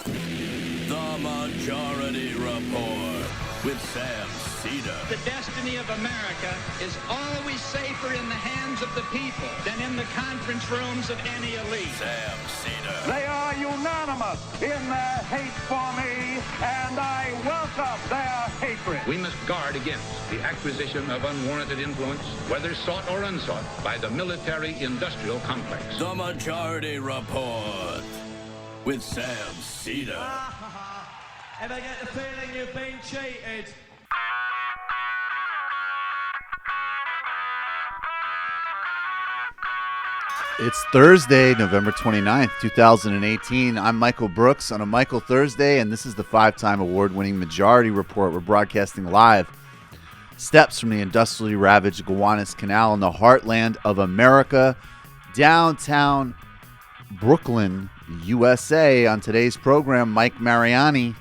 The Majority Report with Sam Seder. The destiny of America is always safer in the hands of the people than in the conference rooms of any elite. Sam Seder. They are unanimous in their hate for me, and I welcome their hatred. We must guard against the acquisition of unwarranted influence, whether sought or unsought, by the military-industrial complex. The Majority Report with Sam Seder. And I get the feeling you've been cheated. It's Thursday, November 29th, 2018. I'm Michael Brooks on a Michael Thursday, and this is the 5-time award-winning Majority Report. We're broadcasting live steps from the industrially ravaged Gowanus Canal in the heartland of America, downtown Brooklyn, USA. On today's program, Mike Mariani.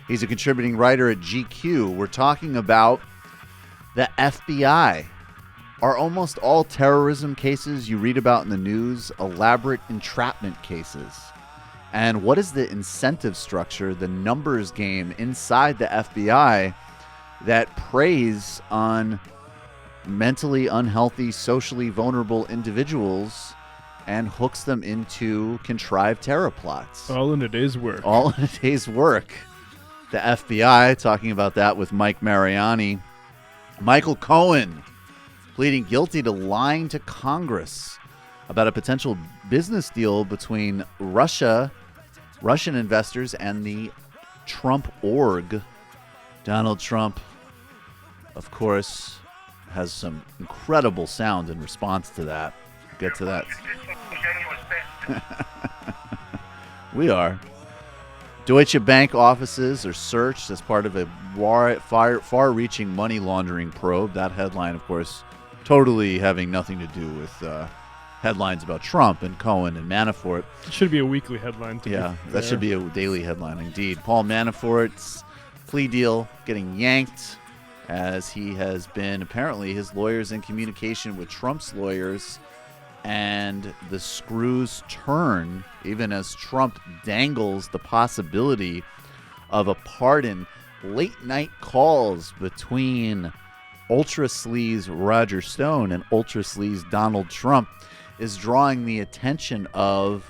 He's a contributing writer at GQ. We're talking about the FBI. Are almost all terrorism cases you read about in the news elaborate entrapment cases? And what is the incentive structure, the numbers game inside the FBI that preys on mentally unhealthy, socially vulnerable individuals and hooks them into contrived terror plots? All in a day's work. All in a day's work. The FBI, talking about that with Mike Mariani. Michael Cohen pleading guilty to lying to Congress about a potential business deal between Russian investors and the Trump org. Donald Trump, of course, has some incredible sound in response to that. Get to that. We are. Deutsche Bank offices are searched as part of a far-reaching money laundering probe. That headline, of course, totally having nothing to do with headlines about Trump and Cohen and Manafort. It should be a weekly headline. That should be a daily headline indeed. Paul Manafort's plea deal getting yanked as he has been, apparently, his lawyers in communication with Trump's lawyers, and the screws turn even as Trump dangles the possibility of a pardon. Late night calls between ultra sleaze Roger Stone and ultra sleaze Donald Trump is drawing the attention of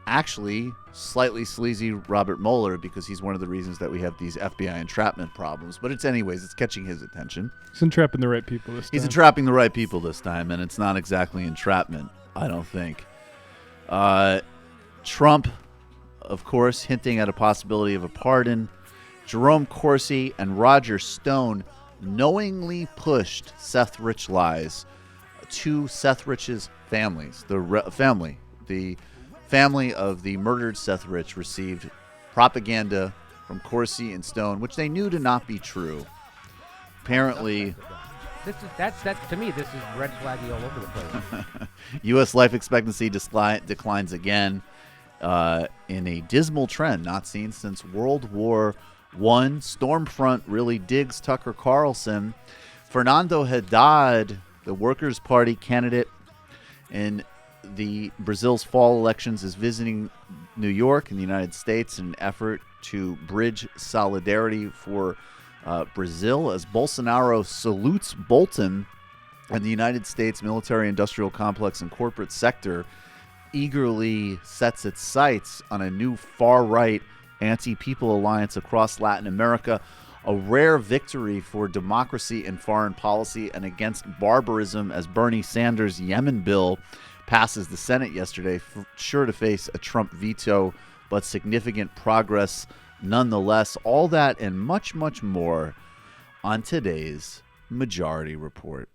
actually slightly sleazy Robert Mueller, because he's one of the reasons that we have these FBI entrapment problems. But it's catching his attention. He's entrapping the right people this time. He's entrapping the right people this time, and it's not exactly entrapment, I don't think. Trump, of course, hinting at a possibility of a pardon. Jerome Corsi and Roger Stone knowingly pushed Seth Rich lies to Seth Rich's families. The family of the murdered Seth Rich received propaganda from Corsi and Stone, which they knew to not be true. Apparently, that's to me, this is red flaggy all over the place. U.S. life expectancy declines again in a dismal trend not seen since World War I. Stormfront really digs Tucker Carlson. Fernando Haddad, the Workers' Party candidate in the Brazil's fall elections, is visiting New York in the United States in an effort to bridge solidarity for Brazil, as Bolsonaro salutes Bolton and the United States military-industrial complex and corporate sector eagerly sets its sights on a new far-right anti-people alliance across Latin America, a rare victory for democracy and foreign policy and against barbarism, as Bernie Sanders' Yemen bill passes the Senate yesterday, sure to face a Trump veto, but significant progress nonetheless. All that and much, much more on today's Majority Report.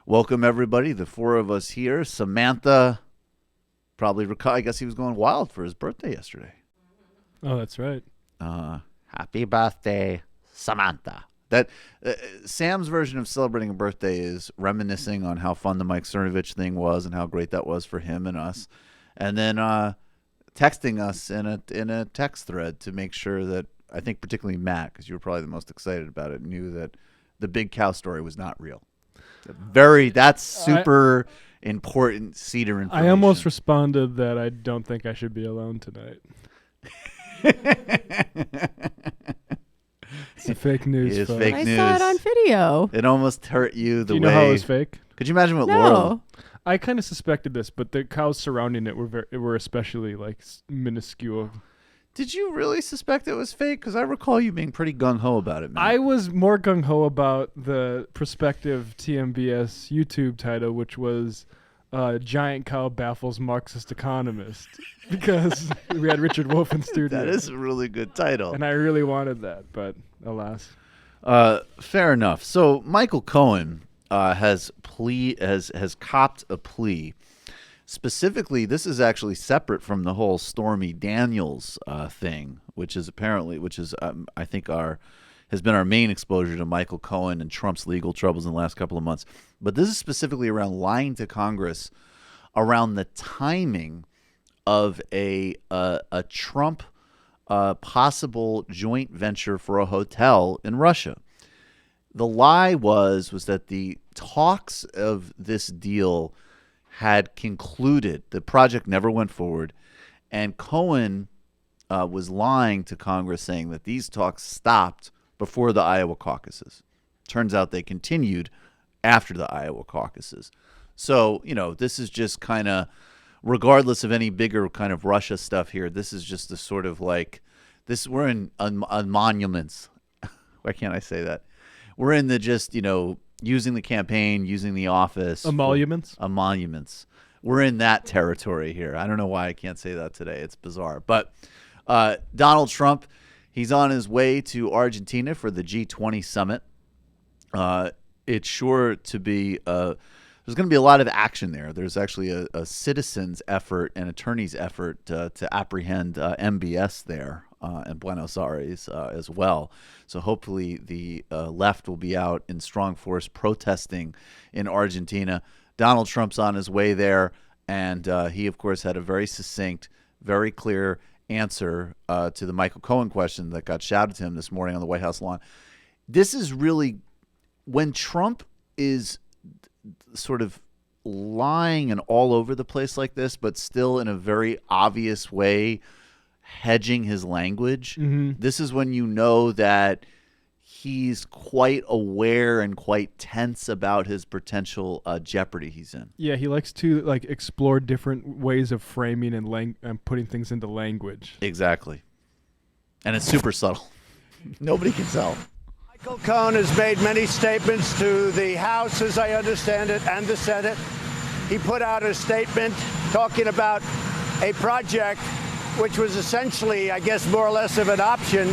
Welcome, everybody. The four of us here. Samantha, I guess he was going wild for his birthday yesterday. Oh, that's right. Happy birthday, Samantha. That Sam's version of celebrating a birthday is reminiscing on how fun the Mike Cernovich thing was and how great that was for him and us, and then texting us in a text thread to make sure that, I think particularly Matt, because you were probably the most excited about it, knew that the big cow story was not real. That's super important Seder information. I almost responded that I don't think I should be alone tonight. It's a fake news. It is folks. fake I news. saw it on video. It almost hurt you the Do you way. know how it was fake? Could you imagine what No. Laura? I kind of suspected this, but the cows surrounding it were especially like minuscule. Did you really suspect it was fake? Because I recall you being pretty gung ho about it, man. I was more gung ho about the prospective TMBS YouTube title, which was "Giant Cow Baffles Marxist Economist," because we had Richard Wolff in studio. That is a really good title. and I really wanted that, but alas. Fair enough. So Michael Cohen has copped a plea. Specifically, this is actually separate from the whole Stormy Daniels thing, which is I think has been our main exposure to Michael Cohen and Trump's legal troubles in the last couple of months. But this is specifically around lying to Congress around the timing of a Trump possible joint venture for a hotel in Russia. The lie was that the talks of this deal had concluded. The project never went forward, and Cohen was lying to Congress, saying that these talks stopped before the Iowa caucuses. Turns out they continued after the Iowa caucuses. So, this is just kind of, regardless of any bigger kind of Russia stuff here, this is just the sort of like, we're in monuments. Why can't I say that? We're in the just, using the campaign, using the office. Emoluments? Emoluments. We're in that territory here. I don't know why I can't say that today. It's bizarre. But Donald Trump, he's on his way to Argentina for the G20 summit. It's sure to be there's going to be a lot of action there. There's actually a citizens' effort and attorneys' effort to apprehend MBS there in Buenos Aires as well. So hopefully the left will be out in strong force protesting in Argentina. Donald Trump's on his way there, and he, of course, had a very succinct, very clear answer to the Michael Cohen question that got shouted to him this morning on the White House lawn. This is really when Trump is sort of lying and all over the place like this, but still in a very obvious way hedging his language. Mm-hmm. This is when you know that he's quite aware and quite tense about his potential jeopardy he's in. Yeah, he likes to explore different ways of framing and putting things into language. Exactly. And it's super subtle. Nobody can tell. Michael Cohen has made many statements to the House, as I understand it, and the Senate. He put out a statement talking about a project which was essentially, I guess, more or less of an option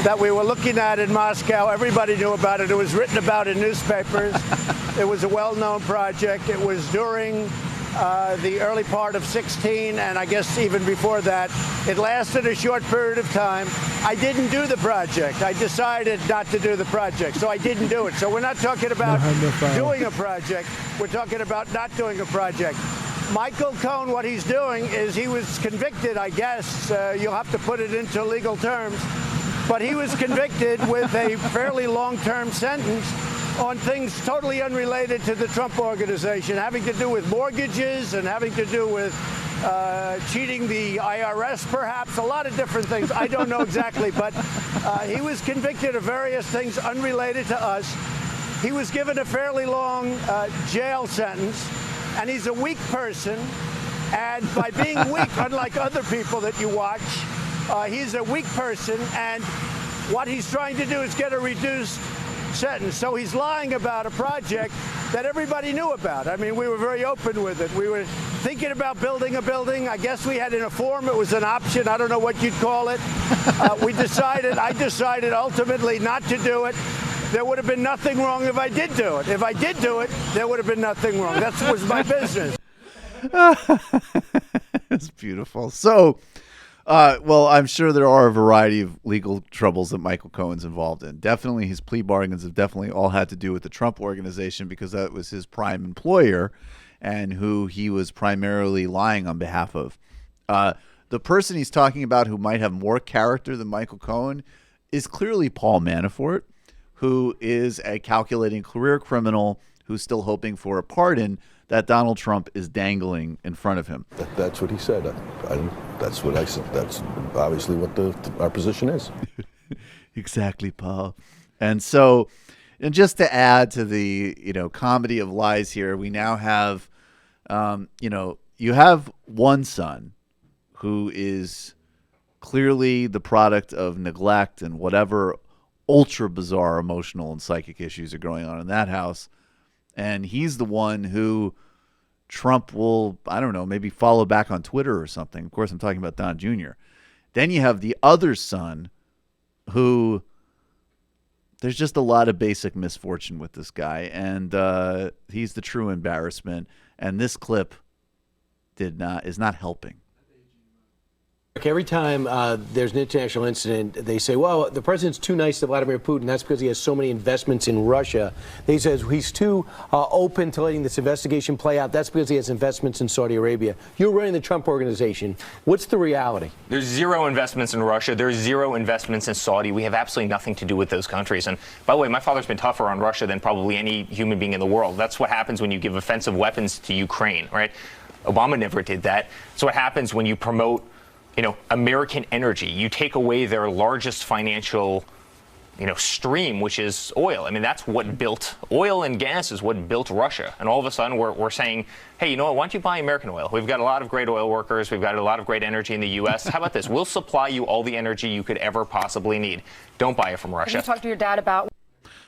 that we were looking at in Moscow. Everybody knew about it. It was written about in newspapers. It was a well-known project. It was during the early part of 16, and I guess even before that. It lasted a short period of time. I didn't do the project. I decided not to do the project, so I didn't do it. So we're not talking about doing a project. We're talking about not doing a project. Michael Cohen, what he's doing is he was convicted, I guess, you'll have to put it into legal terms, but he was convicted with a fairly long-term sentence on things totally unrelated to the Trump organization, having to do with mortgages and having to do with cheating the IRS, perhaps, a lot of different things. I don't know exactly, but he was convicted of various things unrelated to us. He was given a fairly long jail sentence, and he's a weak person. And by being weak, unlike other people that you watch, he's a weak person, and what he's trying to do is get a reduced sentence. So he's lying about a project that everybody knew about. I mean, we were very open with it. We were thinking about building a building. I guess we had in a form, it was an option. I don't know what you'd call it. I decided ultimately not to do it. There would have been nothing wrong if I did do it. If I did do it, there would have been nothing wrong. That was my business. It's beautiful. So, well, I'm sure there are a variety of legal troubles that Michael Cohen's involved in. Definitely his plea bargains have definitely all had to do with the Trump organization because that was his prime employer and who he was primarily lying on behalf of. The person he's talking about who might have more character than Michael Cohen is clearly Paul Manafort, who is a calculating career criminal who's still hoping for a pardon that Donald Trump is dangling in front of him. That's what he said. That's what I said. That's obviously what our position is. Exactly, Paul. And so, and just to add to the, comedy of lies here, we now have, you have one son who is clearly the product of neglect and whatever ultra bizarre emotional and psychic issues are going on in that house. And he's the one who Trump will, I don't know, maybe follow back on Twitter or something. Of course, I'm talking about Don Jr. Then you have the other son who there's just a lot of basic misfortune with this guy. And he's the true embarrassment. And this clip is not helping. Every time there's an international incident, they say, well, the president's too nice to Vladimir Putin. That's because he has so many investments in Russia. He says he's too open to letting this investigation play out. That's because he has investments in Saudi Arabia. You're running the Trump organization. What's the reality? There's zero investments in Russia. There's zero investments in Saudi. We have absolutely nothing to do with those countries. And by the way, my father's been tougher on Russia than probably any human being in the world. That's what happens when you give offensive weapons to Ukraine, right? Obama never did that. So what happens when you promote American energy? You take away their largest financial, stream, which is oil. I mean, that's what built oil and gas is what built Russia. And all of a sudden we're saying, hey, you know what? Why don't you buy American oil? We've got a lot of great oil workers. We've got a lot of great energy in the U.S. How about this? We'll supply you all the energy you could ever possibly need. Don't buy it from Russia. Have you talked to your dad about?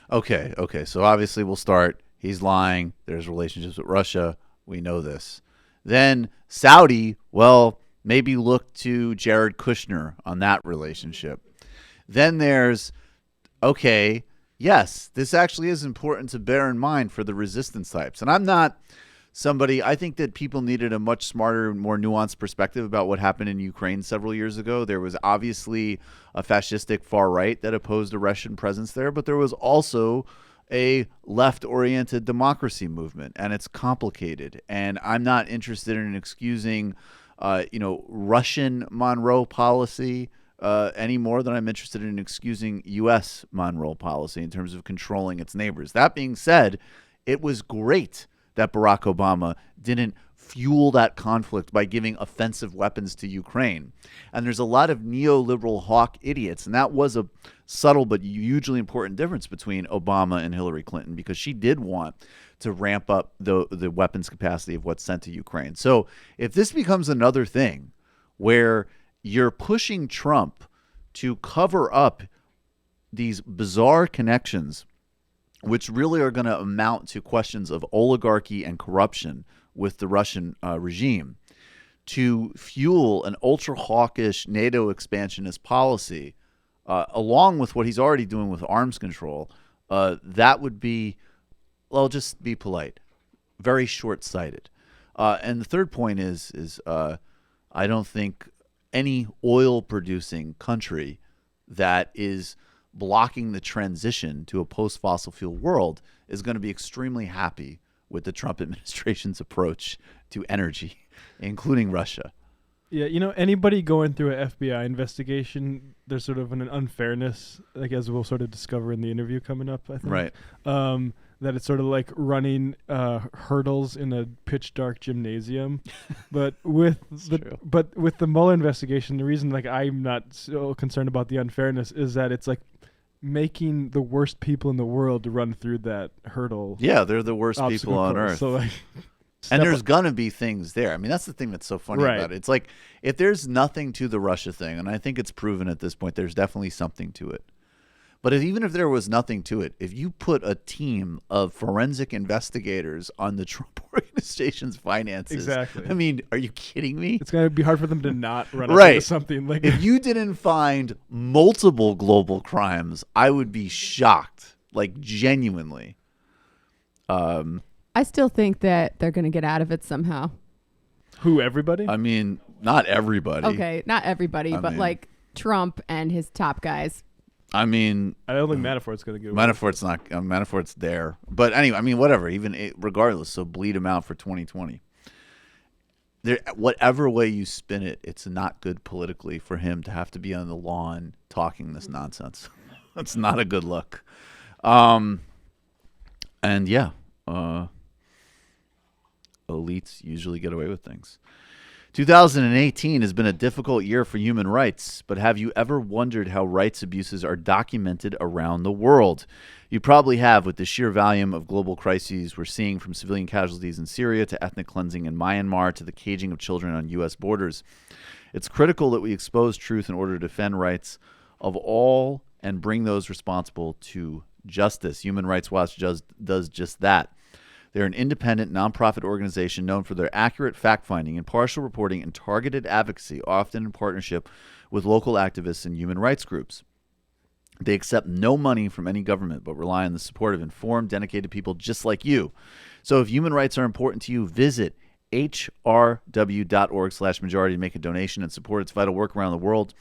Okay. So obviously we'll start. He's lying. There's relationships with Russia. We know this. Then Saudi, well, maybe look to Jared Kushner on that relationship. Then there's, okay, yes, this actually is important to bear in mind for the resistance types. And I'm not somebody, I think that people needed a much smarter, more nuanced perspective about what happened in Ukraine several years ago. There was obviously a fascistic far right that opposed a Russian presence there, but there was also a left-oriented democracy movement, and it's complicated. And I'm not interested in excusing Russian Monroe policy any more than I'm interested in excusing U.S. Monroe policy in terms of controlling its neighbors. That being said, it was great that Barack Obama didn't fuel that conflict by giving offensive weapons to Ukraine. And there's a lot of neoliberal hawk idiots, and that was a subtle but hugely important difference between Obama and Hillary Clinton, because she did want to ramp up the weapons capacity of what's sent to Ukraine. So if this becomes another thing where you're pushing Trump to cover up these bizarre connections, which really are going to amount to questions of oligarchy and corruption with the Russian regime, to fuel an ultra-hawkish NATO expansionist policy, along with what he's already doing with arms control, that would be, well, just be polite, very short-sighted. And the third point is I don't think any oil-producing country that is blocking the transition to a post-fossil fuel world is going to be extremely happy with the Trump administration's approach to energy, including Russia. Yeah, anybody going through an FBI investigation, there's sort of an unfairness, like as we'll sort of discover in the interview coming up, I think. Right. That it's sort of like running hurdles in a pitch dark gymnasium. But with the Mueller investigation, the reason I'm not so concerned about the unfairness is that it's like making the worst people in the world to run through that hurdle. Yeah, they're the worst people on earth. So and there's going to be things there. I mean, that's the thing that's so funny about it. It's like, if there's nothing to the Russia thing, and I think it's proven at this point, there's definitely something to it. But even if there was nothing to it, if you put a team of forensic investigators on the Trump organization's finances, exactly. I mean, are you kidding me? It's going to be hard for them to not run into something like if you didn't find multiple global crimes, I would be shocked, like genuinely. I still think that they're going to get out of it somehow. Who, everybody? I mean, not everybody. Okay, not everybody, but like Trump and his top guys. I mean, I don't think Manafort's going to get away. Manafort's not. Manafort's there, but anyway, I mean, whatever. Regardless, so bleed him out for 2020. Whatever way you spin it, it's not good politically for him to have to be on the lawn talking this nonsense. That's not a good look. And yeah, elites usually get away with things. 2018 has been a difficult year for human rights, but have you ever wondered how rights abuses are documented around the world? You probably have, with the sheer volume of global crises we're seeing, from civilian casualties in Syria to ethnic cleansing in Myanmar to the caging of children on U.S. borders. It's critical that we expose truth in order to defend rights of all and bring those responsible to justice. Human Rights Watch does just that. They're an independent, nonprofit organization known for their accurate fact-finding, impartial reporting, and targeted advocacy, often in partnership with local activists and human rights groups. They accept no money from any government, but rely on the support of informed, dedicated people just like you. So if human rights are important to you, visit hrw.org/majority to make a donation and support its vital work around the world.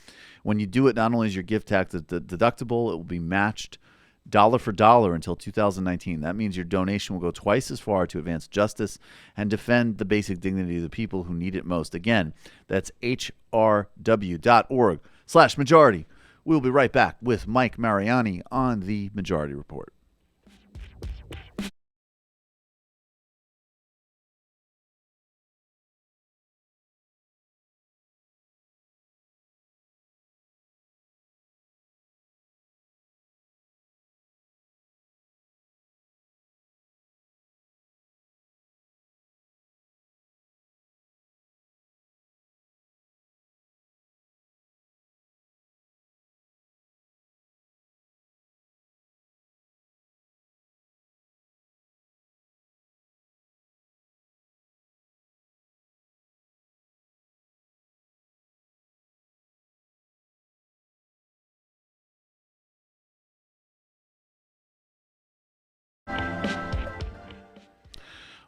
When you do it, not only is your gift tax deductible, it will be matched dollar for dollar until 2019. That means your donation will go twice as far to advance justice and defend the basic dignity of the people who need it most. Again, that's hrw.org/majority. We'll be right back with Mike Mariani on the Majority Report.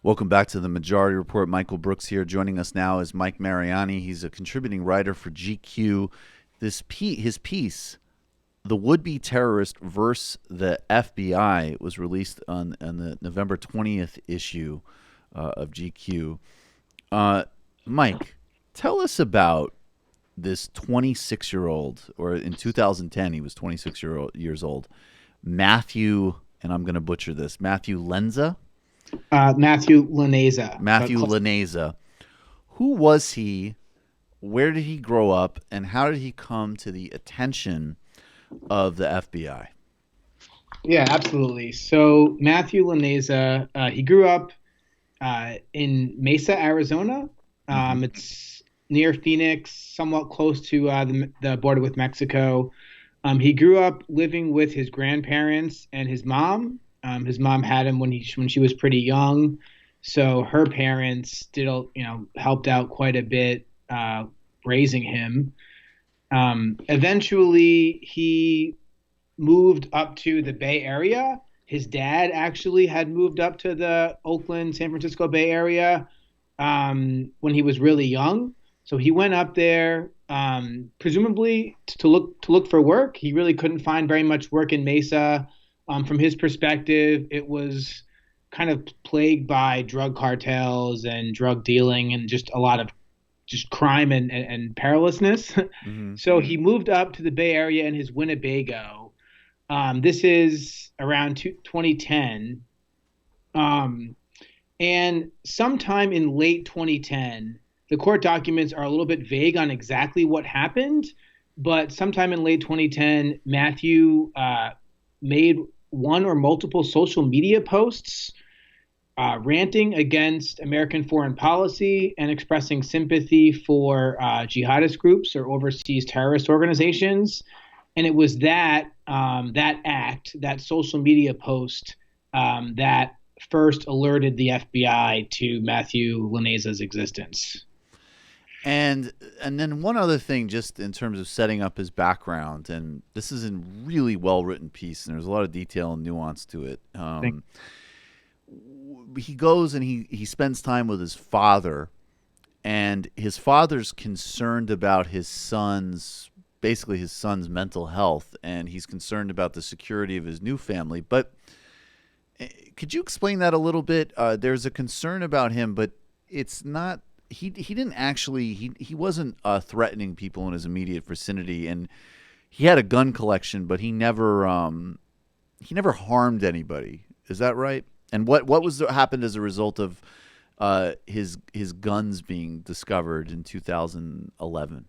Welcome back to the Majority Report. Michael Brooks here. Joining us now is Mike Mariani. He's a contributing writer for GQ. His piece, "The Would-Be Terrorist versus the FBI," was released on the November 20th issue of GQ. Mike, tell us about this 26-year-old, or in 2010 he was 26 years old, Matthew, and I'm going to butcher this, Matthew Lanza? Matthew Laneza. Matthew Laneza. Who was he? Where did he grow up? And how did he come to the attention of the FBI? Yeah, absolutely. So Matthew Laneza, he grew up in Mesa, Arizona. It's near Phoenix, somewhat close to the border with Mexico. He grew up living with his grandparents and his mom. His mom had him when she was pretty young, so her parents helped out quite a bit raising him. Eventually, he moved up to the Bay Area. His dad actually had moved up to the Oakland, San Francisco Bay Area when he was really young. So he went up there, presumably to look for work. He really couldn't find very much work in Mesa. From his perspective, it was kind of plagued by drug cartels and drug dealing and just a lot of just crime and perilousness. Mm-hmm. So he moved up to the Bay Area in his Winnebago. This is around 2010. And sometime in late 2010, the court documents are a little bit vague on exactly what happened, but sometime in late 2010, Matthew made one or multiple social media posts ranting against American foreign policy and expressing sympathy for jihadist groups or overseas terrorist organizations. And it was that social media post, that first alerted the FBI to Matthew Laneza's existence. And then one other thing, just in terms of setting up his background, and this is a really well-written piece, and there's a lot of detail and nuance to it. He goes and he spends time with his father, and his father's concerned about his son's mental health, and he's concerned about the security of his new family. But could you explain that a little bit? There's a concern about him, but it's not. He didn't actually he wasn't threatening people in his immediate vicinity, and he had a gun collection, but he never harmed anybody. Is that right? And what happened as a result of his guns being discovered in 2011.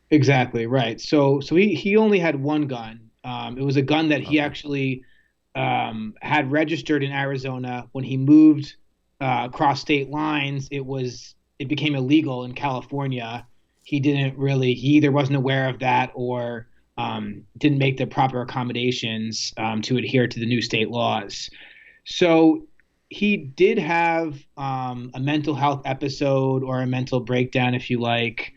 Exactly right. So he only had one gun. It was a gun that he actually had registered in Arizona. When he moved across state lines, it became illegal in California. He either wasn't aware of that or didn't make the proper accommodations to adhere to the new state laws. So he did have a mental health episode, or a mental breakdown, if you like,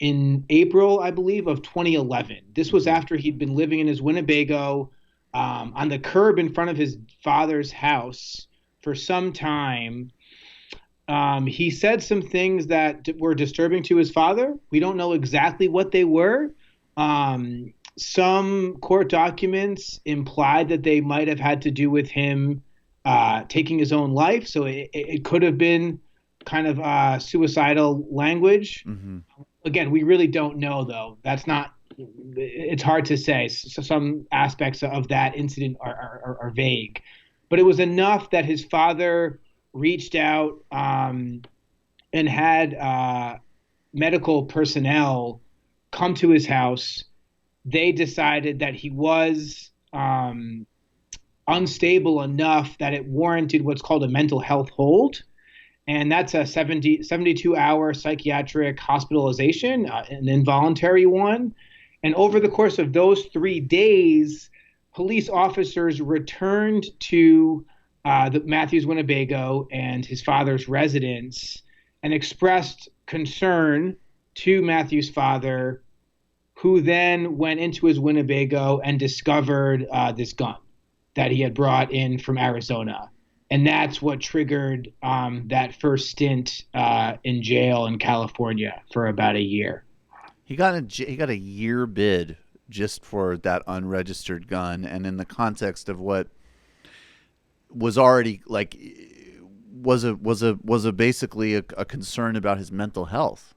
in April, I believe, of 2011. This was after he'd been living in his Winnebago on the curb in front of his father's house for some time. He said some things that were disturbing to his father. We don't know exactly what they were. Some court documents implied that they might have had to do with him taking his own life. So it could have been kind of suicidal language. Mm-hmm. Again, we really don't know, though. It's hard to say. So some aspects of that incident are vague. But it was enough that his father reached out and had medical personnel come to his house. They decided that he was unstable enough that it warranted what's called a mental health hold. And that's a 72-hour psychiatric hospitalization, an involuntary one. And over the course of those 3 days, police officers returned to the Matthews Winnebago and his father's residence and expressed concern to Matthew's father, who then went into his Winnebago and discovered this gun that he had brought in from Arizona. And that's what triggered that first stint in jail in California for about a year. He got a year bid just for that unregistered gun, and in the context of what was already was a basically a concern about his mental health.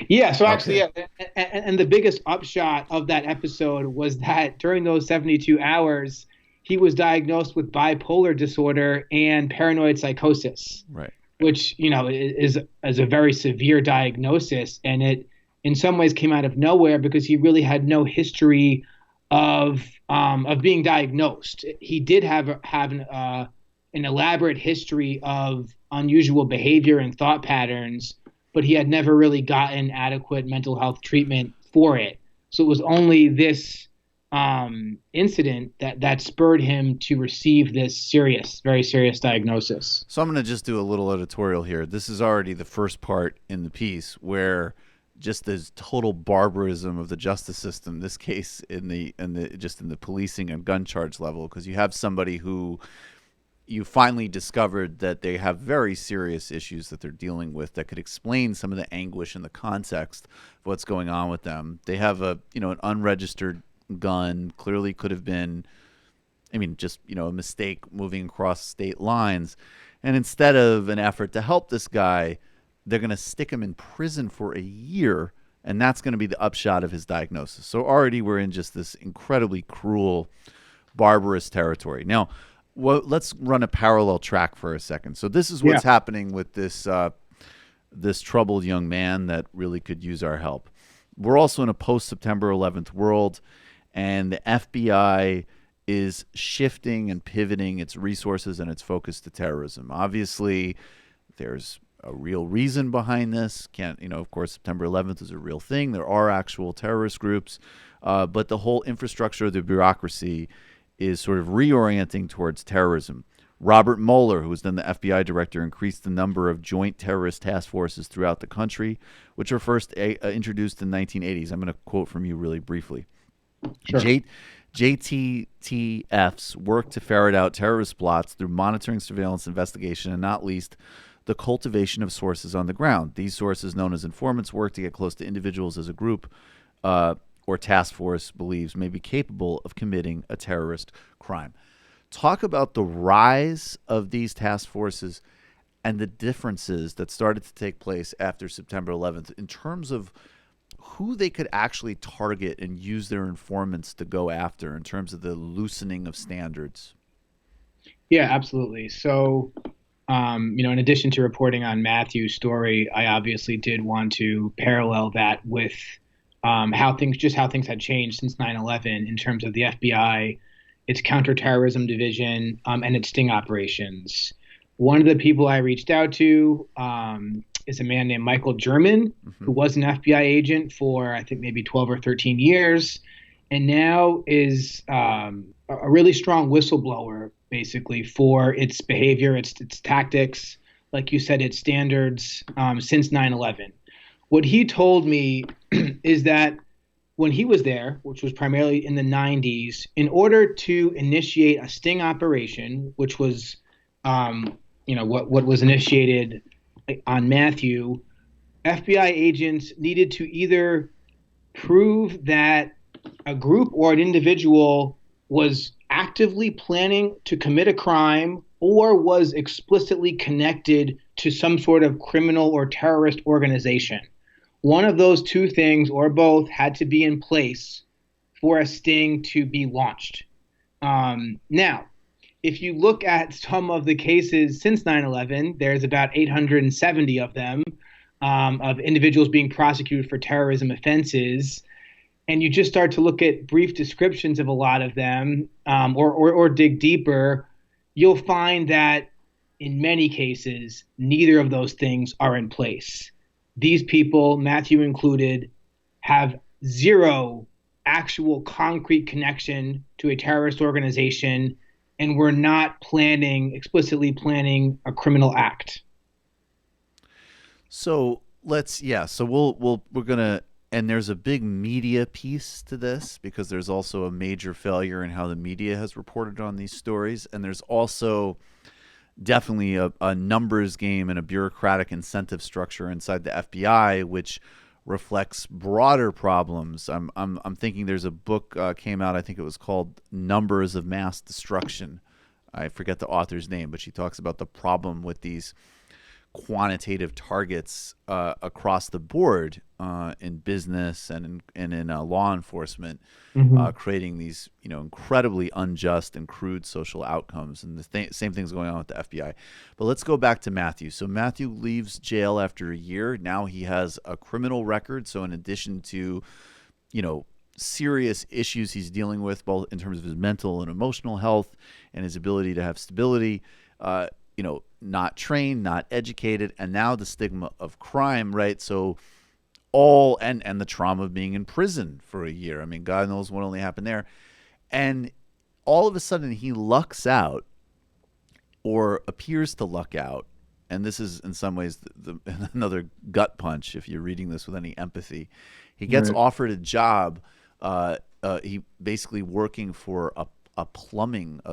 Yeah. So actually, yeah, and the biggest upshot of that episode was that during those 72 hours. He was diagnosed with bipolar disorder and paranoid psychosis, right? Which, is a very severe diagnosis, and it in some ways came out of nowhere because he really had no history of being diagnosed. He did have an elaborate history of unusual behavior and thought patterns, but he had never really gotten adequate mental health treatment for it. So it was only this incident that spurred him to receive this very serious diagnosis. So I'm going to just do a little editorial here. This is already the first part in the piece where just this total barbarism of the justice system, this case in the policing and gun charge level, because you have somebody who you finally discovered that they have very serious issues that they're dealing with that could explain some of the anguish and the context of what's going on with them. They have an unregistered gun, clearly could have been, a mistake moving across state lines. And instead of an effort to help this guy, they're going to stick him in prison for a year. And that's going to be the upshot of his diagnosis. So already we're in just this incredibly cruel, barbarous territory. Now, let's run a parallel track for a second. So this is what's happening with this troubled young man that really could use our help. We're also in a post-September 11th world. And the FBI is shifting and pivoting its resources and its focus to terrorism. Obviously, there's a real reason behind this. Of course, September 11th is a real thing. There are actual terrorist groups. But the whole infrastructure of the bureaucracy is sort of reorienting towards terrorism. Robert Mueller, who was then the FBI director, increased the number of joint terrorist task forces throughout the country, which were first introduced in the 1980s. I'm going to quote from you really briefly. Sure. JTTFs work to ferret out terrorist plots through monitoring, surveillance, investigation, and not least the cultivation of sources on the ground. These sources, known as informants, work to get close to individuals as a group or task force believes may be capable of committing a terrorist crime. Talk about the rise of these task forces and the differences that started to take place after September 11th in terms of who they could actually target and use their informants to go after in terms of the loosening of standards. Yeah, absolutely. So In addition to reporting on Matthew's story, I obviously did want to parallel that with how things had changed since 9/11 in terms of the FBI, its counterterrorism division, and its sting operations. One of the people I reached out to is a man named Michael German, who was an FBI agent for, I think, maybe 12 or 13 years, and now is a really strong whistleblower, basically, for its behavior, its tactics, like you said, its standards since 9/11. What he told me is that when he was there, which was primarily in the 90s, in order to initiate a sting operation, which was what was initiated on Matthew, FBI agents needed to either prove that a group or an individual was actively planning to commit a crime or was explicitly connected to some sort of criminal or terrorist organization. One of those two things, or both, had to be in place for a sting to be launched. Now, if you look at some of the cases since 9/11, there's about 870 of them, of individuals being prosecuted for terrorism offenses. And you just start to look at brief descriptions of a lot of them, or dig deeper, you'll find that in many cases, neither of those things are in place. These people, Matthew included, have zero actual concrete connection to a terrorist organization, and were not explicitly planning a criminal act. So we're gonna. And there's a big media piece to this, because there's also a major failure in how the media has reported on these stories. And there's also definitely a numbers game and a bureaucratic incentive structure inside the FBI, which reflects broader problems. I'm thinking there's a book came out, I think it was called Numbers of Mass Destruction. I forget the author's name, but she talks about the problem with these quantitative targets across the board in business and in law enforcement, creating these incredibly unjust and crude social outcomes. And the same thing's going on with the FBI. But let's go back to Matthew. So Matthew leaves jail after a year. Now he has a criminal record. So in addition to serious issues he's dealing with, both in terms of his mental and emotional health and his ability to have stability, not trained, not educated, and now the stigma of crime, right? So and the trauma of being in prison for a year. I mean, God knows what only happened there. And all of a sudden he lucks out, or appears to luck out. And this is in some ways another gut punch if you're reading this with any empathy. He gets offered a job, he basically working for a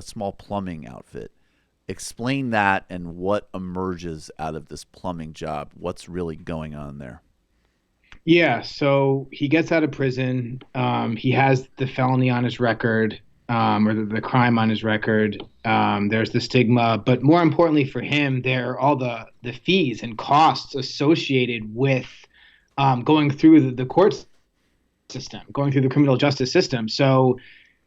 small plumbing outfit. Explain that and what emerges out of this plumbing job. What's really going on there? Yeah, so he gets out of prison. He has the felony on his record, or the crime on his record. There's the stigma, but more importantly for him, there are all the fees and costs associated with going through the court system, going through the criminal justice system. So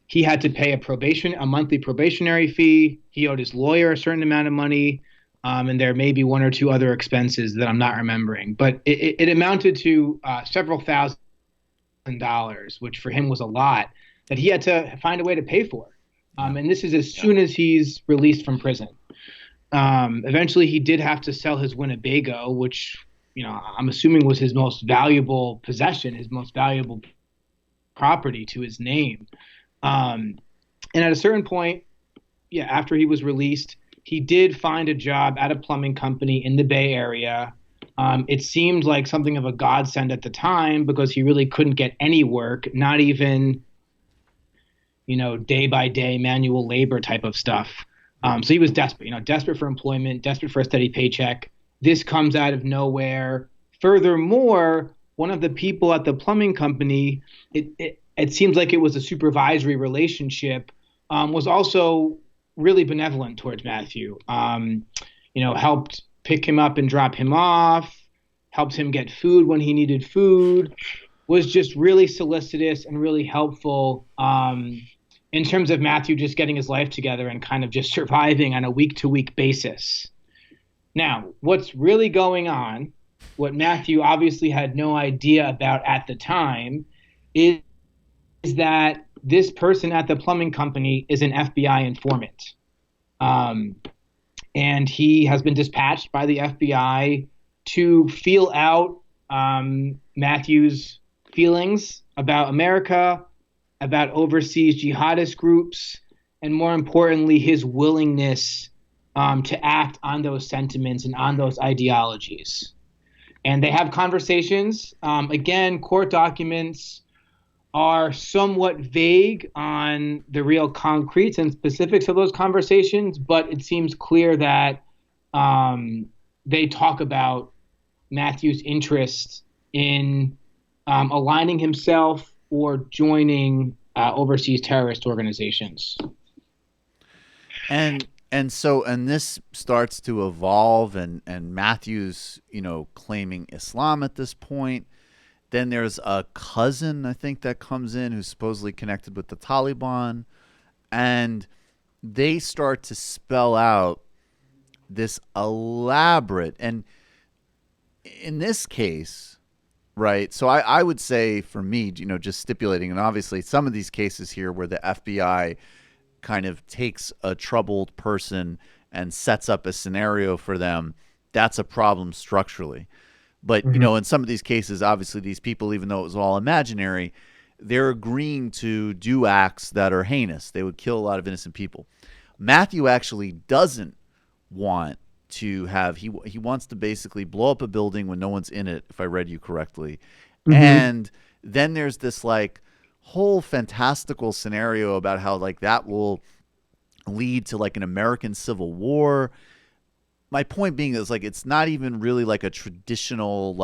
he had to pay a monthly probationary fee. He owed his lawyer a certain amount of money. And there may be one or two other expenses that I'm not remembering. But it amounted to several $1,000s, which for him was a lot, that he had to find a way to pay for. And this is as soon as he's released from prison. Eventually, he did have to sell his Winnebago, which I'm assuming was his most valuable possession, his most valuable property to his name. And at a certain point, after he was released, he did find a job at a plumbing company in the Bay Area. It seemed like something of a godsend at the time, because he really couldn't get any work, not even, day by day manual labor type of stuff. So he was desperate, desperate for employment, desperate for a steady paycheck. This comes out of nowhere. Furthermore, one of the people at the plumbing company, it seems like it was a supervisory relationship, was also really benevolent towards Matthew. Helped pick him up and drop him off, helped him get food when he needed food, was just really solicitous and really helpful in terms of Matthew just getting his life together and kind of just surviving on a week-to-week basis. Now, what's really going on, what Matthew obviously had no idea about at the time, is that this person at the plumbing company is an FBI informant. And he has been dispatched by the FBI to feel out Matthew's feelings about America, about overseas jihadist groups, and more importantly, his willingness to act on those sentiments and on those ideologies. And they have conversations. Again, court documents are somewhat vague on the real concretes and specifics of those conversations, but it seems clear that they talk about Matthew's interest in aligning himself or joining overseas terrorist organizations. And this starts to evolve, and Matthew's, claiming Islam at this point. Then there's a cousin, I think, that comes in who's supposedly connected with the Taliban. And they start to spell out this elaborate, and in this case, right, so I would say for me, just stipulating, and obviously some of these cases here where the FBI kind of takes a troubled person and sets up a scenario for them, that's a problem structurally. But, in some of these cases, obviously these people, even though it was all imaginary, they're agreeing to do acts that are heinous. They would kill a lot of innocent people. Matthew actually doesn't want to have, he wants to basically blow up a building when no one's in it, if I read you correctly. And then there's this whole fantastical scenario about how that will lead to an American Civil War. My point being is it's not even really a traditional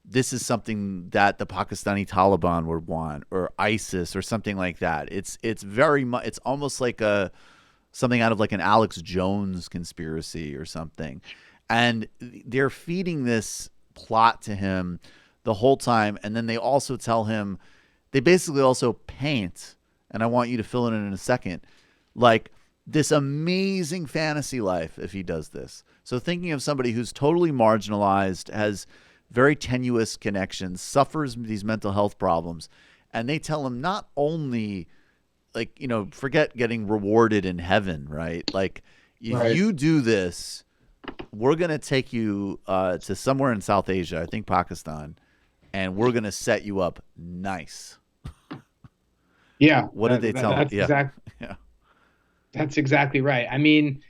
this is something that the Pakistani Taliban would want, or ISIS or something like that. It's very much, it's almost like something out of an Alex Jones conspiracy or something. And they're feeding this plot to him the whole time. And then they also tell him, they basically also paint, and I want you to fill it in a second, this amazing fantasy life if he does this. So thinking of somebody who's totally marginalized, has very tenuous connections, suffers these mental health problems, and they tell him not only forget getting rewarded in heaven, right? If you do this, we're going to take you to somewhere in South Asia, I think Pakistan, and we're going to set you up nice. Yeah. What did they tell him? Yeah. That's exactly right. I mean,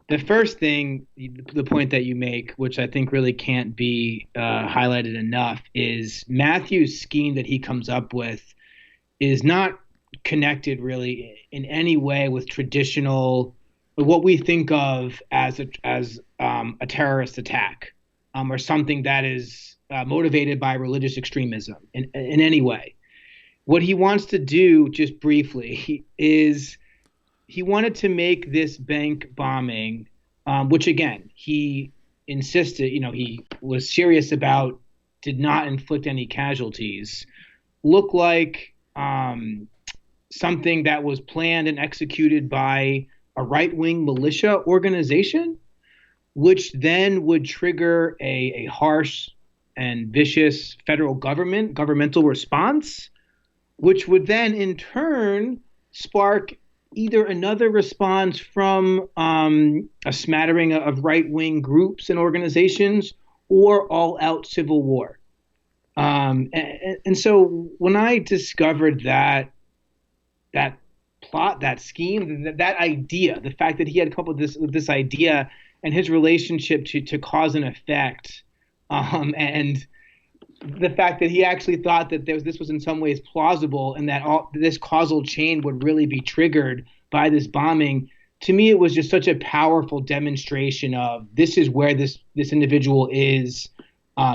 the first thing, the point that you make, which I think really can't be highlighted enough, is Matthew's scheme that he comes up with is not connected really in any way with traditional, what we think of as a terrorist attack, or something that is motivated by religious extremism in any way. What he wants to do, just briefly, is he wanted to make this bank bombing, which again, he insisted, he was serious about, did not inflict any casualties, look like something that was planned and executed by a right-wing militia organization, which then would trigger a harsh and vicious federal governmental response, which would then in turn spark either another response from a smattering of right-wing groups and organizations, or all-out civil war. And so when I discovered that plot, that scheme, that idea, the fact that he had come up with this idea and his relationship to cause and effect, and the fact that he actually thought that this was in some ways plausible, and that this causal chain would really be triggered by this bombing, to me it was just such a powerful demonstration of this is where this individual is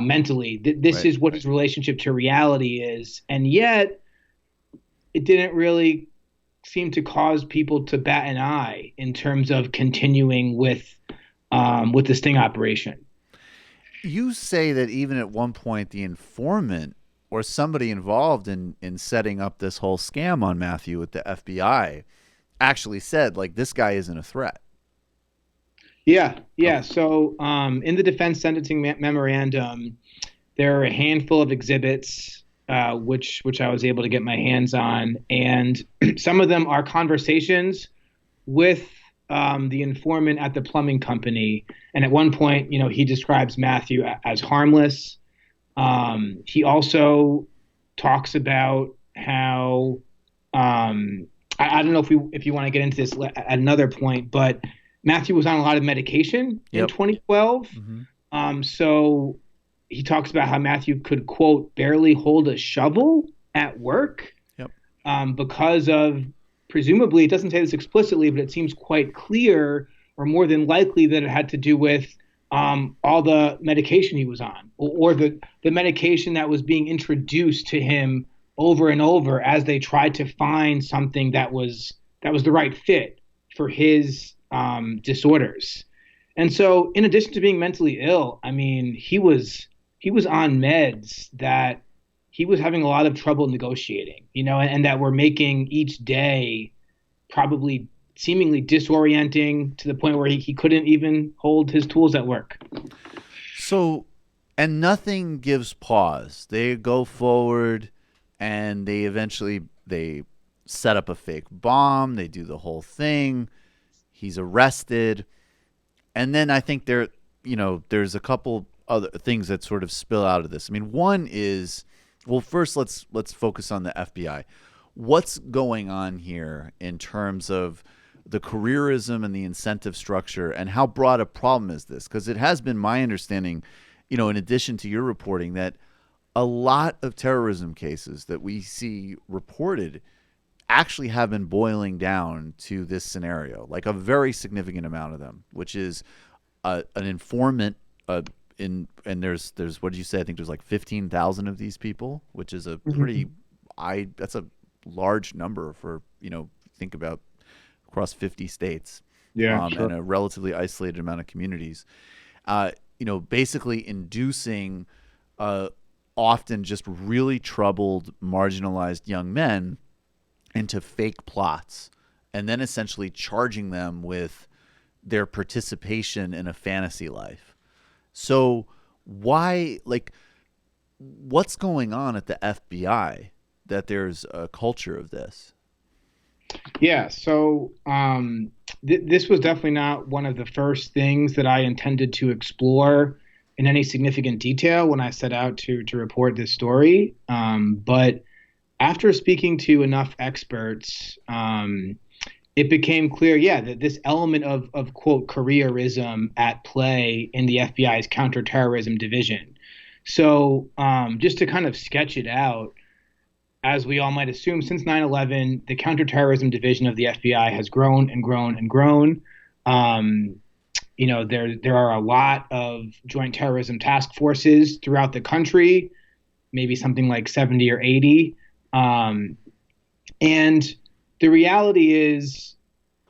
mentally. This is what his relationship to reality is, and yet it didn't really seem to cause people to bat an eye in terms of continuing with the sting operation. You say that even at one point the informant or somebody involved in setting up this whole scam on Matthew with the FBI actually said, this guy isn't a threat. Yeah. So in the defense sentencing memorandum, there are a handful of exhibits which I was able to get my hands on, and some of them are conversations with the informant at the plumbing company. And at one point, he describes Matthew as harmless. He also talks about how I don't know if you want to get into this at another point, but Matthew was on a lot of medication in 2012. So he talks about how Matthew could, quote, barely hold a shovel at work because of, presumably, it doesn't say this explicitly, but it seems quite clear or more than likely that it had to do with all the medication he was on, or the medication that was being introduced to him over and over as they tried to find something that was the right fit for his disorders. And so, in addition to being mentally ill, I mean, he was on meds that he was having a lot of trouble negotiating, and that were making each day probably seemingly disorienting to the point where he couldn't even hold his tools at work. So, and nothing gives pause. They go forward and they eventually set up a fake bomb. They do the whole thing. He's arrested. And then I think there's a couple other things that sort of spill out of this. I mean, one is, well, first let's focus on the FBI. What's going on here in terms of the careerism and the incentive structure, and how broad a problem is this? Because it has been my understanding, in addition to your reporting, that a lot of terrorism cases that we see reported actually have been boiling down to this scenario, like a very significant amount of them, which is an informant and there's what did you say? I think there's like 15,000 of these people, which is a pretty that's a large number for, think about across 50 states. Yeah, sure. And a relatively isolated amount of communities. Basically inducing often just really troubled, marginalized young men into fake plots, and then essentially charging them with their participation in a fantasy life. So what's going on at the FBI that there's a culture of this? Yeah, so this was definitely not one of the first things that I intended to explore in any significant detail when I set out to report this story. But after speaking to enough experts, it became clear, that this element of quote, careerism at play in the FBI's counterterrorism division. So just to kind of sketch it out, as we all might assume, since 9/11, the counterterrorism division of the FBI has grown and grown and grown. There are a lot of joint terrorism task forces throughout the country, maybe something like 70 or 80. And the reality is,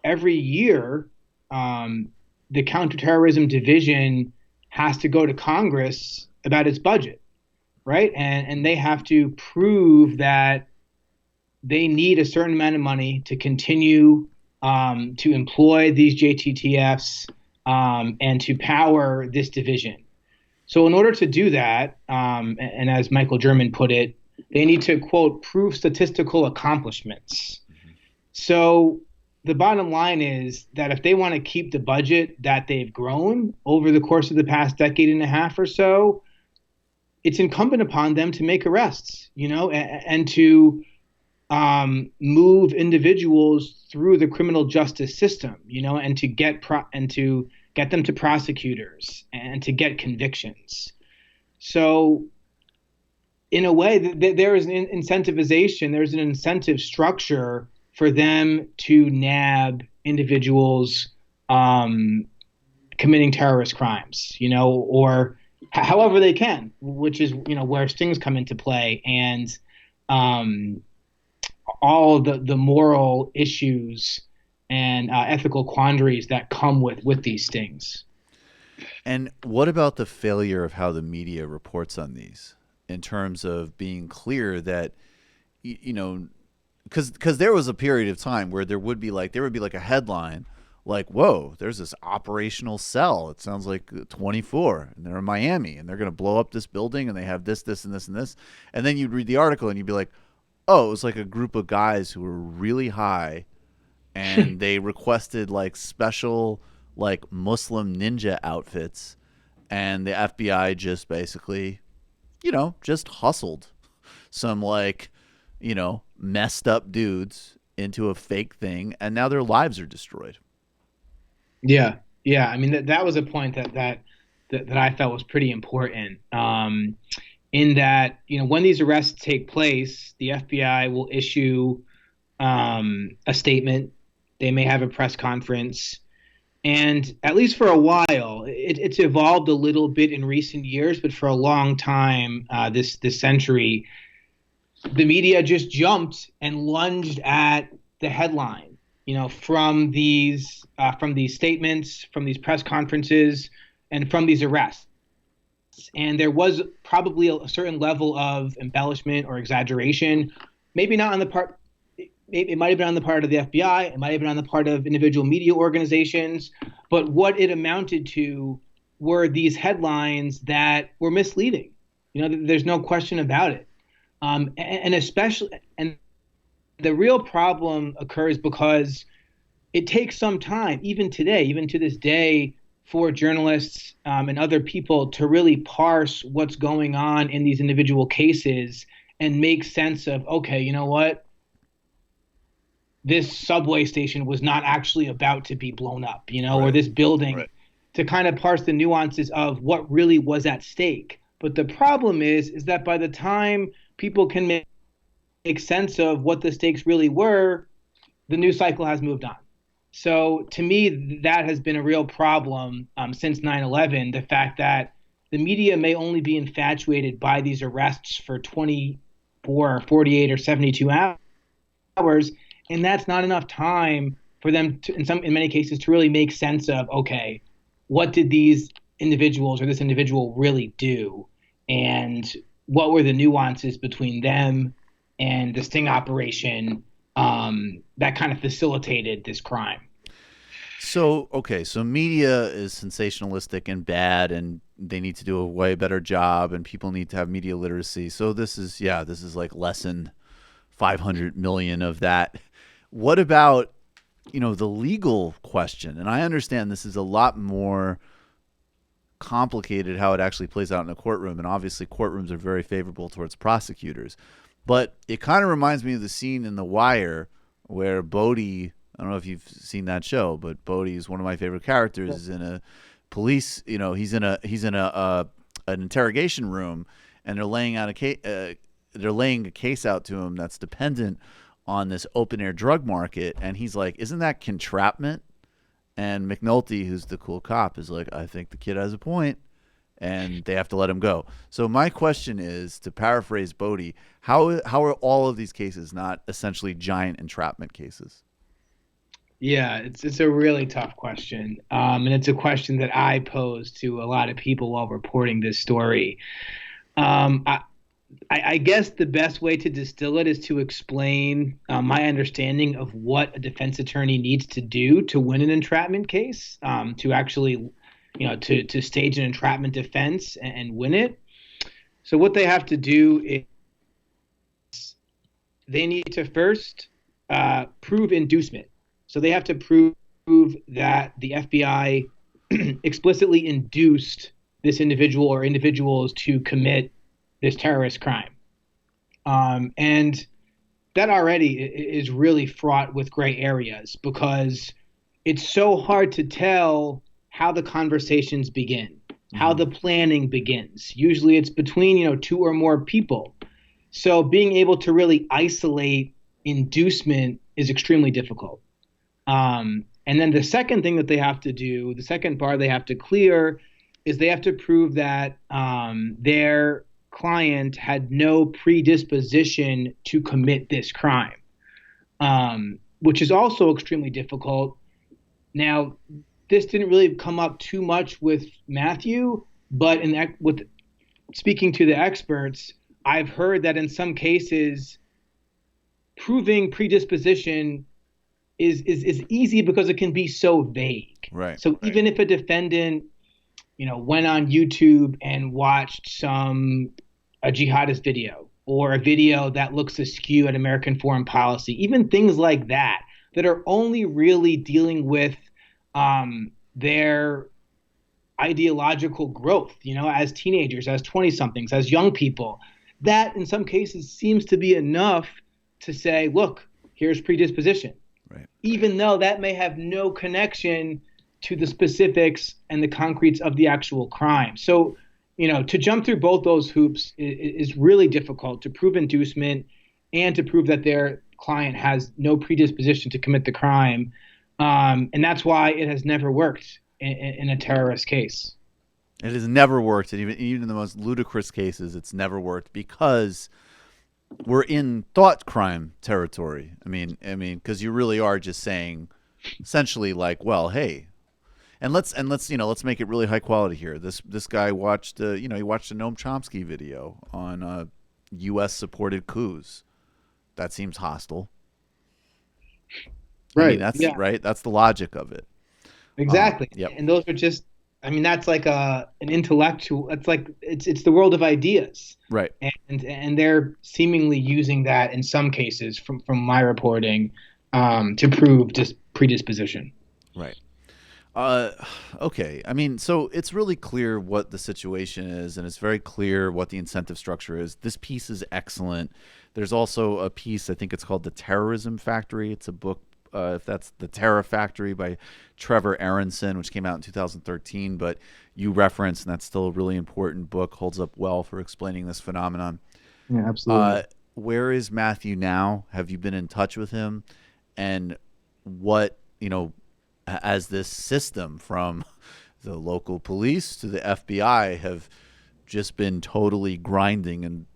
every year, the counterterrorism division has to go to Congress about its budget. Right. And they have to prove that they need a certain amount of money to continue to employ these JTTFs and to power this division. So in order to do that, and as Michael German put it, they need to, quote, prove statistical accomplishments. So the bottom line is that if they want to keep the budget that they've grown over the course of the past decade and a half or so, it's incumbent upon them to make arrests, and to move individuals through the criminal justice system, and to get them to prosecutors and to get convictions. So, in a way, there is an incentivization. There's an incentive structure for them to nab individuals committing terrorist crimes, or however they can, which is, where stings come into play, and all the moral issues and ethical quandaries that come with these stings. And what about the failure of how the media reports on these, in terms of being clear that, because there was a period of time where there would be like a headline like, whoa, there's this operational cell. It sounds like 24, and they're in Miami, and they're going to blow up this building, and they have this, this, and this, and this. And then you'd read the article, and you'd be like, oh, it was like a group of guys who were really high, and they requested like special like Muslim ninja outfits, and the FBI just basically, just hustled some like, messed up dudes into a fake thing, and now their lives are destroyed. Yeah. I mean, that was a point that I felt was pretty important. In that, when these arrests take place, the FBI will issue a statement. They may have a press conference. And at least for a while, it's evolved a little bit in recent years, but for a long time, this century, the media just jumped and lunged at the headline. From these statements, from these press conferences, and from these arrests. And there was probably a certain level of embellishment or exaggeration, maybe not on the part. It might have been on the part of the FBI. It might have been on the part of individual media organizations. But what it amounted to were these headlines that were misleading. There's no question about it. And the real problem occurs because it takes some time, even today, even to this day, for journalists and other people to really parse what's going on in these individual cases and make sense of, okay, you know what? This subway station was not actually about to be blown up, or this building, to kind of parse the nuances of what really was at stake. But the problem is that by the time people can make sense of what the stakes really were, the news cycle has moved on. So to me, that has been a real problem since 9/11, the fact that the media may only be infatuated by these arrests for 24 or 48 or 72 hours, and that's not enough time for them to, in many cases, to really make sense of, okay, what did these individuals or this individual really do, and what were the nuances between them and the sting operation that kind of facilitated this crime. So media is sensationalistic and bad, and they need to do a way better job, and people need to have media literacy. So this is like lesson 500 million of that. What about, the legal question? And I understand this is a lot more complicated how it actually plays out in a courtroom, and obviously courtrooms are very favorable towards prosecutors. But it kind of reminds me of the scene in The Wire where Bodie, I don't know if you've seen that show, but Bodie is one of my favorite characters. Is in a police, he's in an interrogation room, and they're laying out they're laying a case out to him that's dependent on this open air drug market, and he's like, "Isn't that contraptment?" And McNulty, who's the cool cop, is like, "I think the kid has a point." And they have to let him go. So my question is, to paraphrase Bodie, how are all of these cases not essentially giant entrapment cases? Yeah, it's a really tough question. And it's a question that I pose to a lot of people while reporting this story. I guess the best way to distill it is to explain my understanding of what a defense attorney needs to do to win an entrapment case, to actually to stage an entrapment defense and win it. So what they have to do is they need to first prove inducement. So they have to prove that the FBI explicitly induced this individual or individuals to commit this terrorist crime. And that already is really fraught with gray areas, because it's so hard to tell how the conversations begin, how the planning begins. Usually it's between, two or more people. So being able to really isolate inducement is extremely difficult. And then the second thing that they have to do, the second bar they have to clear, is they have to prove that their client had no predisposition to commit this crime, which is also extremely difficult. Now, this didn't really come up too much with Matthew, but with speaking to the experts, I've heard that in some cases, proving predisposition is easy because it can be so vague. Right. So even if a defendant, went on YouTube and watched a jihadist video or a video that looks askew at American foreign policy, even things like that are only really dealing with their ideological growth, as teenagers, as 20-somethings, as young people, that in some cases seems to be enough to say, look, here's predisposition. Right. Even though that may have no connection to the specifics and the concretes of the actual crime. So, to jump through both those hoops is really difficult, to prove inducement and to prove that their client has no predisposition to commit the crime. And that's why it has never worked in a terrorist case. It has never worked. And even in the most ludicrous cases, it's never worked because we're in thought crime territory. I mean, because you really are just saying essentially like, well, hey, and let's make it really high quality here. This guy watched he watched a Noam Chomsky video on U.S. supported coups. That seems hostile. Right. I mean, that's right. That's the logic of it. Exactly. Yep. And those are just, that's like an intellectual, it's like, it's the world of ideas. Right. And they're seemingly using that in some cases from my reporting to prove just predisposition. Right. Okay. So it's really clear what the situation is, and it's very clear what the incentive structure is. This piece is excellent. There's also a piece, I think it's called The Terrorism Factory. It's a book, if that's The Terror Factory by Trevor Aronson, which came out in 2013, but you referenced, and that's still a really important book, holds up well for explaining this phenomenon. Yeah, absolutely. Where is Matthew now? Have you been in touch with him? And what, as this system from the local police to the FBI have just been totally grinding and,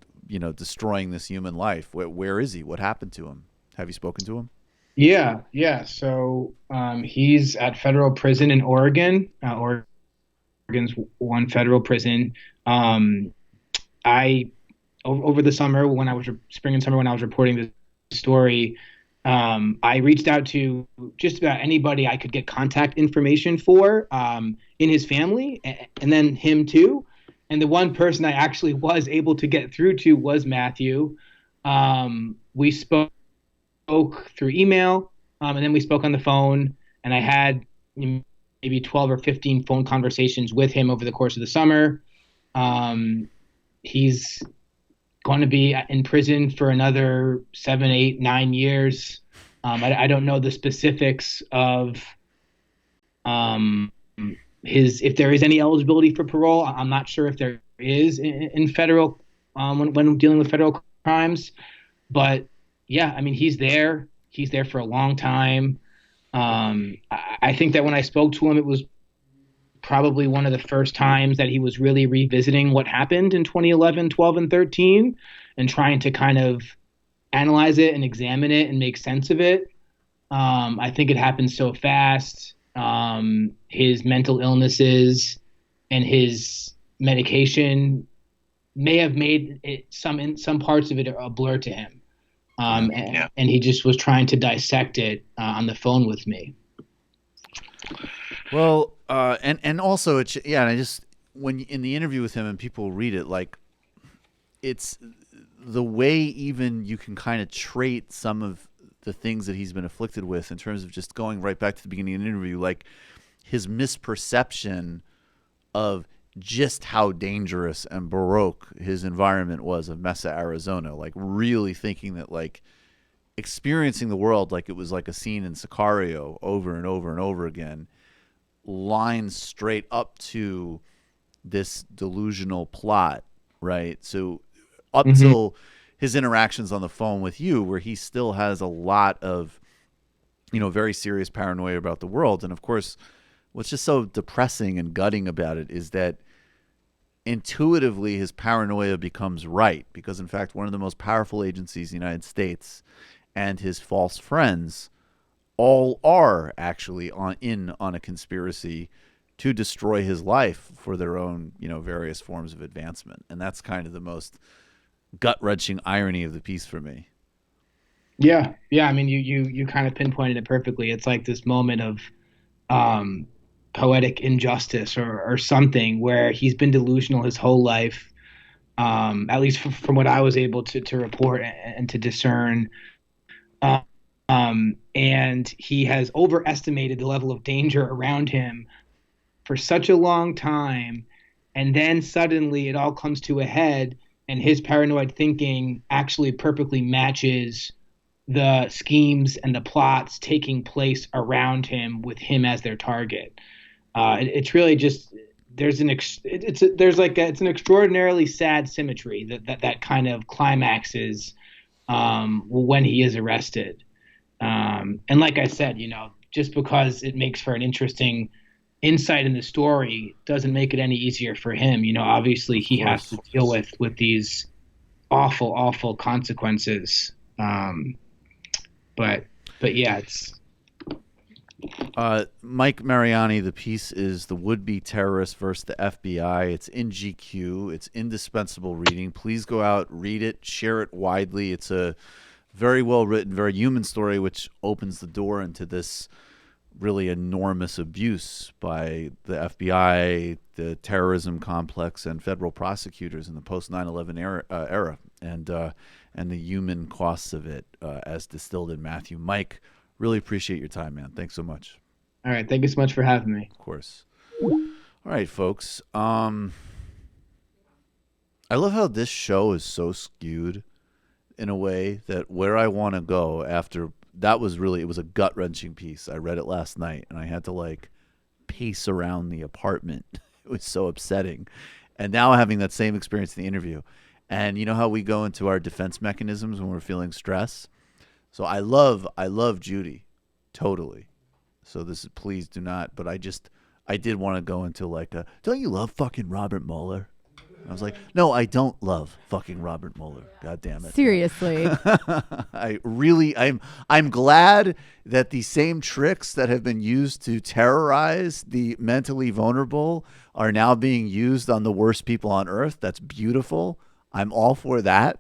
destroying this human life. Where is he? What happened to him? Have you spoken to him? Yeah. So he's at federal prison in Oregon. Oregon's one federal prison. Over the summer spring and summer when I was reporting this story, I reached out to just about anybody I could get contact information for in his family, and then him too. And the one person I actually was able to get through to was Matthew. We spoke through email, and then we spoke on the phone, and I had maybe 12 or 15 phone conversations with him over the course of the summer. He's going to be in prison for another 7, 8, 9 years. I don't know the specifics of if there is any eligibility for parole. I'm not sure if there is in federal when dealing with federal crimes, but yeah, he's there. He's there for a long time. I think that when I spoke to him, it was probably one of the first times that he was really revisiting what happened in 2011, 12, and 13 and trying to kind of analyze it and examine it and make sense of it. I think it happened so fast. His mental illnesses and his medication may have made some parts of it a blur to him. And he just was trying to dissect it on the phone with me. Well, and also and I just, when in the interview with him and people read it, like, it's the way even you can kind of trait some of the things that he's been afflicted with in terms of just going right back to the beginning of the interview, like his misperception of just how dangerous and baroque his environment was of Mesa, Arizona, like really thinking that, like, experiencing the world like it was like a scene in Sicario over and over and over again, lines straight up to this delusional plot, right? So up till his interactions on the phone with you, where he still has a lot of, very serious paranoia about the world. And of course, what's just so depressing and gutting about it is that intuitively his paranoia becomes right, because in fact, one of the most powerful agencies in the United States and his false friends all are actually on a conspiracy to destroy his life for their own, various forms of advancement. And that's kind of the most gut-wrenching irony of the piece for me. Yeah. I mean, you kind of pinpointed it perfectly. It's like this moment of poetic injustice or something where he's been delusional his whole life. At least from what I was able to report and to discern. And he has overestimated the level of danger around him for such a long time. And then suddenly it all comes to a head, and his paranoid thinking actually perfectly matches the schemes and the plots taking place around him with him as their target. It's really just it's an extraordinarily sad symmetry that kind of climaxes when he is arrested. And like I said, just because it makes for an interesting insight in the story doesn't make it any easier for him. Obviously he has to deal with these awful consequences. But yeah, it's Mike Mariani. The piece is The WouldBe Terrorist versus the FBI. It's in GQ. It's indispensable reading. Please go out, read it, share it widely. It's a very well written, very human story, which opens the door into this really enormous abuse by the FBI, the terrorism complex, and federal prosecutors in the post 9/11 era, and the human costs of it, as distilled in Matthew. Mike, really appreciate your time, man. Thanks so much. All right, thank you so much for having me. Of course. All right, folks. I love how this show is so skewed in a way that where I want to go after that was really, it was a gut-wrenching piece. I read it last night, and I had to pace around the apartment. It was so upsetting. And now having that same experience in the interview. And you know how we go into our defense mechanisms when we're feeling stress? So I love Judy, totally. So please do not. But I did want to go into don't you love fucking Robert Mueller? I was like, no, I don't love fucking Robert Mueller. God damn it. Seriously. I'm glad that the same tricks that have been used to terrorize the mentally vulnerable are now being used on the worst people on earth. That's beautiful. I'm all for that.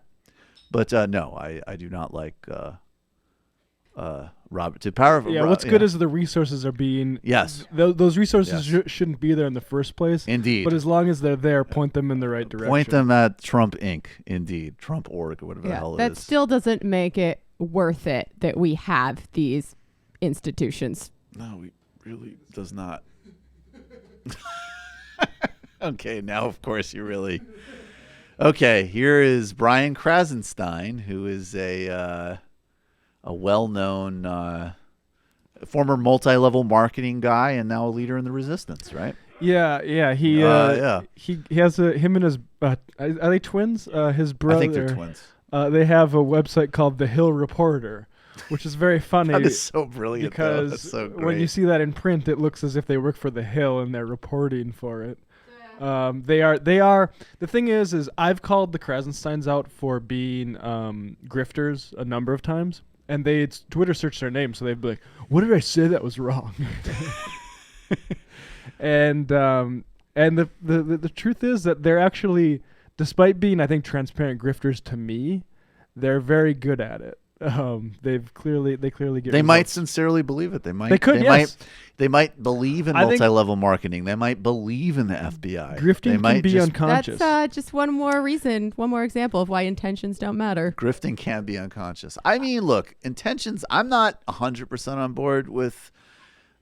But no, I do not like Robert. What's good is the resources are being. Yes. Those resources shouldn't be there in the first place. Indeed. But as long as they're there, point them in the right direction. Point them at Trump Inc. Indeed. Trump.org or whatever the hell it is. That still doesn't make it worth it that we have these institutions. No, it really does not. Okay, now of course you really. Okay, here is Brian Krasenstein, who is a well-known former multi-level marketing guy and now a leader in the resistance, right? Yeah. He has him and his are they twins? His brother. I think they're twins. They have a website called The Hill Reporter, which is very funny. That is so brilliant. Because that's so great. when you see that in print, it looks as if they work for The Hill and they're reporting for it. They are. The thing is I've called the Krasensteins out for being grifters a number of times. And they Twitter searched their name, so they'd be like, "What did I say that was wrong?" and the truth is that they're actually, despite being, I think, transparent grifters to me, they're very good at it. They clearly get. They results. might sincerely believe it. They might. They could. Yes. They might believe in multi-level marketing. They might believe in the FBI. Grifting can be unconscious. That's just one more example of why intentions don't matter. Grifting can be unconscious. I mean, look, intentions. I'm not 100% on board with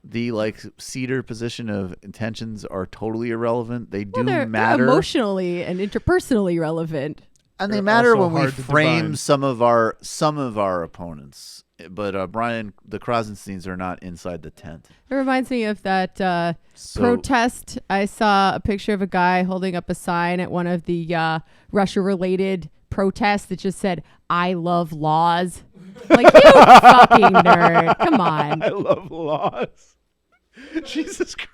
the Seder position of intentions are totally irrelevant. They do matter. They're emotionally and interpersonally relevant. And they matter when we frame some of our opponents. But Brian, the Krasensteins are not inside the tent. It reminds me of that protest. I saw a picture of a guy holding up a sign at one of the Russia-related protests that just said, "I love laws." Like, you fucking nerd. Come on. I love laws. Jesus Christ.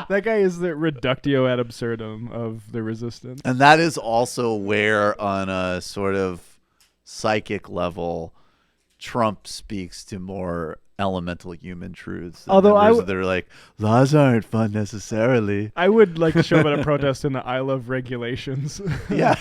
That guy is the reductio ad absurdum of the resistance. And that is also where, on a sort of psychic level, Trump speaks to more elemental human truths. And Although then they're like, laws aren't fun necessarily. I would like to show up at a protest in the I love regulations. Yeah.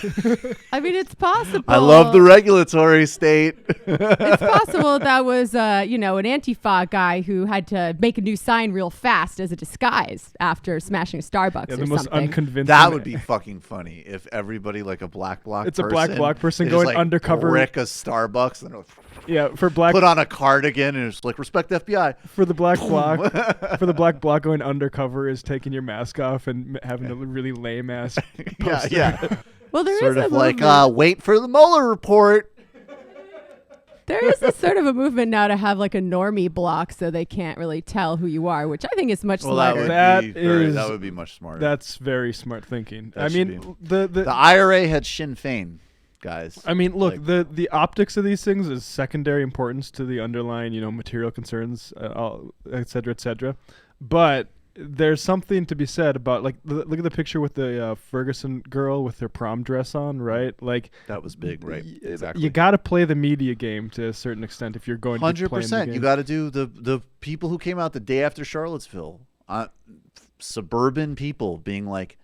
I mean, it's possible. I love the regulatory state. It's possible that was, an Antifa guy who had to make a new sign real fast as a disguise after smashing a Starbucks Yeah, the or most something. unconvincing. That would be fucking funny if everybody, like a black bloc It's a person, black bloc person they going just, like, undercover. brick a Starbucks and Yeah, for black. put on a cardigan and it's like, respect the FBI. For the black bloc, going undercover is taking your mask off and having a really lame ass. Yeah. Well, there Sort is of a like, movement. wait for the Mueller report. There is a sort of a movement now to have like a normie block so they can't really tell who you are, which I think is much smarter. That would be much smarter. That's very smart thinking. That I should mean, be. the IRA had Sinn Féin, guys. I mean, look, the optics of these things is secondary importance to the underlying, material concerns, et cetera, et cetera. But there's something to be said about, like, look at the picture with the Ferguson girl with her prom dress on, right? Like, that was big, right? Exactly. You got to play the media game to a certain extent if you're going to be playing the 100%. game. You got to do the people who came out the day after Charlottesville, suburban people being like,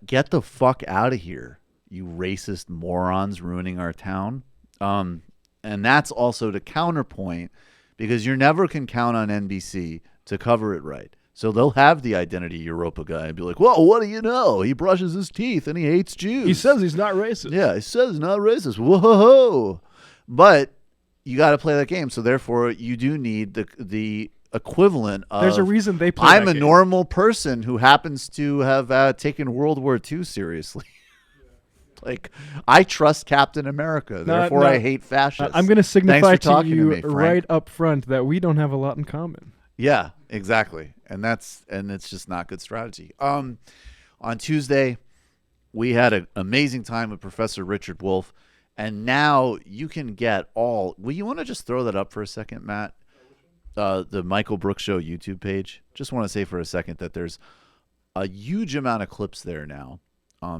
get the fuck out of here, you racist morons ruining our town. And that's also to counterpoint, because you never can count on NBC to cover it right. So they'll have the Identity Europa guy and be like, well, what do you know? He brushes his teeth and he hates Jews. He says he's not racist. Yeah, he says he's not racist. Whoa. But you got to play that game. So therefore, you do need the equivalent of... There's a reason they play I'm that a game. normal person who happens to have taken World War II seriously. Like, I trust Captain America. Therefore, I hate fascists. I'm going to signify Thanks for to you me, Frank. right up front that we don't have a lot in common. Yeah, exactly. And it's just not good strategy. On Tuesday, we had an amazing time with Professor Richard Wolff, and now you can get all... Will you want to just throw that up for a second, Matt? The Michael Brooks Show YouTube page. Just want to say for a second that there's a huge amount of clips there now.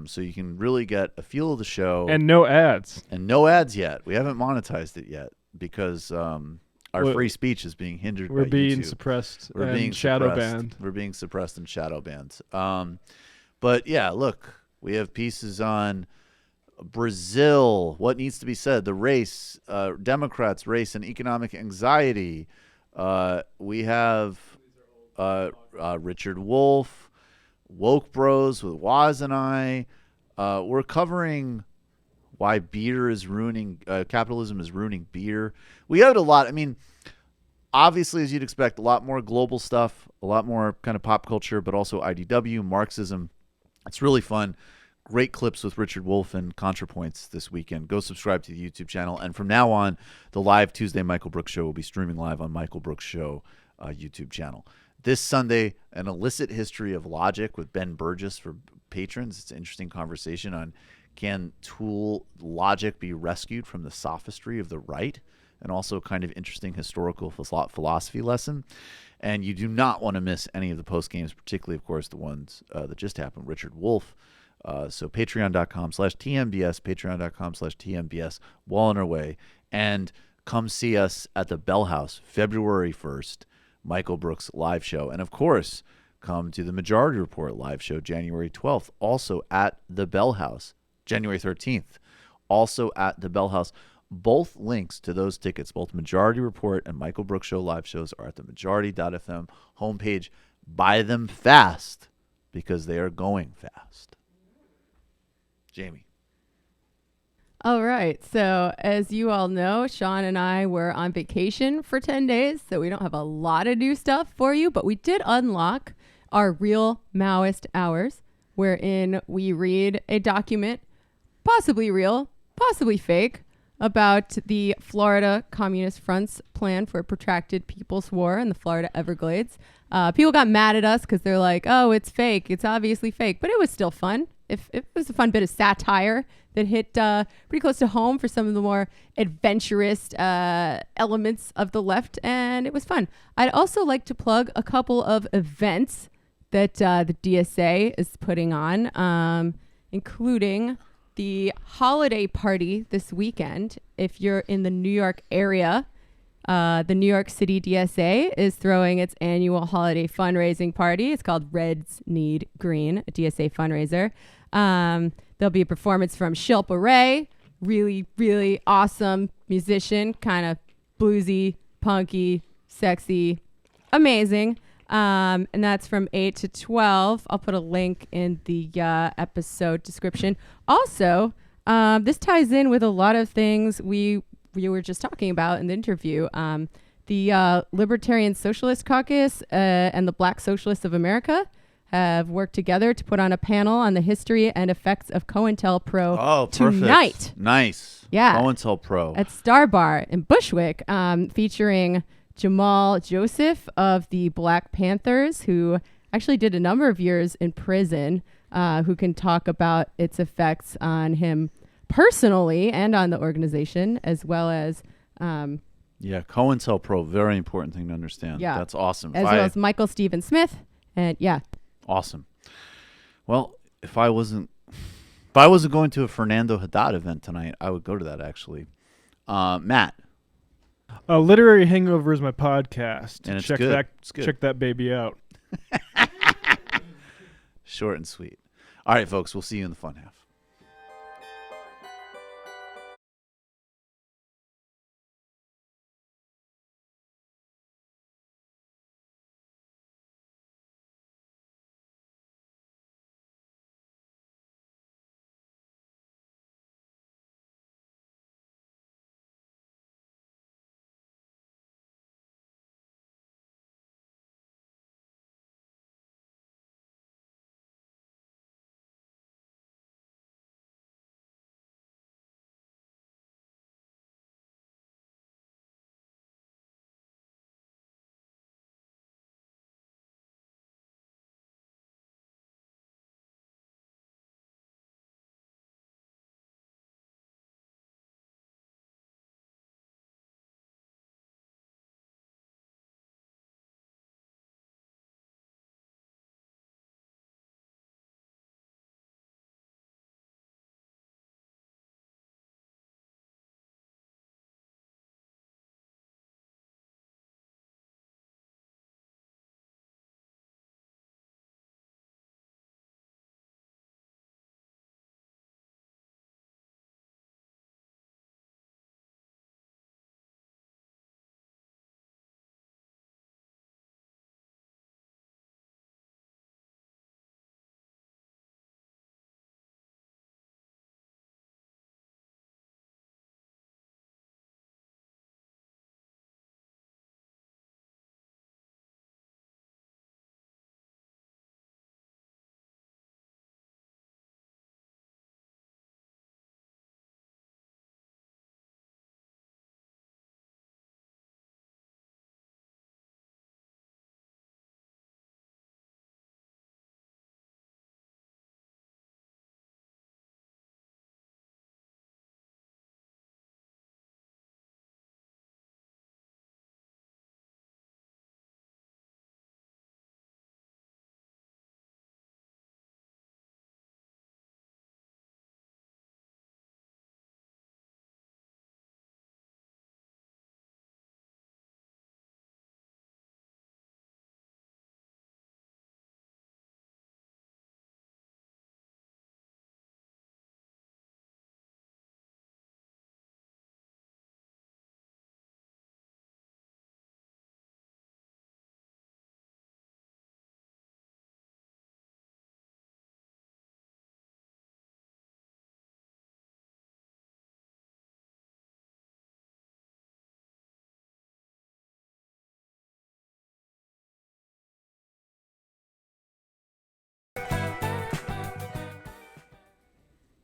So you can really get a feel of the show. And no ads. And no ads yet. We haven't monetized it yet because our free speech is being hindered by YouTube. We're being suppressed and shadow banned. We're being suppressed and shadow banned. But yeah, look, we have pieces on Brazil, what needs to be said, the race, Democrats, race and economic anxiety. We have Richard Wolff, Woke Bros with Waz and I. We're covering why beer is ruining, capitalism is ruining beer. We had a lot. I mean, obviously, as you'd expect, a lot more global stuff, a lot more kind of pop culture, but also IDW, Marxism. It's really fun. Great clips with Richard Wolff and ContraPoints this weekend. Go subscribe to the YouTube channel. And from now on, the live Tuesday Michael Brooks Show will be streaming live on Michael Brooks Show YouTube channel. This Sunday, an illicit history of logic with Ben Burgess for patrons. It's an interesting conversation on can tool logic be rescued from the sophistry of the right, and also kind of interesting historical philosophy lesson. And you do not want to miss any of the post games, particularly, of course, the ones that just happened. Richard Wolff. So patreon.com/TMBS, patreon.com/TMBS, well on our way. And come see us at the Bell House, February 1st. Michael Brooks live show. And of course, come to the Majority Report live show January 12th, also at the Bell House. January 13th, also at the Bell House. Both links to those tickets, both Majority Report and Michael Brooks Show live shows, are at the majority.fm homepage. Buy them fast because they are going fast. Jamie. All right. So as you all know, Sean and I were on vacation for 10 days, so we don't have a lot of new stuff for you, but we did unlock our Real Maoist Hours, wherein we read a document, possibly real, possibly fake, about the Florida Communist Front's plan for a protracted People's War in the Florida Everglades. People got mad at us because they're like, oh, it's fake. It's obviously fake, but it was still fun. It was a fun bit of satire that hit pretty close to home for some of the more adventurous elements of the left, and it was fun. I'd also like to plug a couple of events that the DSA is putting on, including the holiday party this weekend. If you're in the New York area, The New York City DSA is throwing its annual holiday fundraising party. It's called Reds Need Green, a DSA fundraiser. There'll be a performance from Shilpa Ray, really, really awesome musician, kind of bluesy, punky, sexy, amazing. And that's from 8 to 12. I'll put a link in the episode description. Also, this ties in with a lot of things we were just talking about in the interview. The Libertarian Socialist Caucus and the Black Socialists of America have worked together to put on a panel on the history and effects of COINTELPRO tonight. Nice. Yeah. COINTELPRO. At Star Bar in Bushwick, featuring Jamal Joseph of the Black Panthers, who actually did a number of years in prison, who can talk about its effects on him personally and on the organization, as well as... yeah, COINTELPRO, very important thing to understand. Yeah. That's awesome. As well as Michael Stephen Smith. And yeah. Awesome. Well, if I wasn't going to a Fernando Haddad event tonight, I would go to that actually. Matt. Literary Hangover is my podcast. And it's check good. that It's good. check that baby out. Short and sweet. All right, folks, we'll see you in the fun half.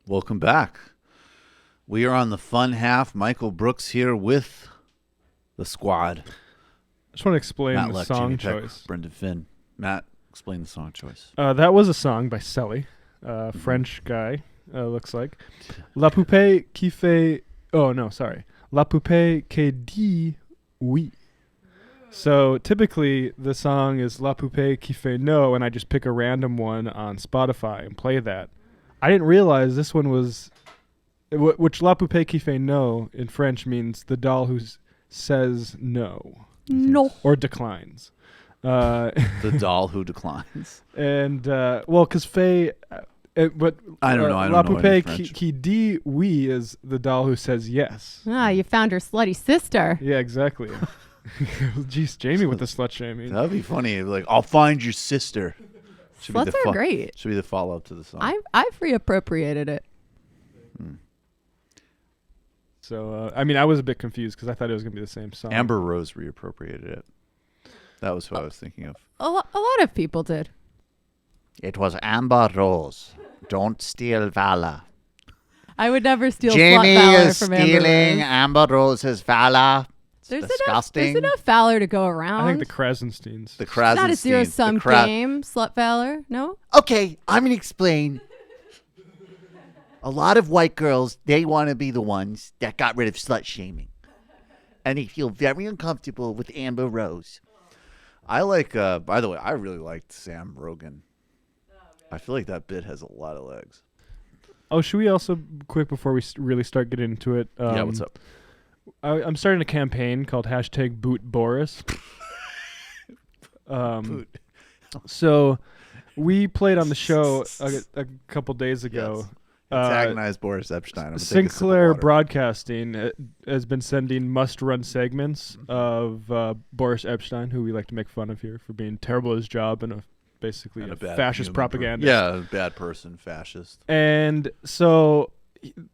Welcome back. We are on the fun half. Michael Brooks here with the squad. I just want to explain Matt the Leck, song Jamie Peck, choice. Brendan Finn. Matt, explain the song choice. That was a song by Selly, French guy, looks like. La poupée qui fait... Oh, no, sorry. La poupée qui dit oui. So typically the song is La poupée qui fait no, and I just pick a random one on Spotify and play that. I didn't realize this one was... Which La poupée qui fait no in French means the doll who says no. No. Or declines. The doll who declines. And, because Faye... but I don't know. I La don't know any Poupée French. qui dit oui is the doll who says yes. Ah, you found her slutty sister. Yeah, exactly. Jeez, Jamie with the slut shaming. That'd be funny. Like, I'll find your sister. Sluts are great. Should be the follow-up to the song. I've reappropriated it. So, I was a bit confused because I thought it was going to be the same song. Amber Rose reappropriated it. That was who I was thinking of. A lot of people did. It was Amber Rose. Don't steal valor. I would never steal Jamie slut valor is from stealing Amber Rose. Amber Rose's valor. It's There's disgusting. enough valor to go around. I think the Krasensteins. The Krasensteins. Not a zero-sum game, slut valor. No? Okay, I'm going to explain. A lot of white girls, they want to be the ones that got rid of slut shaming. And they feel very uncomfortable with Amber Rose. I like, by the way, I really liked Sam Rogen. I feel like that bit has a lot of legs. Oh, should we also, quick before we really start getting into it? Yeah, what's up? I'm starting a campaign called #BootBoris. Boot. So we played on the show a couple days ago. Yes. Antagonize Boris Epstein. Sinclair Broadcasting has been sending must-run segments of Boris Epstein, who we like to make fun of here for being terrible at his job and basically a fascist propaganda. Yeah, bad person, fascist. And so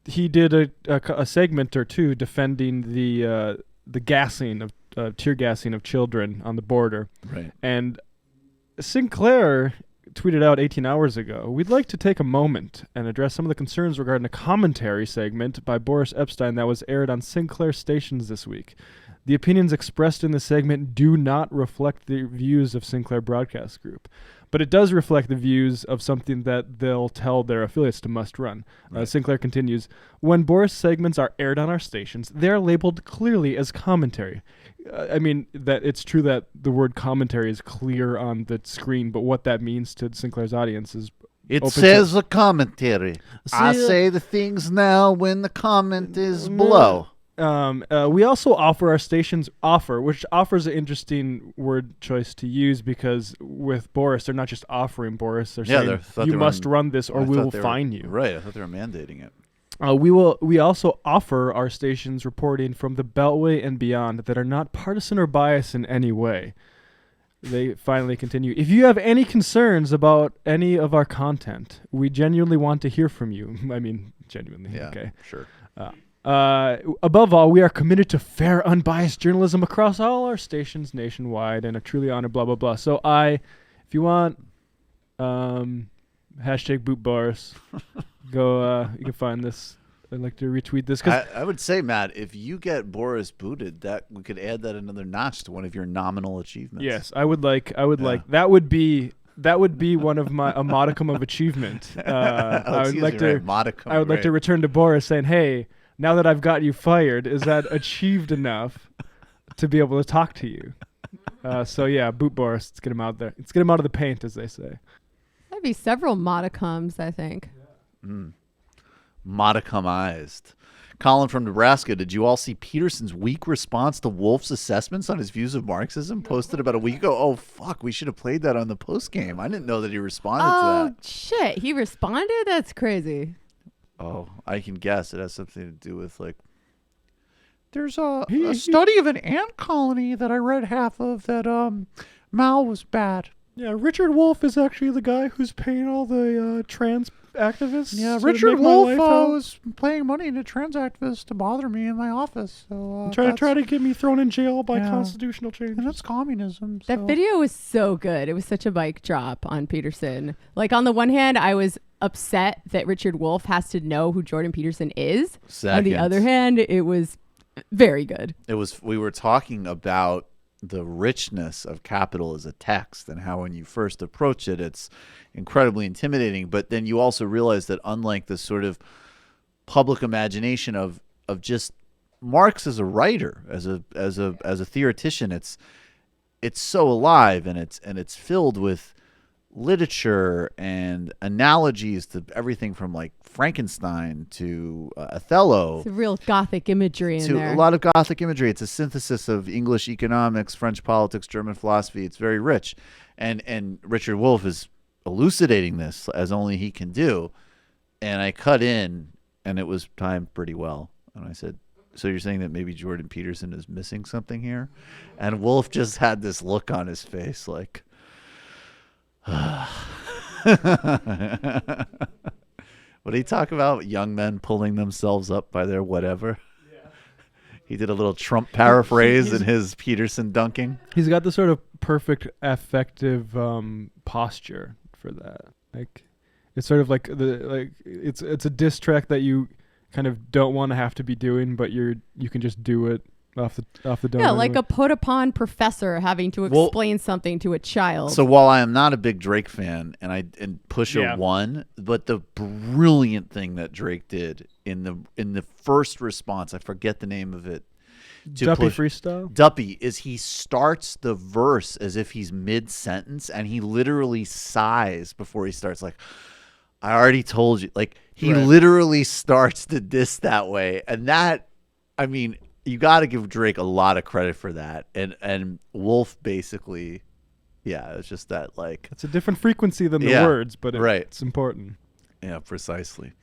he did a segment or two defending the gassing of tear gassing of children on the border. Right. And Sinclair tweeted out 18 hours ago, "We'd like to take a moment and address some of the concerns regarding a commentary segment by Boris Epstein that was aired on Sinclair stations this week. The opinions expressed in the segment do not reflect the views of Sinclair Broadcast Group, but it does reflect the views of something that they'll tell their affiliates to must run." Right. Sinclair continues, "When Boris segments are aired on our stations, they're labeled clearly as commentary." That it's true that the word commentary is clear on the screen, but what that means to Sinclair's audience is it says a commentary. I say the things now when the comment is below. We also offer our stations which offers an interesting word choice to use, because with Boris, they're not just offering Boris, they're saying you must run this or we will fine you. Right, I thought they were mandating it. We also offer our stations reporting from the Beltway and beyond that are not partisan or biased in any way. They finally continue. "If you have any concerns about any of our content, we genuinely want to hear from you." Genuinely. Yeah, okay. Sure. Above all, we are committed to fair, unbiased journalism across all our stations nationwide and a truly honored blah, blah, blah. So if you want, #BootBoris, go, you can find this. I'd like to retweet this. I would say, Matt, if you get Boris booted, that we could add that another notch to one of your nominal achievements. Yes, I would like that would be one of a modicum of achievement. I would like to return to Boris saying, "Hey, now that I've got you fired, is that achieved enough to be able to talk to you?" So yeah, boot Boris. Let's get him out there. Let's get him out of the paint, as they say. That'd be several modicums, I think. Modicumized. Colin from Nebraska, did you all see Peterson's weak response to Wolf's assessments on his views of Marxism posted about a week ago? Oh, fuck. We should have played that on the post game. I didn't know that he responded to that. Oh, shit. He responded? That's crazy. Oh, I can guess. It has something to do with, like, there's a study of an ant colony that I read half of that Mao was bad. Yeah, Richard Wolff is actually the guy who's paying all the trans activists. Yeah, Richard Wolff was paying money to trans activists to bother me in my office. So try to get me thrown in jail by constitutional change. And that's communism. That video was so good. It was such a mic drop on Peterson. Like, on the one hand, I was upset that Richard Wolff has to know who Jordan Peterson is. Second. On the other hand, it was very good. We were talking about the richness of capital as a text and how when you first approach it, it's incredibly intimidating. But then you also realize that unlike the sort of public imagination of just Marx as a writer, as a theoretician, it's so alive and it's filled with literature and analogies to everything from like Frankenstein to Othello. It's a real Gothic imagery in there. A lot of Gothic imagery. It's a synthesis of English economics, French politics, German philosophy. It's very rich. And Richard Wolff is elucidating this as only he can do. And I cut in, and it was timed pretty well. And I said, so you're saying that maybe Jordan Peterson is missing something here? And Wolff just had this look on his face like, what did he talk about? Young men pulling themselves up by their whatever. Yeah. He did a little Trump paraphrase in his Peterson dunking. He's got the sort of perfect affective posture for that. Like, it's sort of like it's a diss track that you kind of don't want to have to be doing, but you can just do it off the dome. Yeah, like a put upon professor having to explain something to a child. So while I am not a big Drake fan, and Pusha won, but the brilliant thing that Drake did in the first response, I forget the name of it. Duppy freestyle? Duppy is he starts the verse as if he's mid-sentence, and he literally sighs before he starts, like, I already told you. Like, he literally starts the diss that way. And that, I mean, you got to give Drake a lot of credit for that. And Wolff basically, it's just that, like. It's a different frequency than the words, but it's important. Yeah, precisely.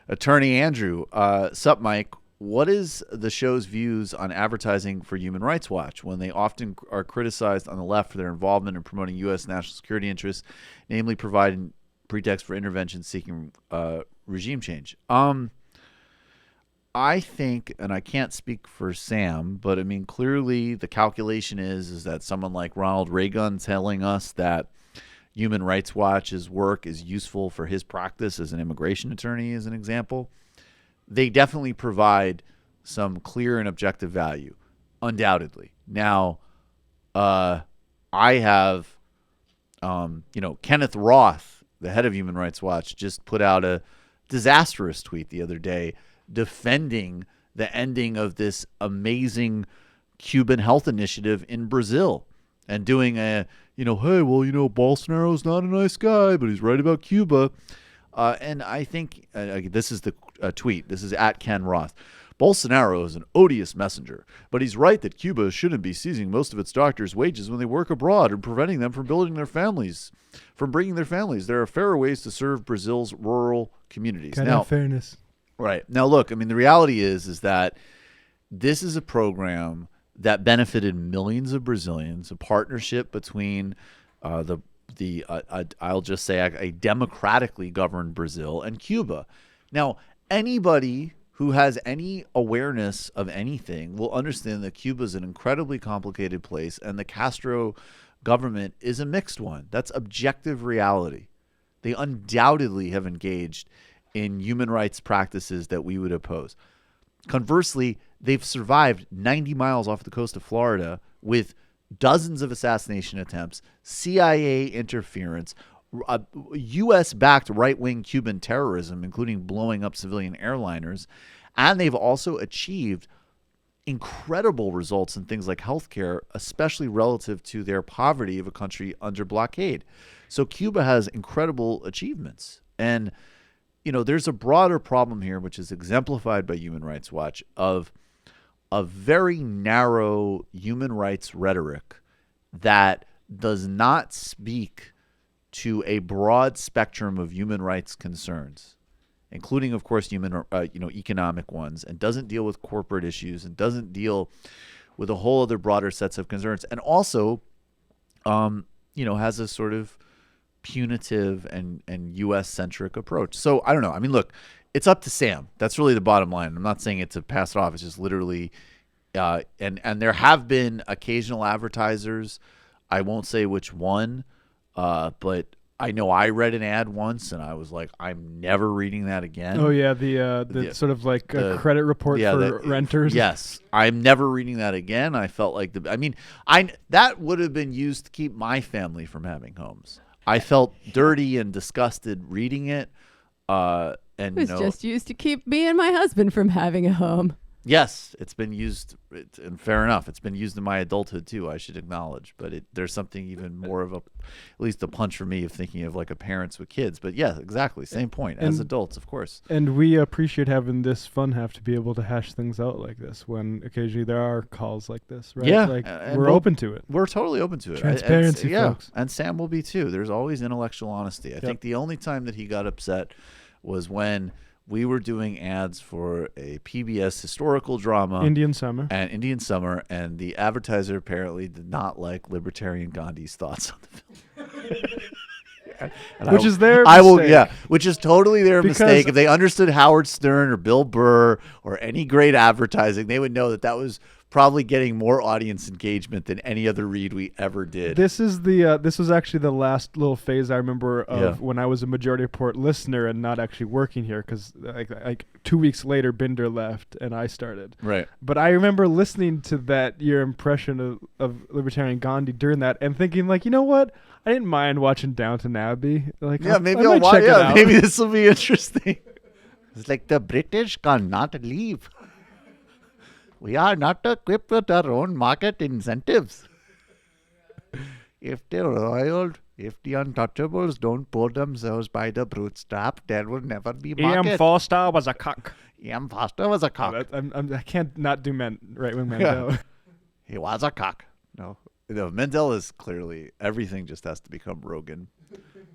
Attorney Andrew, sup, Mike? What is the show's views on advertising for Human Rights Watch when they often are criticized on the left for their involvement in promoting U.S. national security interests, namely providing pretext for intervention seeking regime change? I think, and I can't speak for Sam, but I mean, clearly the calculation is that someone like Ronald Reagan telling us that Human Rights Watch's work is useful for his practice as an immigration attorney, as an example. They definitely provide some clear and objective value, undoubtedly. Now, I have, Kenneth Roth, the head of Human Rights Watch, just put out a disastrous tweet the other day defending the ending of this amazing Cuban health initiative in Brazil and doing hey, Bolsonaro's not a nice guy, but he's right about Cuba. And I think this is the tweet. This is at Ken Roth. Bolsonaro is an odious messenger, but he's right that Cuba shouldn't be seizing most of its doctors' wages when they work abroad and preventing them from bringing their families. There are fairer ways to serve Brazil's rural communities. Gotta have fairness. Right. Now, look, I mean, the reality is that this is a program that benefited millions of Brazilians, a partnership between I'll just say a democratically governed Brazil and Cuba. Now, anybody who has any awareness of anything will understand that Cuba is an incredibly complicated place and the Castro government is a mixed one. That's objective reality. They undoubtedly have engaged in human rights practices that we would oppose. Conversely, they've survived 90 miles off the coast of Florida with dozens of assassination attempts, CIA interference, U.S.-backed right-wing Cuban terrorism, including blowing up civilian airliners, and they've also achieved incredible results in things like healthcare, especially relative to their poverty of a country under blockade. So Cuba has incredible achievements. And, there's a broader problem here, which is exemplified by Human Rights Watch, of a very narrow human rights rhetoric that does not speak to a broad spectrum of human rights concerns, including, of course, economic ones, and doesn't deal with corporate issues and doesn't deal with a whole other broader sets of concerns, and also, has a sort of punitive and U.S.-centric approach. So I don't know. I mean, look, it's up to Sam. That's really the bottom line. I'm not saying it to pass it off. It's just literally, and there have been occasional advertisers. I won't say which one, but I know I read an ad once and I was like, I'm never reading that again. Oh yeah, the sort of like a credit report for renters. Yes, I'm never reading that again. I felt like that would have been used to keep my family from having homes. I felt dirty and disgusted reading it. It was just used to keep me and my husband from having a home. Yes, it's been used, and fair enough. It's been used in my adulthood too. I should acknowledge, but there's something even more of at least a punch for me of thinking of like a parents with kids. But yeah, exactly, same point. As adults, of course. And we appreciate having this fun have to be able to hash things out like this when occasionally there are calls like this, right? Yeah, like we're open to it. We're totally open to it. Transparency, folks. And Sam will be too. There's always intellectual honesty. I think the only time that he got upset was when we were doing ads for a PBS historical drama, Indian Summer, and the advertiser apparently did not like Libertarian Gandhi's thoughts on the film. Which is their mistake. Which is totally their mistake. If they understood Howard Stern or Bill Burr or any great advertising, they would know that was probably getting more audience engagement than any other read we ever did. This is this was actually the last little phase I remember of when I was a Majority Report listener and not actually working here, because like 2 weeks later Binder left and I started. Right. But I remember listening to your impression of Libertarian Gandhi during that and thinking, like, you know what? I didn't mind watching Downton Abbey. Like, maybe I'll watch it out. Maybe this will be interesting. It's like the British cannot leave. We are not equipped with our own market incentives. If the untouchables don't pull themselves by the bootstrap, there will never be market. E.M. Forster was a cock. E.M. Forster was a cock. I can't not do right-wing Mandela. He was a cock. No, Mandela is clearly, everything just has to become Rogan.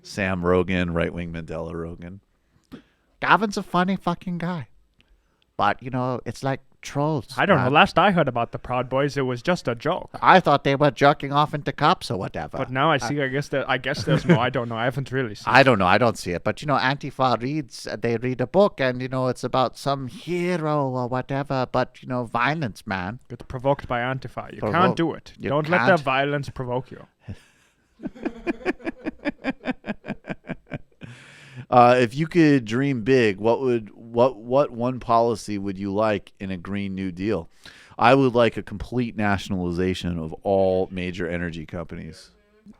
Sam Rogan, right-wing Mandela Rogan. Gavin's a funny fucking guy. But, it's like trolls. I don't know. Last I heard about the Proud Boys, it was just a joke. I thought they were jerking off into cops or whatever. But now I see. I guess there's more. I don't know. I haven't really seen. I don't know. I don't see it. But Antifa they read a book, and it's about some hero or whatever. But violence, man. Get provoked by Antifa. You can't do it. Don't let their violence provoke you. If you could dream big, what one policy would you like in a Green New Deal? I would like a complete nationalization of all major energy companies.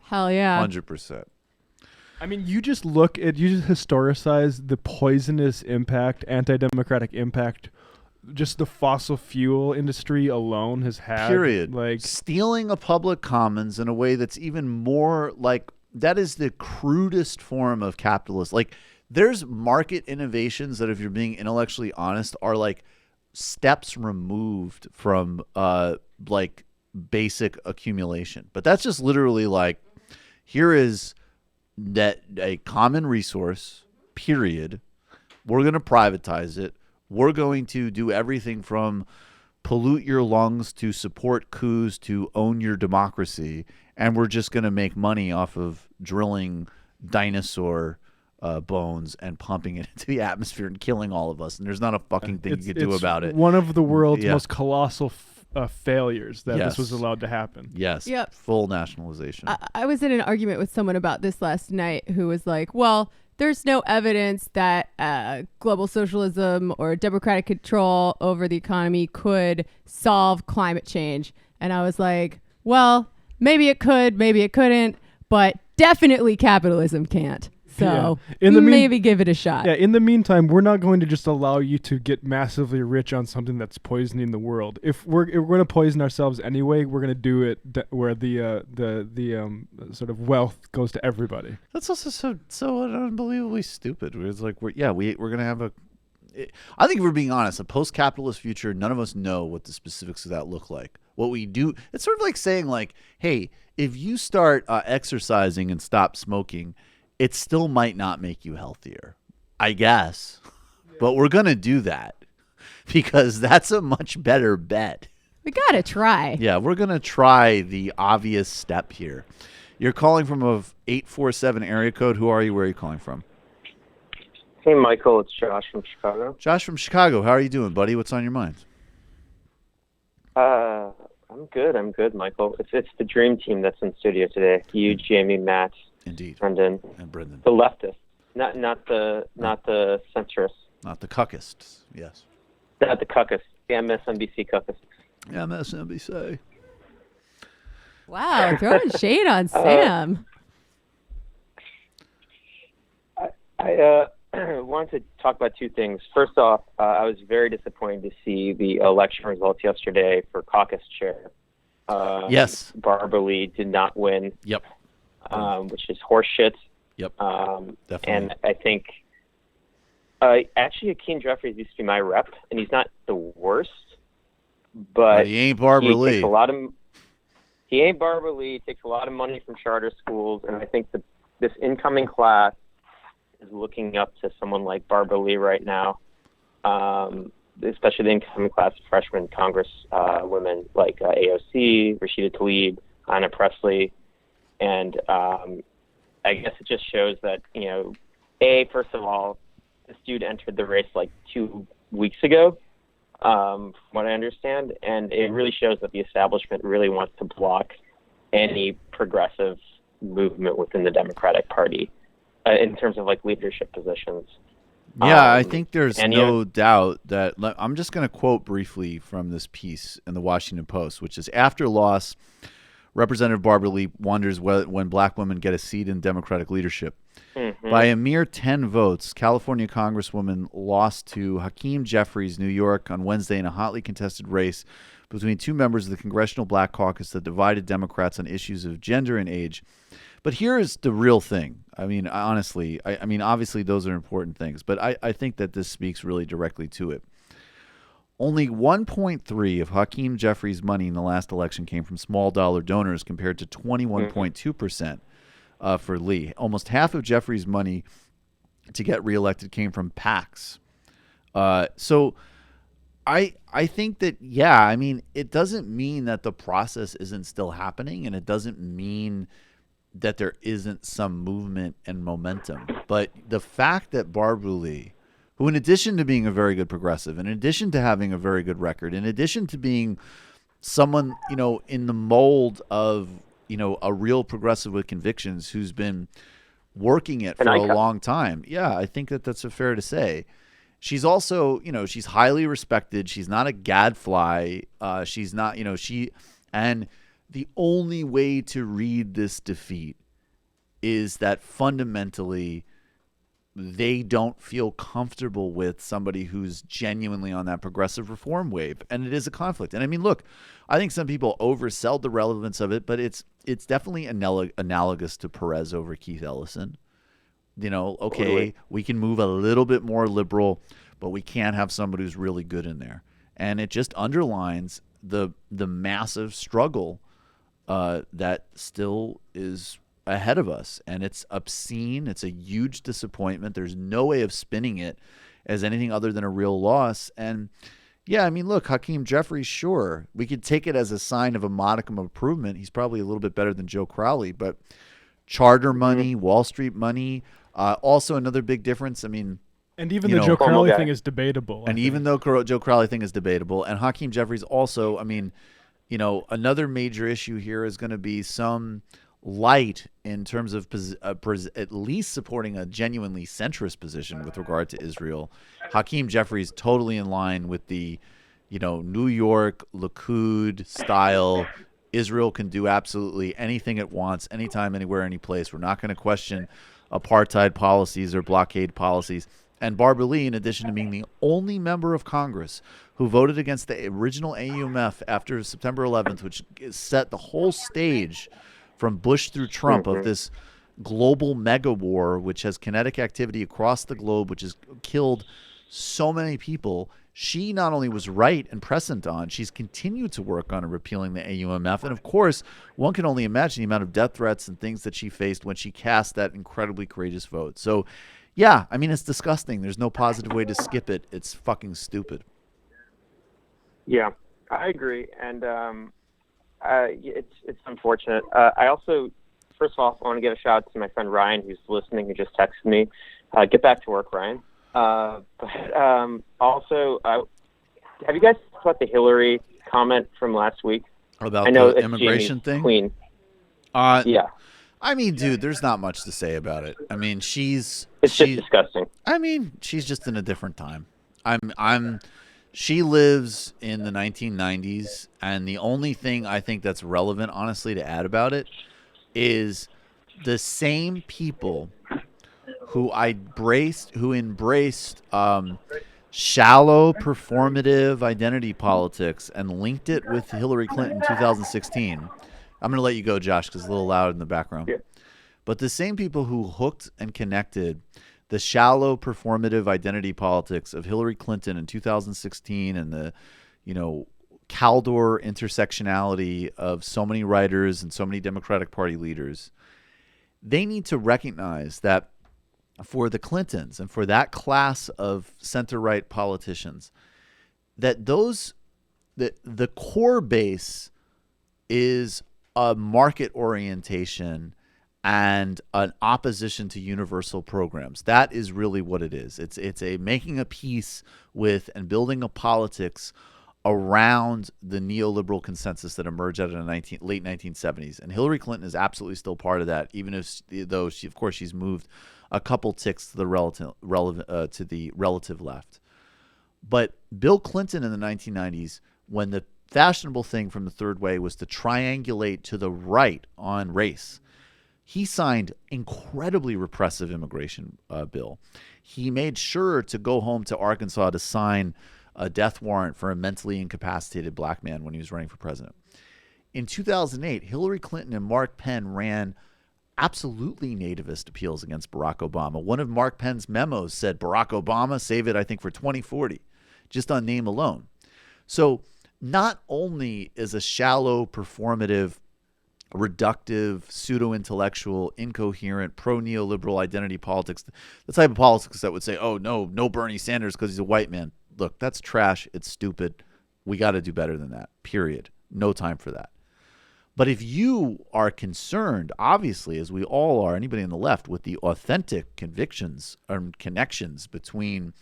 Hell yeah. 100%. I mean, you just historicize the poisonous impact, anti-democratic impact, just the fossil fuel industry alone has had. Period. Like stealing a public commons in a way that's even more like, that is the crudest form of capitalist. Like, there's market innovations that, if you're being intellectually honest, are like steps removed from like basic accumulation. But that's just literally like, here is that a common resource, period. We're going to privatize it. We're going to do everything from pollute your lungs to support coups to own your democracy. And we're just going to make money off of drilling dinosaur bones and pumping it into the atmosphere and killing all of us. And there's not a fucking thing you could do about it. One of the world's most colossal failures that this was allowed to happen. Yes. Yep. Full nationalization. I was in an argument with someone about this last night who was like, well, there's no evidence that global socialism or democratic control over the economy could solve climate change. And I was like, well, maybe it could, maybe it couldn't, but definitely capitalism can't. So maybe give it a shot. Yeah. In the meantime, we're not going to just allow you to get massively rich on something that's poisoning the world. If we're going to poison ourselves anyway, we're going to do it where the sort of wealth goes to everybody. That's also so unbelievably stupid. It's like we're going to have I think if we're being honest, a post-capitalist future, none of us know what the specifics of that look like. What we do, it's sort of like saying like, hey, if you start exercising and stop smoking, it still might not make you healthier, I guess. But we're going to do that because that's a much better bet. We got to try. Yeah, we're going to try the obvious step here. You're calling from a 847 area code. Who are you? Where are you calling from? Hey, Michael. It's Josh from Chicago. Josh from Chicago. How are you doing, buddy? What's on your mind? I'm good, Michael. It's the dream team that's in studio today. You, Jamie, Matt, indeed, Brendan, and Brendan, the leftists, not the centrists, not the cuckists. Yes, not the cuckists, the MSNBC cuckists. MSNBC. Wow, throwing shade on Sam. wanted to talk about two things. First off, I was very disappointed to see the election results yesterday for caucus chair. Yes. Barbara Lee did not win. Yep. Which is horseshit. Yep. Definitely. And I think, actually, Hakeem Jeffries used to be my rep, and he's not the worst, but he ain't Barbara Lee. He ain't Barbara Lee. Takes a lot of money from charter schools, and I think this incoming class is looking up to someone like Barbara Lee right now, especially the incoming class of freshman Congress women like AOC, Rashida Tlaib, Anna Presley, and I guess it just shows that, first of all, this dude entered the race like 2 weeks ago, from what I understand, and it really shows that the establishment really wants to block any progressive movement within the Democratic Party in terms of like leadership positions. Yeah, I think there's no doubt that I'm just going to quote briefly from this piece in the Washington Post, which is, after loss, Representative Barbara Lee wonders when black women get a seat in Democratic leadership. Mm-hmm. By a mere 10 votes, California Congresswoman lost to Hakeem Jeffries, New York, on Wednesday in a hotly contested race between two members of the Congressional Black Caucus that divided Democrats on issues of gender and age. But here's the real thing. I mean, honestly, I mean, obviously those are important things, but I think that this speaks really directly to it. Only 1.3 of Hakeem Jeffries' money in the last election came from small dollar donors compared to 21.2% for Lee. Almost half of Jeffries' money to get reelected came from PACs. So I think that, yeah, I mean, it doesn't mean that the process isn't still happening, and it doesn't mean that there isn't some movement and momentum. But the fact that Barbara Lee, who in addition to being a very good progressive, in addition to having a very good record, in addition to being someone, in the mold of, a real progressive with convictions who's been working it for a long time. Yeah, I think that that's fair to say. She's also, she's highly respected. She's not a gadfly. She's not, and the only way to read this defeat is that fundamentally they don't feel comfortable with somebody who's genuinely on that progressive reform wave. And it is a conflict. And I mean, look, I think some people oversell the relevance of it, but it's definitely analogous to Perez over Keith Ellison. Okay, we can move a little bit more liberal, but we can't have somebody who's really good in there. And it just underlines the massive struggle that still is ahead of us, and it's obscene. It's a huge disappointment. There's no way of spinning it as anything other than a real loss. And yeah, I mean, look, Hakeem Jeffries, sure, we could take it as a sign of a modicum of improvement. He's probably a little bit better than Joe Crowley, but charter money, Wall Street money, also another big difference. I mean, and even the Joe Crowley thing is debatable. And even though Joe Crowley thing is debatable, and Hakeem Jeffries also, I mean, another major issue here is going to be some light in terms of at least supporting a genuinely centrist position with regard to Israel. Hakeem Jeffries totally in line with the, New York Likud style. Israel can do absolutely anything it wants, anytime, anywhere, any place. We're not going to question apartheid policies or blockade policies. And Barbara Lee, in addition to being the only member of Congress who voted against the original AUMF after September 11th, which set the whole stage from Bush through Trump of this global mega war, which has kinetic activity across the globe, which has killed so many people. She not only was right and prescient on, she's continued to work on repealing the AUMF. And of course, one can only imagine the amount of death threats and things that she faced when she cast that incredibly courageous vote. So, yeah, I mean, it's disgusting. There's no positive way to skip it. It's fucking stupid. Yeah, I agree. And it's unfortunate. I also, first of all, I want to give a shout out to my friend Ryan, who's listening, who just texted me. Get back to work, Ryan. Also, have you guys thought about the Hillary comment from last week? About the immigration thing? Queen. Yeah. I mean, dude, there's not much to say about it. I mean, it's just disgusting. I mean, she's just in a different time. She lives in the 1990s, and the only thing I think that's relevant, honestly, to add about it is the same people who embraced shallow performative identity politics and linked it with Hillary Clinton in 2016. I'm going to let you go, Josh, because it's a little loud in the background. Yeah. But the same people who hooked and connected the shallow performative identity politics of Hillary Clinton in 2016 and the, Caldor intersectionality of so many writers and so many Democratic Party leaders, they need to recognize that for the Clintons and for that class of center-right politicians, that the core base is a market orientation and an opposition to universal programs. That is really what it is. It's a making a peace with and building a politics around the neoliberal consensus that emerged out of the late 1970s. And Hillary Clinton is absolutely still part of that, even though she, of course, she's moved a couple ticks to the relative left. But Bill Clinton in the 1990s, when the fashionable thing from the third way was to triangulate to the right on race, he signed incredibly repressive immigration bill. He made sure to go home to Arkansas to sign a death warrant for a mentally incapacitated black man when he was running for president. In 2008, Hillary Clinton and Mark Penn ran absolutely nativist appeals against Barack Obama. One of Mark Penn's memos said, Barack Obama, save it, I think, for 2040, just on name alone. So not only is a shallow, performative, reductive, pseudo-intellectual, incoherent, pro-neoliberal identity politics, the type of politics that would say, oh, no Bernie Sanders because he's a white man. Look, that's trash. It's stupid. We got to do better than that, period. No time for that. But if you are concerned, obviously, as we all are, anybody on the left, with the authentic convictions and connections between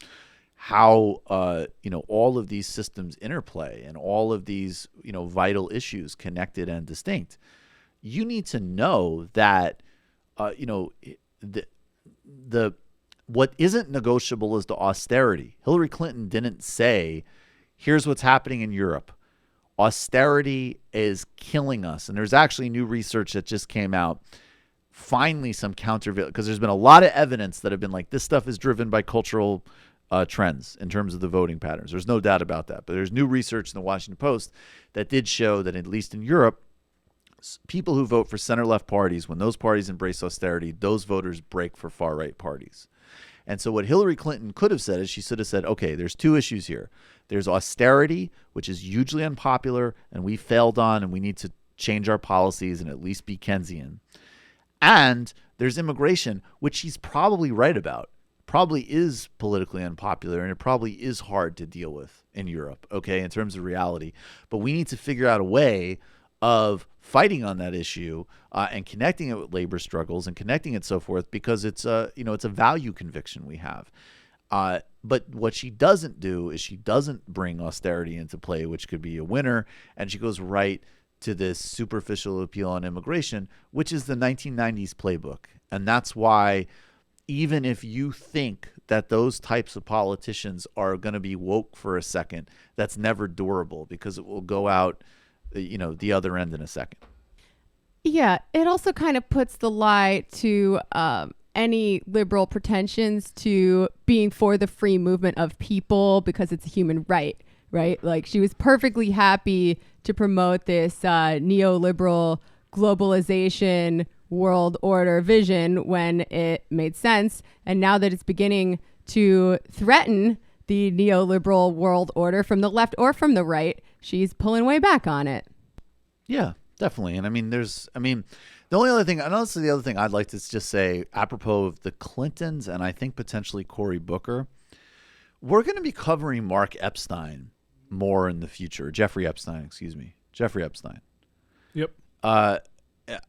how all of these systems interplay and all of these vital issues connected and distinct, you need to know that what isn't negotiable is the austerity. Hillary Clinton didn't say, here's what's happening in Europe. Austerity is killing us. And there's actually new research that just came out. Finally, some countervail, because there's been a lot of evidence that have been like, this stuff is driven by cultural trends in terms of the voting patterns. There's no doubt about that. But there's new research in the Washington Post that did show that, at least in Europe, people who vote for center-left parties, when those parties embrace austerity, those voters break for far-right parties. And so what Hillary Clinton could have said is she should have said, okay, there's two issues here. There's austerity, which is hugely unpopular, and we failed on, and we need to change our policies and at least be Keynesian. And there's immigration, which she's probably right about. Probably is politically unpopular, and it probably is hard to deal with in Europe, okay, in terms of reality. But we need to figure out a way of fighting on that issue and connecting it with labor struggles and connecting it so forth, because it's a value conviction we have. But what she doesn't do is she doesn't bring austerity into play, which could be a winner, and she goes right to this superficial appeal on immigration, which is the 1990s playbook. And that's why, even if you think that those types of politicians are going to be woke for a second, that's never durable, because it will go out the other end in a second. Yeah, it also kind of puts the lie to any liberal pretensions to being for the free movement of people because it's a human right? Like, she was perfectly happy to promote this neoliberal globalization world order vision when it made sense. And now that it's beginning to threaten the neoliberal world order from the left or from the right, she's pulling way back on it. Yeah, definitely. And the only other thing, and honestly, the other thing I'd like to just say, apropos of the Clintons and I think potentially Cory Booker, we're going to be covering Mark Epstein more in the future. Jeffrey Epstein. Yep.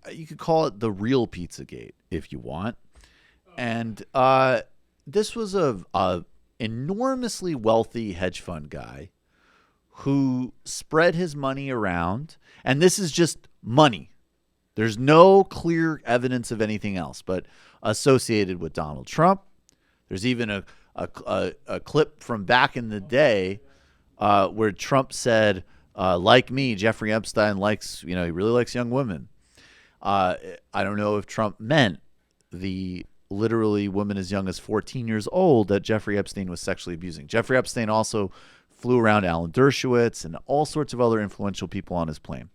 You could call it the real Pizzagate if you want. And this was a enormously wealthy hedge fund guy who spread his money around, and this is just money. There's no clear evidence of anything else, but associated with Donald Trump. There's even a clip from back in the day where Trump said, like me, Jeffrey Epstein likes, he really likes young women. I don't know if Trump meant the literally women as young as 14 years old that Jeffrey Epstein was sexually abusing. Jeffrey Epstein also flew around Alan Dershowitz and all sorts of other influential people on his plane.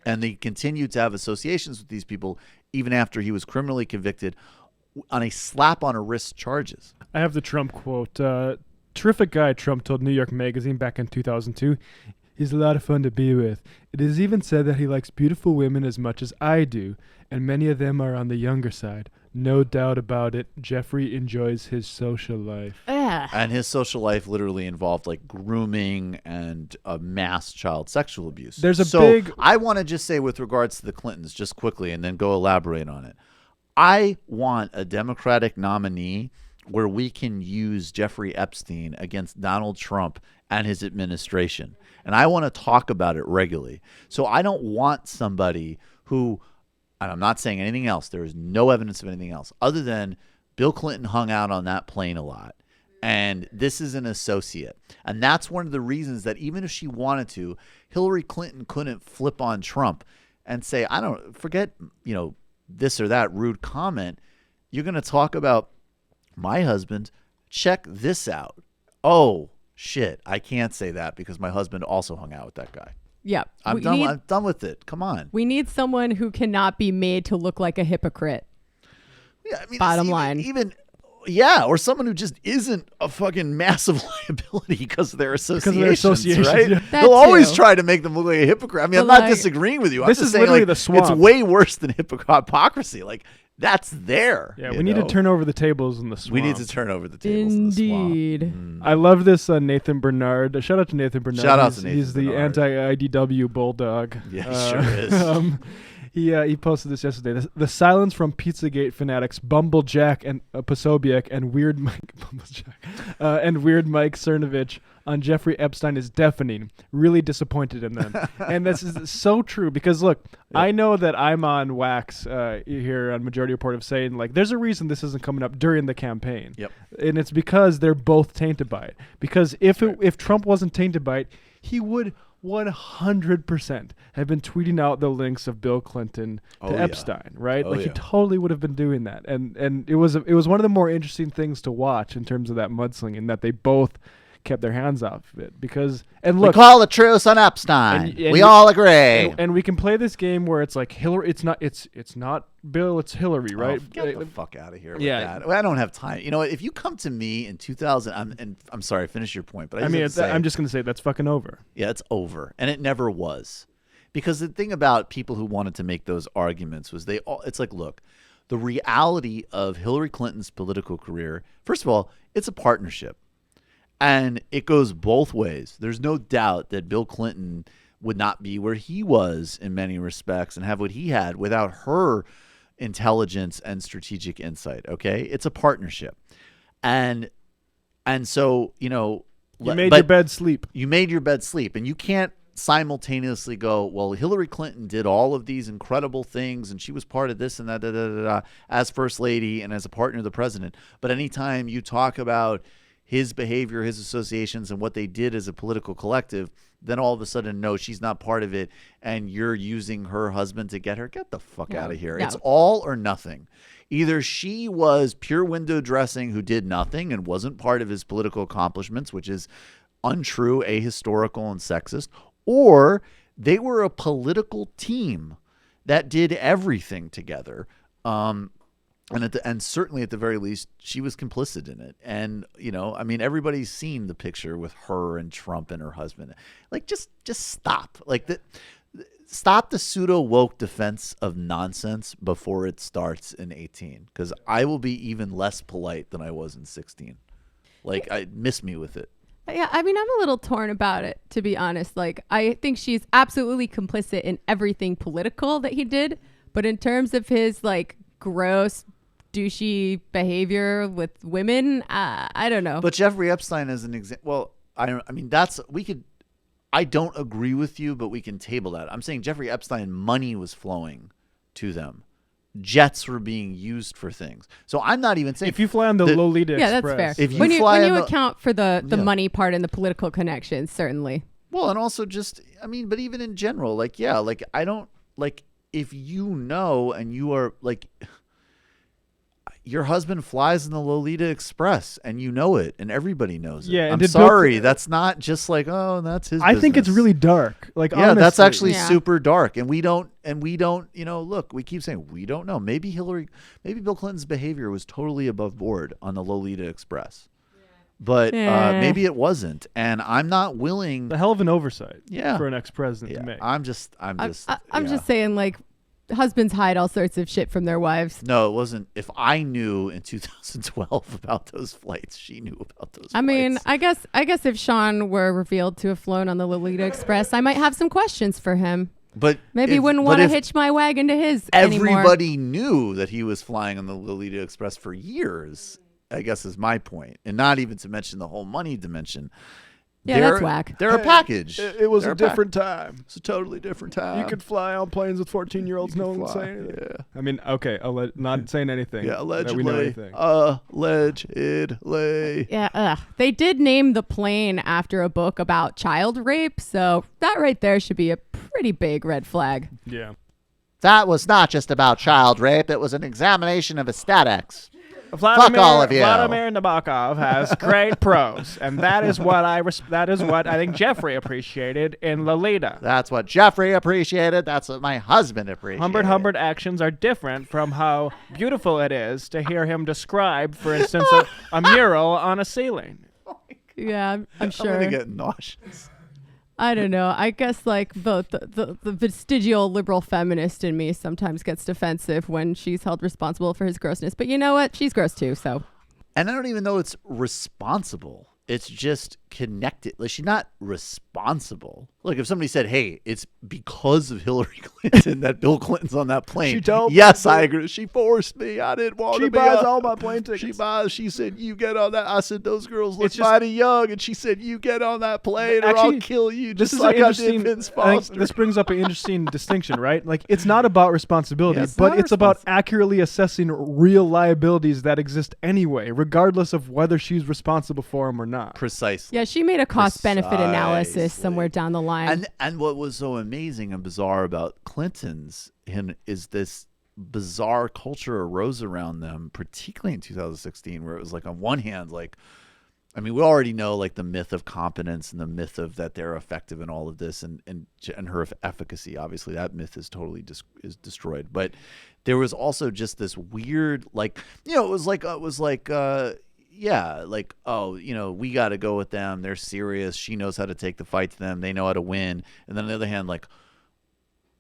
And they continued to have associations with these people even after he was criminally convicted on a slap on a wrist charges. I have the Trump quote. Terrific guy, Trump told New York Magazine back in 2002. He's a lot of fun to be with. It is even said that he likes beautiful women as much as I do, and many of them are on the younger side. No doubt about it. Jeffrey enjoys his social life. And his social life literally involved like grooming and mass child sexual abuse. There's a big... I want to just say with regards to the Clintons, just quickly, and then go elaborate on it. I want a Democratic nominee where we can use Jeffrey Epstein against Donald Trump and his administration. And I want to talk about it regularly. So I don't want somebody who... And I'm not saying anything else. There is no evidence of anything else other than Bill Clinton hung out on that plane a lot. And this is an associate. And that's one of the reasons that even if she wanted to, Hillary Clinton couldn't flip on Trump and say, I don't forget, this or that rude comment. You're going to talk about my husband. Check this out. Oh, shit. I can't say that because my husband also hung out with that guy. Yeah. I'm done with it. Come on. We need someone who cannot be made to look like a hypocrite. Yeah, I mean, bottom line. Or someone who just isn't a fucking massive liability because of their associations, right? Yeah. They'll always try to make them look like a hypocrite. I mean, I'm not disagreeing with you. This is literally the swamp. It's way worse than hypocrisy. Like, that's there. Yeah, we need to turn over the tables in the swamp. We need to turn over the tables in the swamp. Indeed. I love this Nathan Bernard. Shout out to Nathan Bernard. Shout out to Nathan He's the Bernard. anti-IDW bulldog. Yeah, he sure is. He posted this yesterday. The silence from Pizzagate fanatics Bumblejack and Posobiec and Weird Mike and Weird Mike Cernovich on Jeffrey Epstein is deafening. Really disappointed in them. And this is so true because look, I know that I'm on wax here on Majority Report of saying like there's a reason this isn't coming up during the campaign. Yep. And it's because they're both tainted by it. Because if Trump wasn't tainted by it, he would 100% have been tweeting out the links of Bill Clinton to Epstein, right? He totally would have been doing that. And it was one of the more interesting things to watch in terms of that mudslinging, that they both kept their hands off of it. Because and look, we call a truce on Epstein. And we all agree. And we can play this game where it's like Hillary. It's not Bill. It's Hillary, right? Get the fuck out of here with that. I don't have time. You know what? If you come to me in 2000, I'm sorry, finish your point, but I'm just going to say that's fucking over. Yeah, it's over, and it never was. Because the thing about people who wanted to make those arguments was it's like, look, the reality of Hillary Clinton's political career. First of all, it's a partnership. And it goes both ways. There's no doubt that Bill Clinton would not be where he was in many respects and have what he had without her intelligence and strategic insight. Okay, it's a partnership, and so you made your bed sleep. You made your bed sleep, and you can't simultaneously go, well, Hillary Clinton did all of these incredible things, and she was part of this and that as first lady and as a partner of the president. But anytime you talk about his behavior, his associations, and what they did as a political collective, then all of a sudden, no, she's not part of it, and you're using her husband to get her. Get the fuck out of here. Yeah. It's all or nothing. Either she was pure window dressing who did nothing and wasn't part of his political accomplishments, which is untrue, ahistorical, and sexist, or they were a political team that did everything together. And certainly at the very least, she was complicit in it. And, everybody's seen the picture with her and Trump and her husband. Like, just stop. Like, stop the pseudo-woke defense of nonsense before it starts in 18. Because I will be even less polite than I was in 16. Like, miss me with it. Yeah, I mean, I'm a little torn about it, to be honest. Like, I think she's absolutely complicit in everything political that he did. But in terms of his, like, gross douchey behavior with women, I don't know. But Jeffrey Epstein is an example. Well, I don't agree with you, but we can table that. I'm saying Jeffrey Epstein, money was flowing to them. Jets were being used for things. So I'm not even saying if you fly on the Lolita Express. Yeah, that's fair. If when you account for the money part and the political connections, certainly. Well, and also just, but even in general, I don't, if and you are, your husband flies in the Lolita Express, and you know it, and everybody knows it. Yeah, I'm sorry, that's not just like, oh, that's his I think it's business. really dark. Like, yeah, that's honestly. actually super dark, and we don't, look, we keep saying we don't know. Maybe Bill Clinton's behavior was totally above board on the Lolita Express. But maybe it wasn't, and I'm not willing. The hell of an oversight, yeah, for an ex-president to make. I'm just saying, like, husbands hide all sorts of shit from their wives. No, it wasn't. If I knew in 2012 about those flights, she knew about those. I mean, I guess if Sean were revealed to have flown on the Lolita Express, I might have some questions for him. But maybe wouldn't want to hitch my wagon to his anymore. Everybody knew that he was flying on the Lolita Express for years, I guess is my point. And not even to mention the whole money dimension. Yeah, that's whack. They're a package. It was a different time. It's a totally different time. You could fly on planes with 14-years. No one would say anything. Yeah. I mean, okay, not saying anything. Yeah, allegedly. We know anything. Allegedly. Yeah, they did name the plane after a book about child rape, so that right there should be a pretty big red flag. Yeah. That was not just about child rape. It was an examination of aesthetics. Fuck all of you. Vladimir Nabokov has great prose, and that is what I think Jeffrey appreciated in Lolita. That's what Jeffrey appreciated. That's what my husband appreciated. Humbert actions are different from how beautiful it is to hear him describe, for instance, a mural on a ceiling. Yeah, I'm sure. I'm gonna get nauseous. I don't know. I guess like the vestigial liberal feminist in me sometimes gets defensive when she's held responsible for his grossness. But you know what? She's gross too, so. And I don't even know it's responsible. It's just connected. Like, she's not responsible. Like, if somebody said, hey, it's because of Hillary Clinton that Bill Clinton's on that plane. She told yes, I agree. She forced me. I didn't want to be. She buys all my plane tickets. She said, you get on that. I said, those girls look mighty young. And she said, you get on that plane or I'll kill you. Just like I did Vince Foster. This brings up an interesting distinction, right? Like, it's not about responsibility, but it's about accurately assessing real liabilities that exist anyway, regardless of whether she's responsible for them or not. Precisely. Yeah, she made a cost-benefit analysis somewhere down the line. And what was so amazing and bizarre about Clinton's is this bizarre culture arose around them, particularly in 2016, where it was like, on one hand, like, I mean, we already know like the myth of competence and the myth of that they're effective in all of this, and her efficacy. Obviously, that myth is totally is destroyed. But there was also just this weird, like, you know, it was like yeah, like, oh, you know, we got to go with them. They're serious. She knows how to take the fight to them. They know how to win. And then on the other hand, like,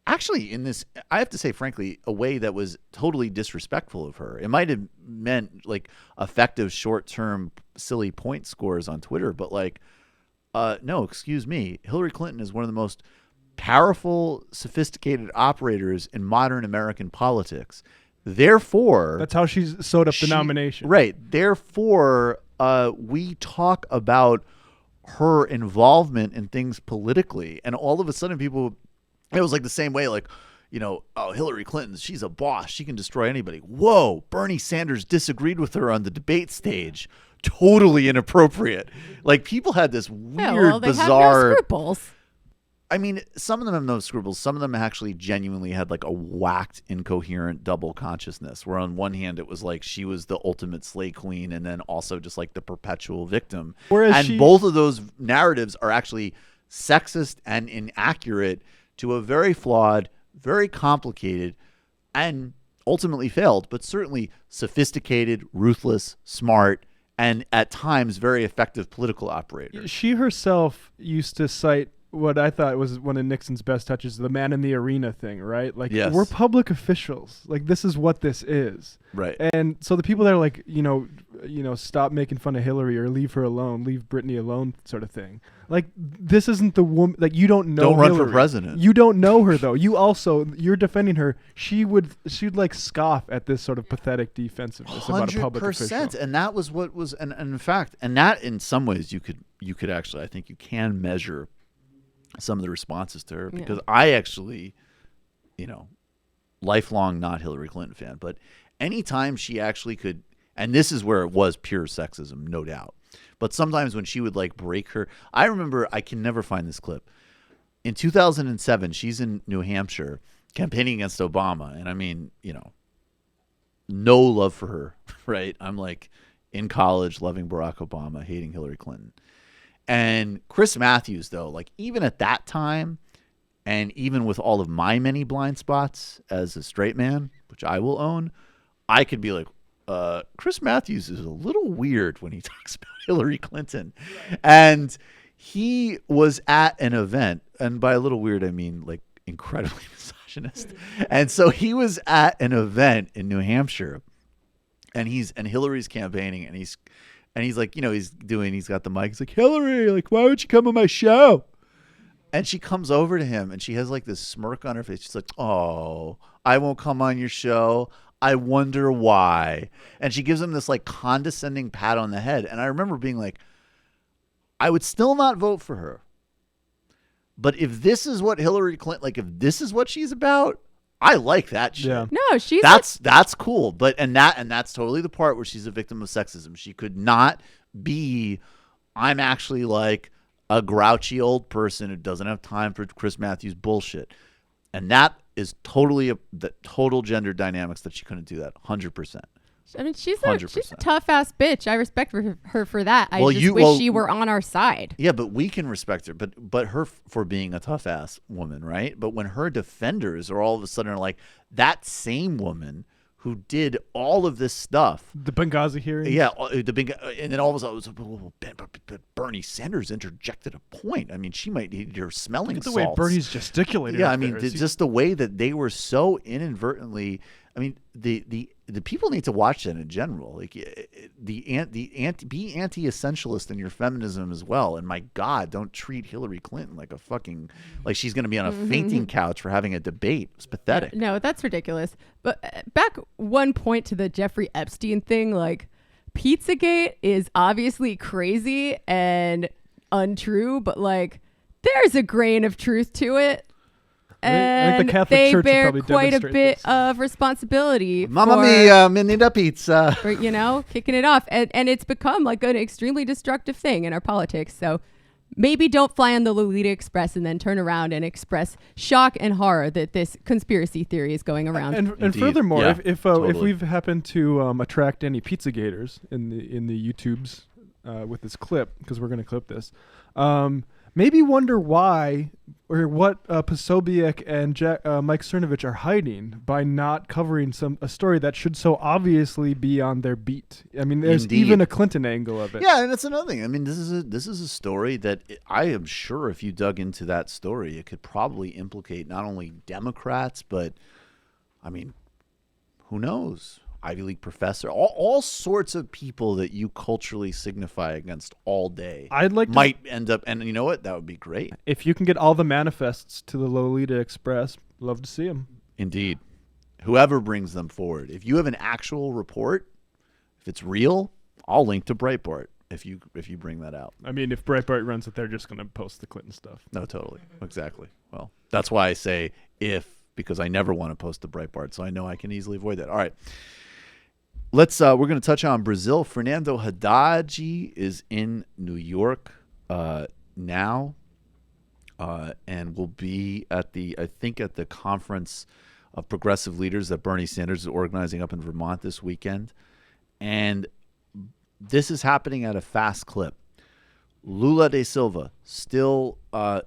actually in this, I have to say, frankly, a way that was totally disrespectful of her. It might have meant like effective short-term silly point scores on Twitter, but like, no, excuse me. Hillary Clinton is one of the most powerful, sophisticated operators in modern American politics. Therefore, that's how she's sewed up the nomination. Right. Therefore, we talk about her involvement in things politically, and all of a sudden people, it was like the same way, like, you know, oh, Hillary Clinton, she's a boss. She can destroy anybody. Whoa, Bernie Sanders disagreed with her on the debate stage. Totally inappropriate. Like, people had this weird, bizarre. Have no scruples. I mean, some of them have no scruples. Some of them actually genuinely had like a whacked, incoherent double consciousness, where on one hand it was like she was the ultimate slay queen and then also just like the perpetual victim. Whereas both of those narratives are actually sexist and inaccurate to a very flawed, very complicated, and ultimately failed, but certainly sophisticated, ruthless, smart, and at times very effective political operator. She herself used to cite what I thought was one of Nixon's best touches, the man in the arena thing, right? Like, we're public officials. Like, this is what this is. Right. And so the people that are like, you know, stop making fun of Hillary or leave her alone, leave Brittany alone sort of thing. Like, this isn't the woman, like, you don't know Don't run Hillary. for president. You don't know her, though. You're defending her. She'd like scoff at this sort of pathetic defensiveness about a public official. 100%. And that was what was, and in fact, and that in some ways you could actually, I think you can measure some of the responses to her, because I actually, you know, lifelong not Hillary Clinton fan, but anytime she actually could, and this is where it was pure sexism, no doubt, but sometimes when she would like break her, I remember, I can never find this clip. In 2007, she's in New Hampshire campaigning against Obama, and I mean, you know, no love for her, right? I'm like in college loving Barack Obama, hating Hillary Clinton. And Chris Matthews, though, like even at that time, and even with all of my many blind spots as a straight man, which I will own, I could be like, Chris Matthews is a little weird when he talks about Hillary Clinton. And he was at an event, and by a little weird, I mean like incredibly misogynist. And so he was at an event in New Hampshire, and Hillary's campaigning, and he's like, he's got the mic. He's like, Hillary, like, why would you come on my show? And she comes over to him, and she has like this smirk on her face. She's like, oh, I won't come on your show. I wonder why. And she gives him this like condescending pat on the head. And I remember being like, I would still not vote for her. But if this is what Hillary Clinton, like if this is what she's about, I like that shit. Yeah. No, she's that's cool. But and that's totally the part where she's a victim of sexism. She could not be, I'm actually like a grouchy old person who doesn't have time for Chris Matthews bullshit. And that is totally the total gender dynamics that she couldn't do that. 100%. I mean, she's a tough ass bitch. I respect her for that. I wish she were on our side. Yeah, but we can respect her. But her for being a tough ass woman, right? But when her defenders are all of a sudden like that same woman who did all of this stuff, the Benghazi hearings. Yeah, and then all of a sudden, it was, Bernie Sanders interjected a point. I mean, she might need her smelling Look at the salts. way Bernie's gesticulated. Yeah, I mean, just the way that they were so inadvertently. I mean, the people need to watch that in general. Like be anti-essentialist in your feminism as well. And my God, don't treat Hillary Clinton like a fucking like she's going to be on a fainting couch for having a debate. It's pathetic. No, that's ridiculous. But back one point to the Jeffrey Epstein thing, like Pizzagate is obviously crazy and untrue, but like there's a grain of truth to it. And I think the Catholic they Church bear will quite a demonstrate bit this. of responsibility. Mamma mia, menina pizza. For, kicking it off. And it's become like an extremely destructive thing in our politics. So maybe don't fly on the Lolita Express and then turn around and express shock and horror that this conspiracy theory is going around. And furthermore, Yeah, if totally. we've happened to attract any Pizzagators in the YouTubes with this clip, because we're going to clip this, maybe wonder why or what Posobiec and Mike Cernovich are hiding by not covering a story that should so obviously be on their beat. I mean, there's Indeed. even a Clinton angle of it. Yeah, and that's another thing. I mean, this is a story that I am sure if you dug into that story, it could probably implicate not only Democrats, but I mean, who knows? Ivy League professor, all sorts of people that you culturally signify against all day. Might end up, and you know what? That would be great. If you can get all the manifests to the Lolita Express, love to see them. Indeed. Whoever brings them forward. If you have an actual report, if it's real, I'll link to Breitbart if you bring that out. I mean, if Breitbart runs it, they're just going to post the Clinton stuff. No, totally. Exactly. Well, that's why I say if, because I never want to post to Breitbart, so I know I can easily avoid that. All right. We're going to touch on Brazil. Fernando Haddad is in New York now, and will be at the conference of progressive leaders that Bernie Sanders is organizing up in Vermont this weekend. And this is happening at a fast clip. Lula da Silva still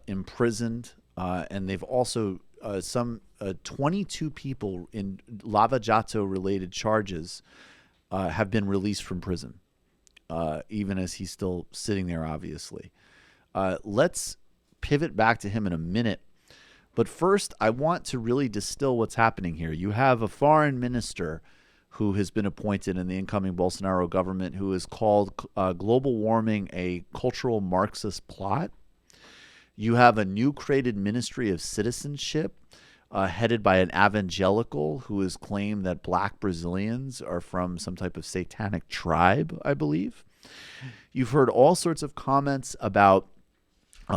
imprisoned, and they've also some 22 people in Lava Jato related charges have been released from prison, even as he's still sitting there, obviously. Let's pivot back to him in a minute. But first, I want to really distill what's happening here. You have a foreign minister who has been appointed in the incoming Bolsonaro government who has called global warming a cultural Marxist plot. You have a new created Ministry of Citizenship headed by an evangelical who has claimed that black Brazilians are from some type of satanic tribe, I believe. You've heard all sorts of comments about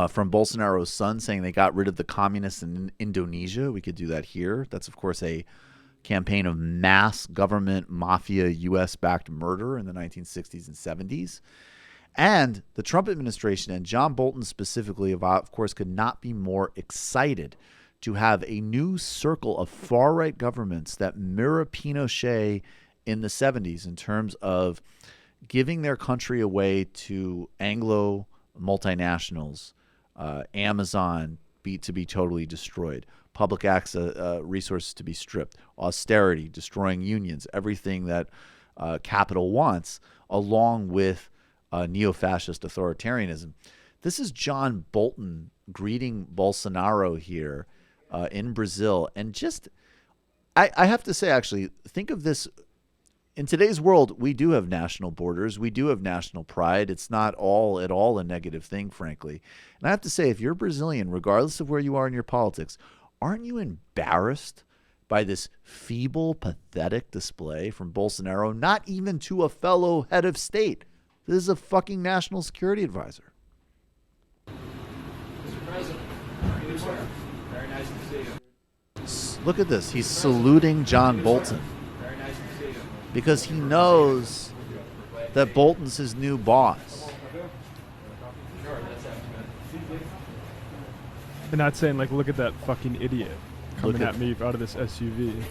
from Bolsonaro's son saying they got rid of the communists in Indonesia. We could do that here. That's, of course, a campaign of mass government mafia U.S.-backed murder in the 1960s and 70s. And the Trump administration and John Bolton specifically, of course, could not be more excited to have a new circle of far-right governments that mirror Pinochet in the 70s in terms of giving their country away to Anglo multinationals, Amazon to be totally destroyed, public access resources to be stripped, austerity, destroying unions, everything that capital wants, along with neo-fascist authoritarianism. This is John Bolton greeting Bolsonaro here in Brazil. And just, I have to say, actually, think of this. In today's world, we do have national borders. We do have national pride. It's not all at all a negative thing, frankly. And I have to say, if you're Brazilian, regardless of where you are in your politics, aren't you embarrassed by this feeble, pathetic display from Bolsonaro, not even to a fellow head of state? This is a fucking national security advisor. Mr. President, very nice to see you. Look at this. He's saluting John Bolton. Very nice to see you. Because he knows that Bolton's his new boss. And not saying, like, look at that fucking idiot coming at me out of this SUV.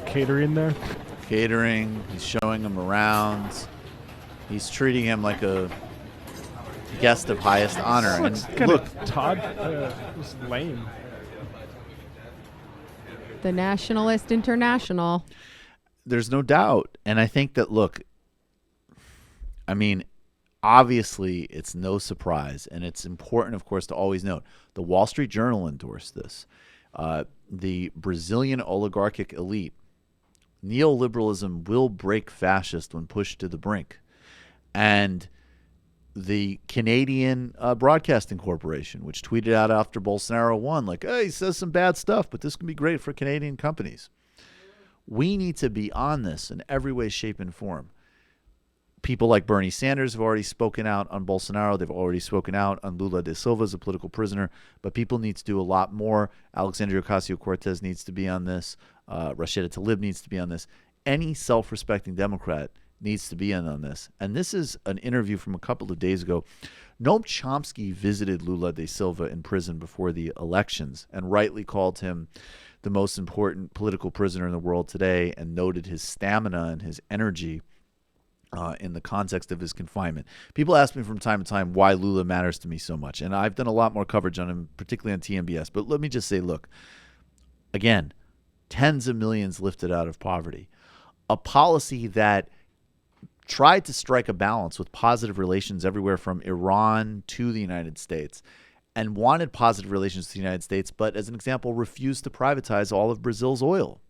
Catering there? Catering. He's showing him around. He's treating him like a guest of highest honor. And look, Todd was lame. The Nationalist International. There's no doubt. And I think that, look, I mean, obviously it's no surprise, and it's important, of course, to always note, the Wall Street Journal endorsed this. The Brazilian oligarchic elite, neoliberalism will break fascist when pushed to the brink. And the Canadian Broadcasting Corporation, which tweeted out after Bolsonaro won, like, hey, he says some bad stuff, but this can be great for Canadian companies. We need to be on this in every way, shape, and form. People like Bernie Sanders have already spoken out on Bolsonaro. They've already spoken out on Lula da Silva as a political prisoner, but people need to do a lot more. Alexandria Ocasio-Cortez needs to be on this. Rashida Tlaib needs to be on this. Any self-respecting Democrat needs to be in on this. And this is an interview from a couple of days ago. Noam Chomsky visited Lula da Silva in prison before the elections and rightly called him the most important political prisoner in the world today and noted his stamina and his energy in the context of his confinement. People ask me from time to time why Lula matters to me so much, and I've done a lot more coverage on him, particularly on TMBS. But let me just say, look, again, tens of millions lifted out of poverty, a policy that tried to strike a balance with positive relations everywhere from Iran to the United States and wanted positive relations to the United States, but as an example, refused to privatize all of Brazil's oil,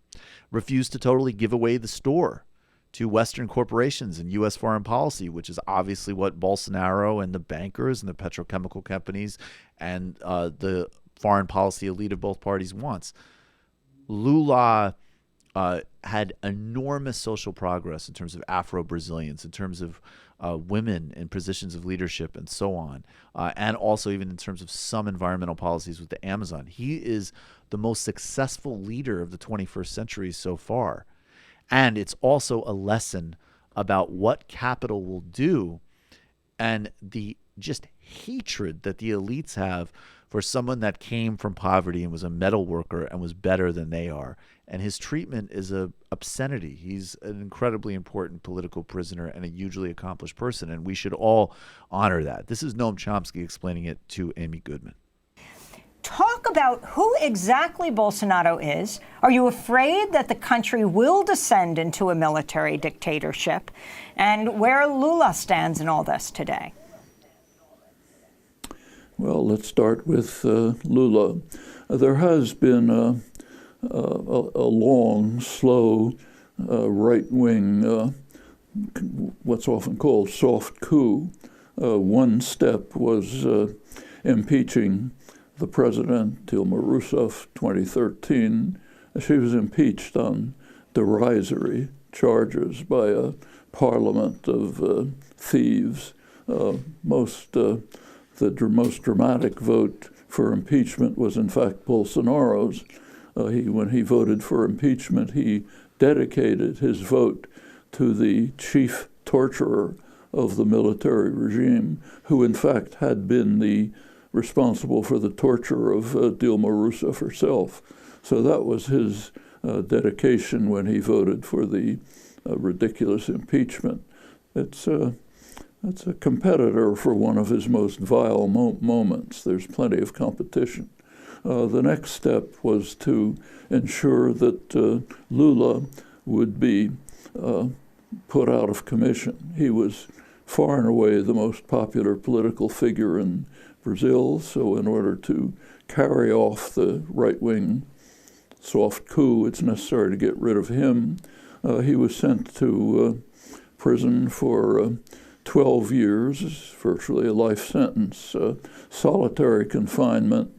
refused to totally give away the store to Western corporations and U.S. foreign policy, which is obviously what Bolsonaro and the bankers and the petrochemical companies and the foreign policy elite of both parties wants. Lula had enormous social progress in terms of Afro-Brazilians, in terms of women in positions of leadership and so on, and also even in terms of some environmental policies with the Amazon. He is the most successful leader of the 21st century so far. And it's also a lesson about what capital will do and the just hatred that the elites have for someone that came from poverty and was a metal worker and was better than they are. And his treatment is a obscenity. He's an incredibly important political prisoner and a hugely accomplished person, and we should all honor that. This is Noam Chomsky explaining it to Amy Goodman. Talk about who exactly Bolsonaro is. Are you afraid that the country will descend into a military dictatorship? And where Lula stands in all this today? Well, let's start with Lula. There has been a long, slow, right-wing, what's often called soft coup. One step was impeaching the president, Dilma Rousseff, 2013. She was impeached on derisory charges by a parliament of thieves. The most dramatic vote for impeachment was, in fact, Bolsonaro's. When he voted for impeachment, he dedicated his vote to the chief torturer of the military regime, who in fact had been responsible for the torture of Dilma Rousseff herself. So that was his dedication when he voted for the ridiculous impeachment. It's a competitor for one of his most vile moments. There's plenty of competition. The next step was to ensure that Lula would be put out of commission. He was far and away the most popular political figure in Brazil, so in order to carry off the right-wing soft coup, it's necessary to get rid of him. He was sent to prison for 12 years, virtually a life sentence, solitary confinement,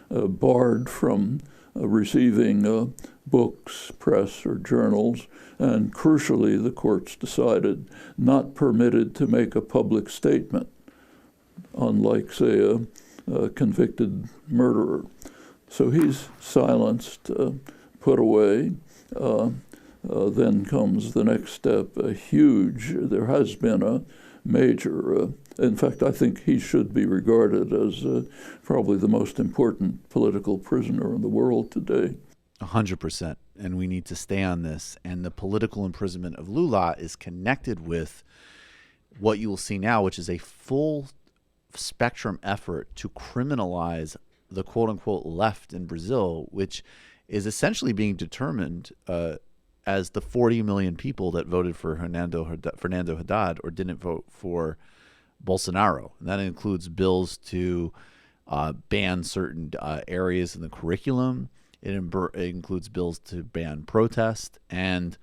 barred from receiving books, press, or journals, and crucially, the courts decided not permitted to make a public statement, unlike, say, a convicted murderer. So he's silenced, put away. Then comes the next step, there has been a major, in fact, I think he should be regarded as probably the most important political prisoner in the world today. 100%. And we need to stay on this. And the political imprisonment of Lula is connected with what you will see now, which is a full spectrum effort to criminalize the quote-unquote left in Brazil, which is essentially being determined as the 40 million people that voted for Fernando Haddad or didn't vote for Bolsonaro. And that includes bills to ban certain areas in the curriculum. It includes bills to ban protest. And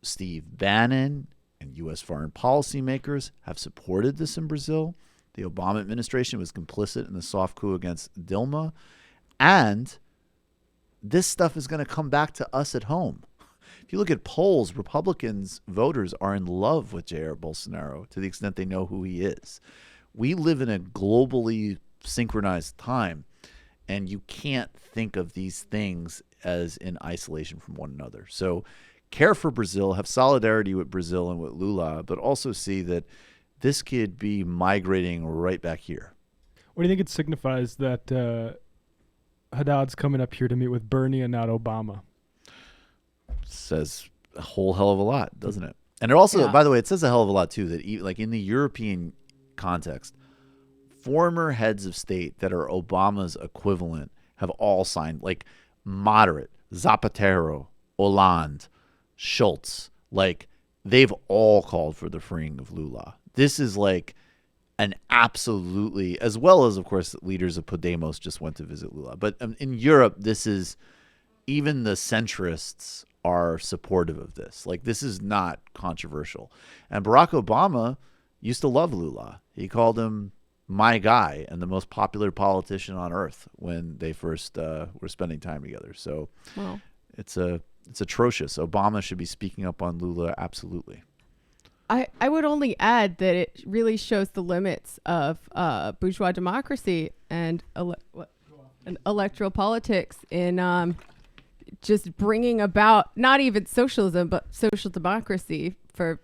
Steve Bannon and U.S. foreign policy makers have supported this in Brazil. The Obama administration was complicit in the soft coup against Dilma. And this stuff is going to come back to us at home. If you look at polls, Republicans voters are in love with Jair Bolsonaro to the extent they know who he is. We live in a globally synchronized time, and you can't think of these things as in isolation from one another. So care for Brazil, have solidarity with Brazil and with Lula, but also see that this could be migrating right back here. What do you think it signifies that Haddad's coming up here to meet with Bernie and not Obama? Says a whole hell of a lot, doesn't it? And it also, by the way, it says a hell of a lot too, that like in the European context, former heads of state that are Obama's equivalent have all signed, like moderate, Zapatero, Hollande, Schultz, like they've all called for the freeing of Lula. This is like an absolutely, as well as, of course, leaders of Podemos just went to visit Lula. But in Europe, this is, even the centrists are supportive of this. Like, this is not controversial. And Barack Obama used to love Lula. He called him my guy and the most popular politician on earth when they first were spending time together. So it's atrocious. Obama should be speaking up on Lula, absolutely. I would only add that it really shows the limits of bourgeois democracy and electoral politics in just bringing about not even socialism, but social democracy for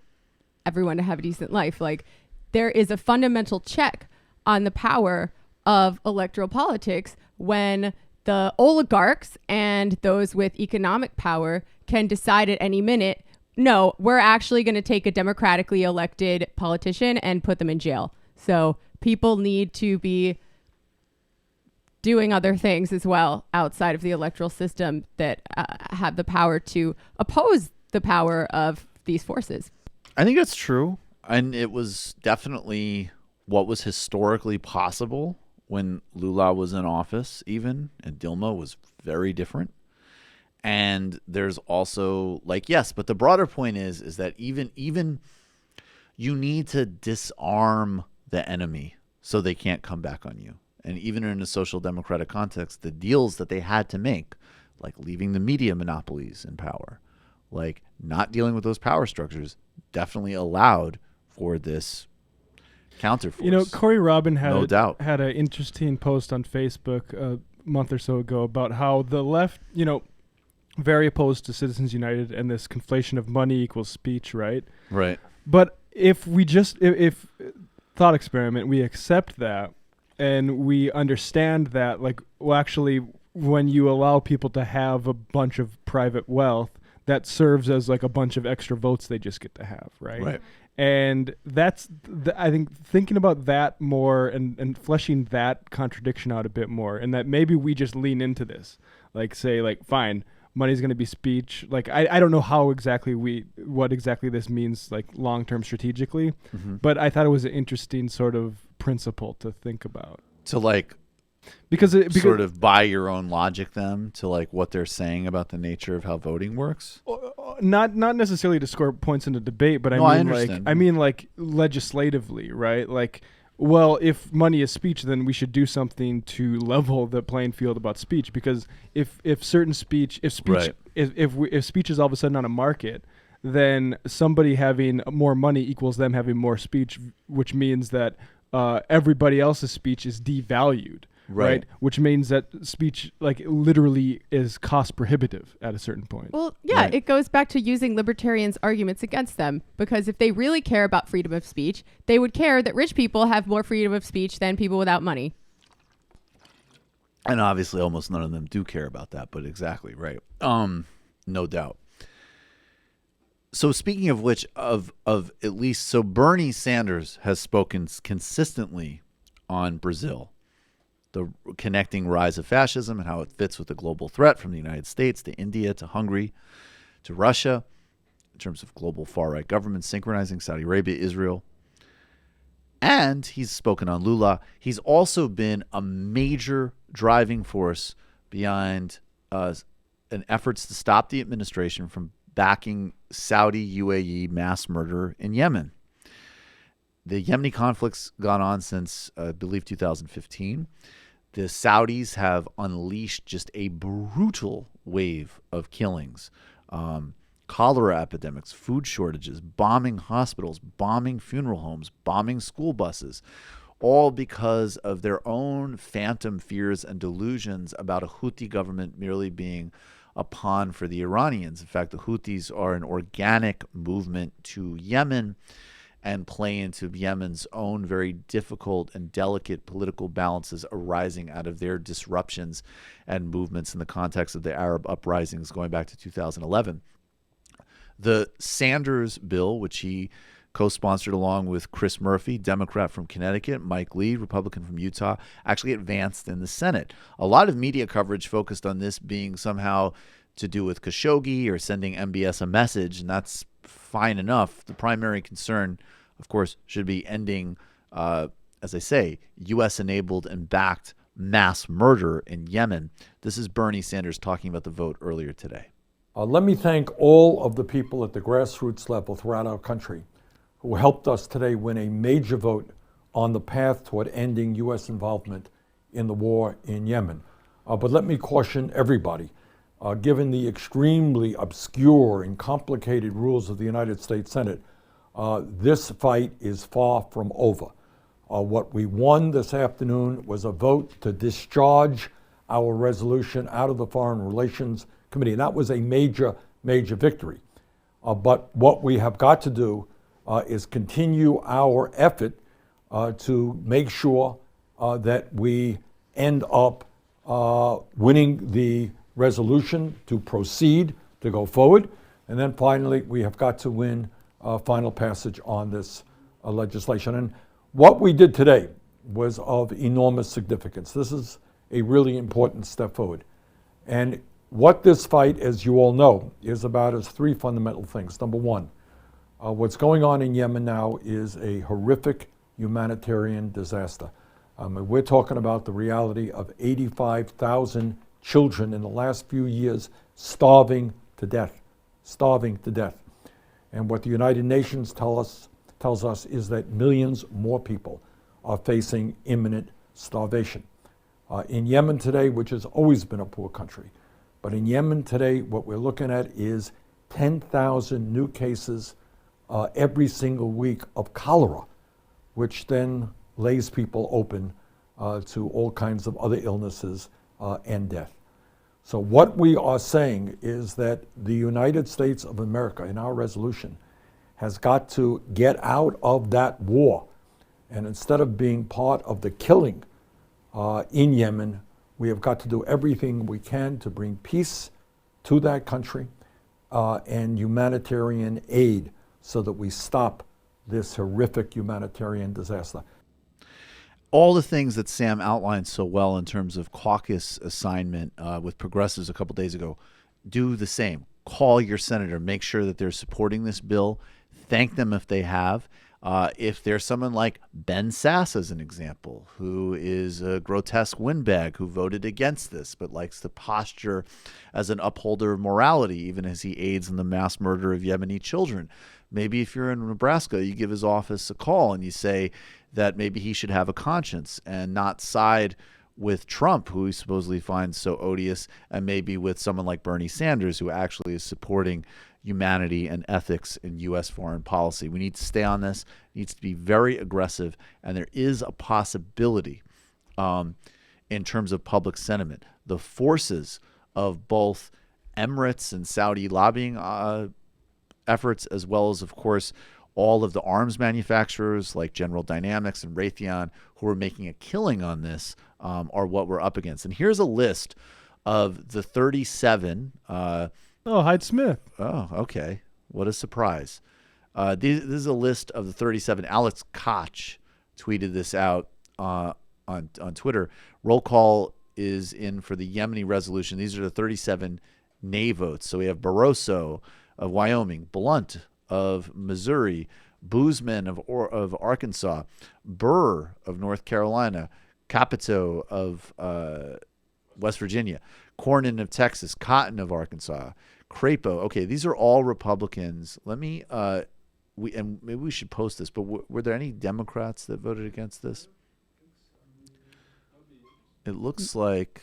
everyone to have a decent life. Like, there is a fundamental check on the power of electoral politics when the oligarchs and those with economic power can decide at any minute, no, we're actually going to take a democratically elected politician and put them in jail. So people need to be doing other things as well outside of the electoral system that have the power to oppose the power of these forces. I think that's true. And it was definitely what was historically possible when Lula was in office even, and Dilma was very different. And there's also, like, yes, but the broader point is that even you need to disarm the enemy so they can't come back on you. And even in a social democratic context, the deals that they had to make, like leaving the media monopolies in power, like not dealing with those power structures, definitely allowed for this counterforce. You know, Corey Robin had an interesting post on Facebook a month or so ago about how the left, you know, very opposed to Citizens United and this conflation of money equals speech, right? Right. But if we just, if thought experiment, we accept that and we understand that, like, well, actually, when you allow people to have a bunch of private wealth, that serves as like a bunch of extra votes they just get to have, right? Right. And that's, I think, thinking about that more and fleshing that contradiction out a bit more, and that maybe we just lean into this, like say, like, fine, money's going to be speech. Like, I don't know how exactly what exactly this means, like long-term strategically, but I thought it was an interesting sort of principle to think about. To like, because sort of by your own logic them to like what they're saying about the nature of how voting works. Not necessarily to score points in a debate, but No, I mean like legislatively, right? Like, well, if money is speech, then we should do something to level the playing field about speech, because if speech is all of a sudden on a market, then somebody having more money equals them having more speech, which means that everybody else's speech is devalued. Right. Which means that speech, like, literally is cost prohibitive at a certain point. Well, yeah, It goes back to using libertarians' arguments against them, because if they really care about freedom of speech, they would care that rich people have more freedom of speech than people without money. And obviously almost none of them do care about that, but exactly right. No doubt. So speaking of which, of at least, so Bernie Sanders has spoken consistently on Brazil, the connecting rise of fascism and how it fits with the global threat from the United States to India to Hungary to Russia in terms of global far-right governments synchronizing Saudi Arabia, Israel. And he's spoken on Lula. He's also been a major driving force behind an efforts to stop the administration from backing Saudi UAE mass murder in Yemen. The Yemeni conflict's gone on since, I believe, 2015. The Saudis have unleashed just a brutal wave of killings, cholera epidemics, food shortages, bombing hospitals, bombing funeral homes, bombing school buses, all because of their own phantom fears and delusions about a Houthi government merely being a pawn for the Iranians. In fact, the Houthis are an organic movement to Yemen and play into Yemen's own very difficult and delicate political balances arising out of their disruptions and movements in the context of the Arab uprisings going back to 2011. The Sanders bill, which he co-sponsored along with Chris Murphy, Democrat from Connecticut, Mike Lee, Republican from Utah, actually advanced in the Senate. A lot of media coverage focused on this being somehow to do with Khashoggi or sending MBS a message, and that's fine enough. The primary concern, of course, should be ending, as I say, U.S.-enabled and backed mass murder in Yemen. This is Bernie Sanders talking about the vote earlier today. Let me thank all of the people at the grassroots level throughout our country who helped us today win a major vote on the path toward ending U.S. involvement in the war in Yemen. But let me caution everybody, given the extremely obscure and complicated rules of the United States Senate, this fight is far from over. What we won this afternoon was a vote to discharge our resolution out of the Foreign Relations Committee, and that was a major, major victory. But what we have got to do is continue our effort to make sure that we end up winning the resolution to proceed, to go forward. And then finally, we have got to win final passage on this legislation. And what we did today was of enormous significance. This is a really important step forward. And what this fight, as you all know, is about is three fundamental things. Number one, what's going on in Yemen now is a horrific humanitarian disaster. We're talking about the reality of 85,000 children in the last few years starving to death. And what the United Nations tells us is that millions more people are facing imminent starvation. In Yemen today, which has always been a poor country, but in Yemen today, what we're looking at is 10,000 new cases every single week of cholera, which then lays people open to all kinds of other illnesses and death. So what we are saying is that the United States of America, in our resolution, has got to get out of that war. And instead of being part of the killing in Yemen, we have got to do everything we can to bring peace to that country and humanitarian aid so that we stop this horrific humanitarian disaster. All the things that Sam outlined so well in terms of caucus assignment with progressives a couple days ago, do the same. Call your senator. Make sure that they're supporting this bill. Thank them if they have. If there's someone like Ben Sass, as an example, who is a grotesque windbag who voted against this but likes to posture as an upholder of morality, even as he aids in the mass murder of Yemeni children. Maybe if you're in Nebraska, you give his office a call and you say that maybe he should have a conscience and not side with Trump, who he supposedly finds so odious, and maybe with someone like Bernie Sanders, who actually is supporting humanity and ethics in U.S. foreign policy. We need to stay on this. It needs to be very aggressive, and there is a possibility in terms of public sentiment. The forces of both Emirates and Saudi lobbying efforts, as well as, of course, all of the arms manufacturers like General Dynamics and Raytheon who are making a killing on this are what we're up against. And here's a list of the 37. Hyde Smith. Oh, okay. What a surprise. This is a list of the 37. Alex Koch tweeted this out on Twitter. Roll call is in for the Yemeni resolution. These are the 37 nay votes. So we have Barroso of Wyoming, Blunt of Missouri, Boozman of Arkansas, Burr of North Carolina, Capito of West Virginia, Cornyn of Texas, Cotton of Arkansas, Crapo. Okay, these are all Republicans. Let me maybe we should post this, but were there any Democrats that voted against this? It looks like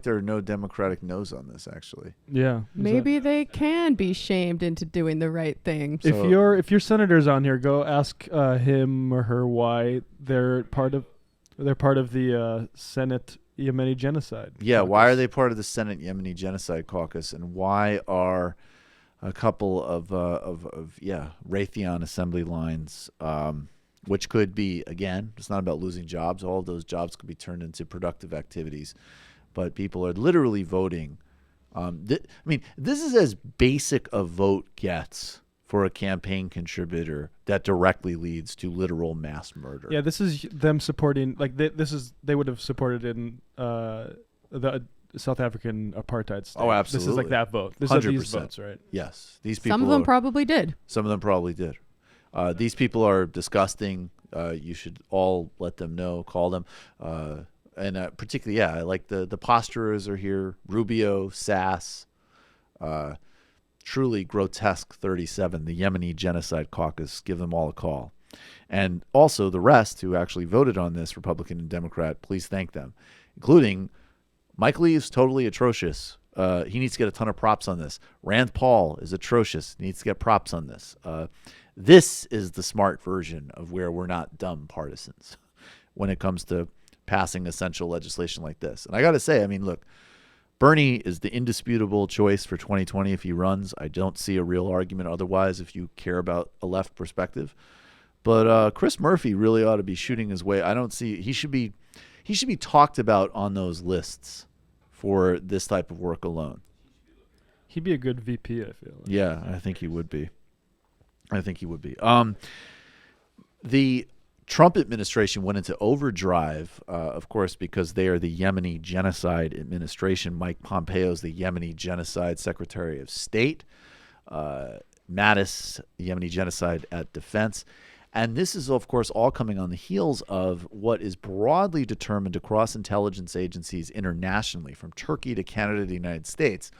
there are no Democratic no's on this, actually. Yeah. Maybe they can be shamed into doing the right thing. If your senator's on here, go ask him or her why they're part of the Senate Yemeni Genocide. Yeah, Caucus. why are they part of the Senate Yemeni Genocide Caucus, and why are a couple of Raytheon assembly lines, which could be, again, it's not about losing jobs. All of those jobs could be turned into productive activities. But people are literally voting. This is as basic a vote gets for a campaign contributor that directly leads to literal mass murder. Yeah, this is them supporting, like, they would have supported in the South African apartheid state. Oh, absolutely. This is like that vote. This 100%. are these votes, right? Yes. These people. Some of them probably did. Some of them probably did. These people are disgusting. You should all let them know, call them. And particularly, I like the posturers are here. Rubio, Sass, truly grotesque 37, the Yemeni Genocide Caucus. Give them all a call. And also the rest who actually voted on this, Republican and Democrat, please thank them, including Mike Lee is totally atrocious. He needs to get a ton of props on this. Rand Paul is atrocious. He needs to get props on this. This is the smart version of where we're not dumb partisans when it comes to passing essential legislation like this. And I got to say, look, Bernie is the indisputable choice for 2020 if he runs. I don't see a real argument otherwise if you care about a left perspective. But Chris Murphy really ought to be shooting his way. I don't see he should be talked about on those lists for this type of work alone. He'd be a good VP, I feel like. Yeah, I think he would be. The Trump administration went into overdrive, of course, because they are the Yemeni Genocide Administration. Mike Pompeo is the Yemeni Genocide Secretary of State. Mattis, Yemeni Genocide at Defense. And this is, of course, all coming on the heels of what is broadly determined across intelligence agencies internationally, from Turkey to Canada to the United States,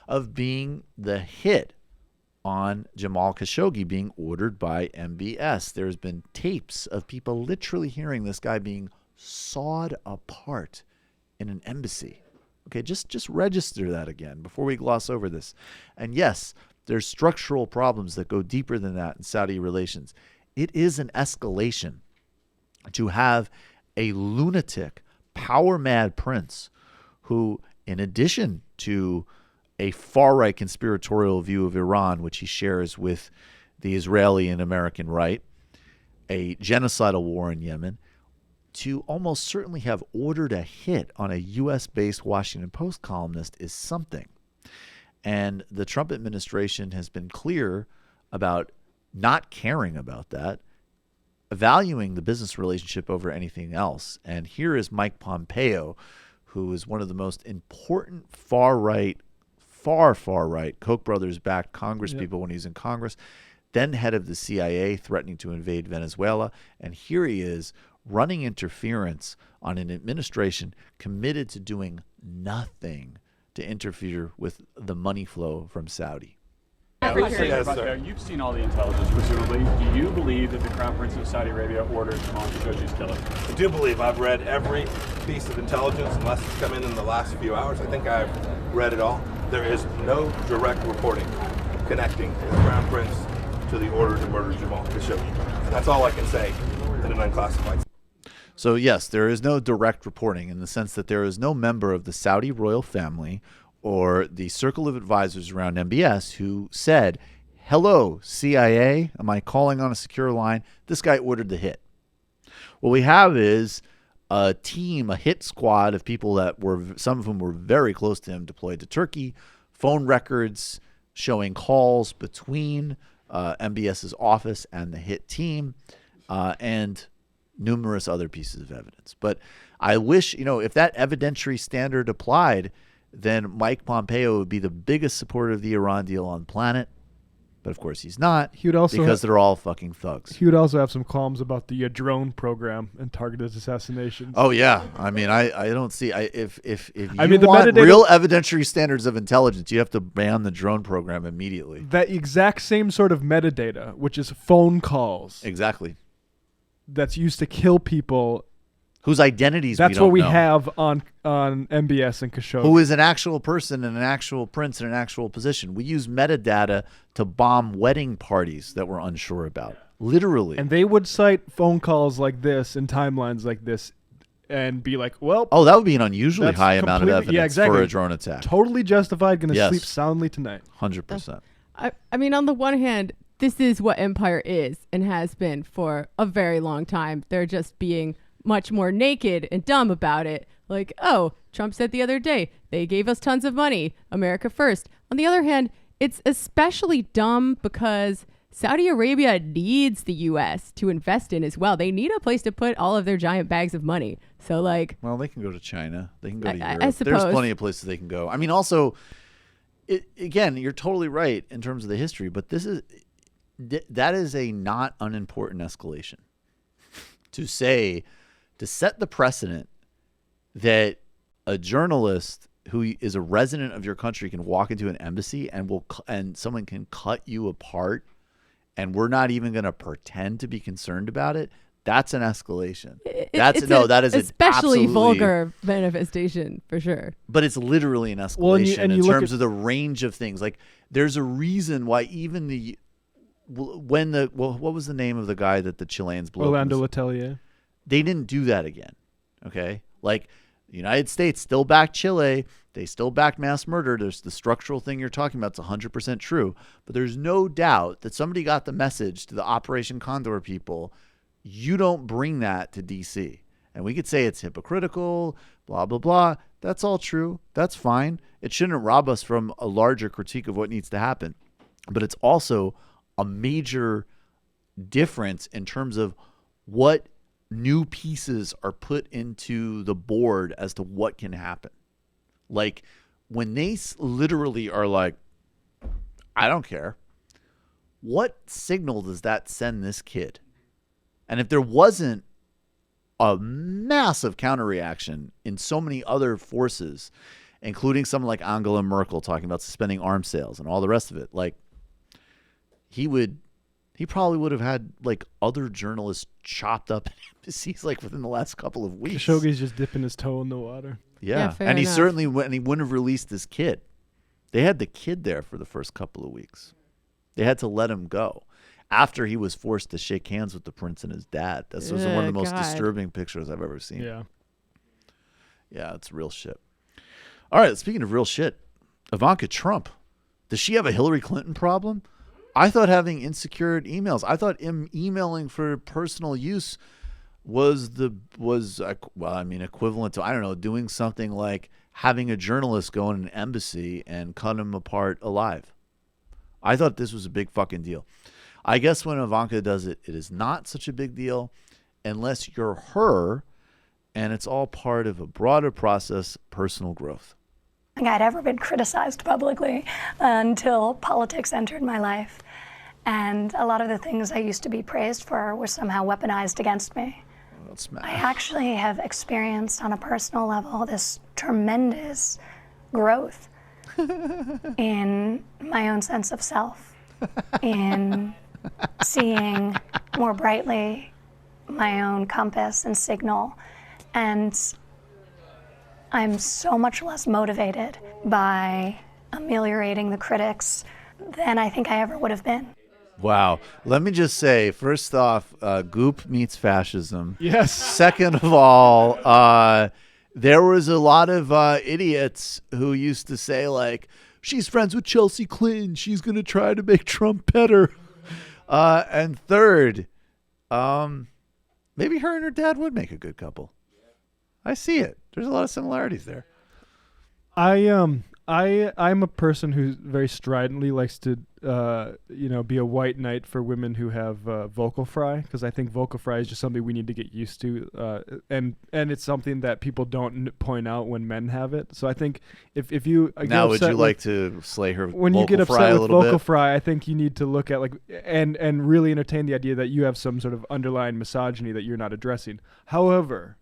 of being the hit on Jamal Khashoggi being ordered by MBS. There's been tapes of people literally hearing this guy being sawed apart in an embassy. Okay, just register that again before we gloss over this. And yes, there's structural problems that go deeper than that in Saudi relations. It is an escalation to have a lunatic, power-mad prince who, in addition to a far-right conspiratorial view of Iran, which he shares with the Israeli and American right, a genocidal war in Yemen, to almost certainly have ordered a hit on a U.S.-based Washington Post columnist is something. And the Trump administration has been clear about not caring about that, valuing the business relationship over anything else. And here is Mike Pompeo, who is one of the most important far-right, far-right Koch brothers-backed Congress people when he was in Congress, then head of the CIA, threatening to invade Venezuela. And here he is running interference on an administration committed to doing nothing to interfere with the money flow from Saudi. You've seen all the intelligence, presumably. Do you believe that the Crown Prince of Saudi Arabia ordered Jamal Khashoggi's killing? I do believe. I've read every piece of intelligence, unless it's come in the last few hours. I think I've read it all. There is no direct reporting connecting the Crown Prince to the order to murder Jamal Khashoggi. And that's all I can say in an unclassified. So yes, there is no direct reporting in the sense that there is no member of the Saudi royal family or the circle of advisors around MBS who said, "Hello, CIA, am I calling on a secure line? This guy ordered the hit." What we have is a team, a hit squad of people that were, some of whom were very close to him, deployed to Turkey, phone records showing calls between MBS's office and the hit team, and numerous other pieces of evidence. But I wish, if that evidentiary standard applied, then Mike Pompeo would be the biggest supporter of the Iran deal on the planet. But of course he's not, He would also because they're all fucking thugs. He would also have some qualms about the drone program and targeted assassinations. Oh yeah, I mean, I don't see. If you the want metadata- real evidentiary standards of intelligence, you have to ban the drone program immediately. That exact same sort of metadata, which is phone calls. Exactly. That's used to kill people. Whose identities That's we don't what we know. have on MBS and Khashoggi. Who is an actual person and an actual prince in an actual position. We use metadata to bomb wedding parties that we're unsure about. Literally. And they would cite phone calls like this and timelines like this and be like, well... Oh, that would be an unusually that's high amount of completely- evidence for a drone attack. Totally justified. Going to Yes. sleep soundly tonight. 100%. I mean, on the one hand, this is what Empire is and has been for a very long time. They're just being much more naked and dumb about it. Like, oh, Trump said the other day, they gave us tons of money, America first. On the other hand, it's especially dumb because Saudi Arabia needs the U.S. to invest in as well. They need a place to put all of their giant bags of money. So, like... Well, they can go to China. They can go to Europe. I suppose. There's plenty of places they can go. I mean, also, again, you're totally right in terms of the history, but that is a not unimportant escalation. To set the precedent that a journalist who is a resident of your country can walk into an embassy and someone can cut you apart, and we're not even going to pretend to be concerned about it. That's an escalation. That is especially an vulgar manifestation for sure. But it's literally an escalation in terms of the range of things. Like, there's a reason why even what was the name of the guy that the Chileans blew up? Orlando Letelier. They didn't do that again. Okay? Like, the United States still backed Chile. They still backed mass murder. There's the structural thing you're talking about. It's 100% true. But there's no doubt that somebody got the message to the Operation Condor people, you don't bring that to D.C. And we could say it's hypocritical, blah, blah, blah. That's all true. That's fine. It shouldn't rob us from a larger critique of what needs to happen. But it's also a major difference in terms of what new pieces are put into the board as to what can happen. Like, when they literally are like, I don't care, what signal does that send this kid? And if there wasn't a massive counterreaction in so many other forces, including someone like Angela Merkel talking about suspending arms sales and all the rest of it, like, he probably would have had like other journalists chopped up in embassies like within the last couple of weeks. Khashoggi's just dipping his toe in the water. Yeah, and he certainly he wouldn't have released his kid. They had the kid there for the first couple of weeks. They had to let him go after he was forced to shake hands with the prince and his dad. This was one of the most disturbing pictures I've ever seen. Yeah. Yeah, it's real shit. All right, speaking of real shit, Ivanka Trump. Does she have a Hillary Clinton problem? I thought having insecure emails, I thought emailing for personal use was equivalent to, I don't know, doing something like having a journalist go in an embassy and cut him apart alive. I thought this was a big fucking deal. I guess when Ivanka does it, it is not such a big deal unless you're her and it's all part of a broader process, personal growth. I think I'd ever been criticized publicly until politics entered my life. And a lot of the things I used to be praised for were somehow weaponized against me. I actually have experienced on a personal level this tremendous growth in my own sense of self, in seeing more brightly my own compass and signal. And I'm so much less motivated by ameliorating the critics than I think I ever would have been. Wow. Let me just say, first off, Goop meets fascism. Yes. Second of all, there was a lot of idiots who used to say, like, she's friends with Chelsea Clinton. She's going to try to make Trump better. And third, maybe her and her dad would make a good couple. I see it. There's a lot of similarities there. I'm a person who very stridently likes to be a white knight for women who have vocal fry, because I think vocal fry is just something we need to get used to, and it's something that people don't point out when men have it. So I think if you now would you like to slay her when vocal you get fry upset a with little vocal bit? fry, I think you need to look at and really entertain the idea that you have some sort of underlying misogyny that you're not addressing. However,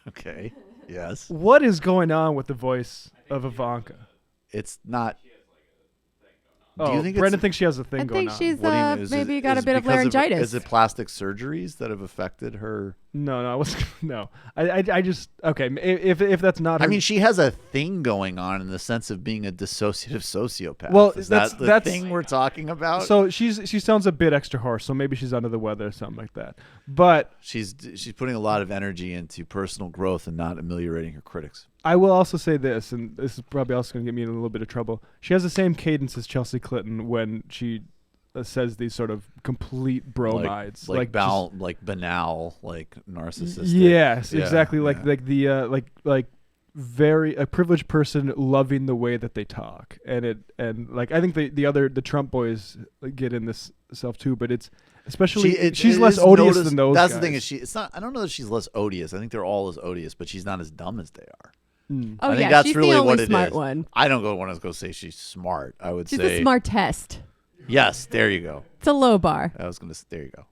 okay, yes, what is going on with the voice of Ivanka? It's not. Oh, do you think Brendan thinks she has a thing I going think on. she's What do you mean? maybe got a bit of because laryngitis. Is it plastic surgeries that have affected her? No, I just okay. If that's not, her, I mean, she has a thing going on in the sense of being a dissociative sociopath. Well, is that's that the thing we're talking about? So she sounds a bit extra harsh. So maybe she's under the weather or something like that. But she's putting a lot of energy into personal growth and not ameliorating her critics. I will also say this, and this is probably also going to get me in a little bit of trouble. She has the same cadence as Chelsea Clinton when she says these sort of complete bromides, like banal, like narcissistic. Yes, Yeah, exactly. yeah. Like very a privileged person loving the way that they talk, and I think the Trump boys get in this self too, but it's especially she's less odious than those. That's guys. the thing is it's not. I don't know that she's less odious. I think they're all as odious, but she's not as dumb as they are. Oh, I think yeah, that's she's really the only what it smart is. one. I don't want to go say she's smart. I would She's say a smart test. Yes, there you go. It's a low bar. I was gonna. There you go.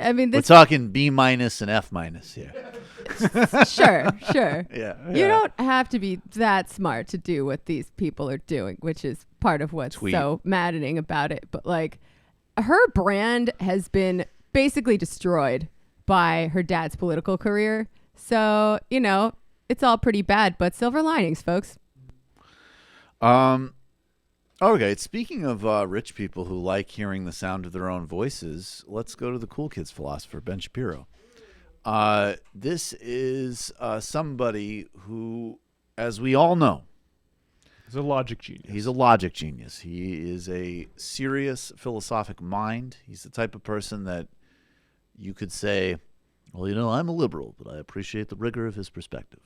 I mean, we're talking B- and F- here. Sure. Yeah. You don't have to be that smart to do what these people are doing, which is part of what's so maddening about it. But like, her brand has been basically destroyed by her dad's political career. So, it's all pretty bad, but silver linings, folks. Okay, speaking of rich people who like hearing the sound of their own voices, let's go to the cool kids philosopher, Ben Shapiro. This is somebody who, as we all know, is a logic genius. He's a logic genius. He is a serious philosophic mind. He's the type of person that you could say, well, I'm a liberal, but I appreciate the rigor of his perspective.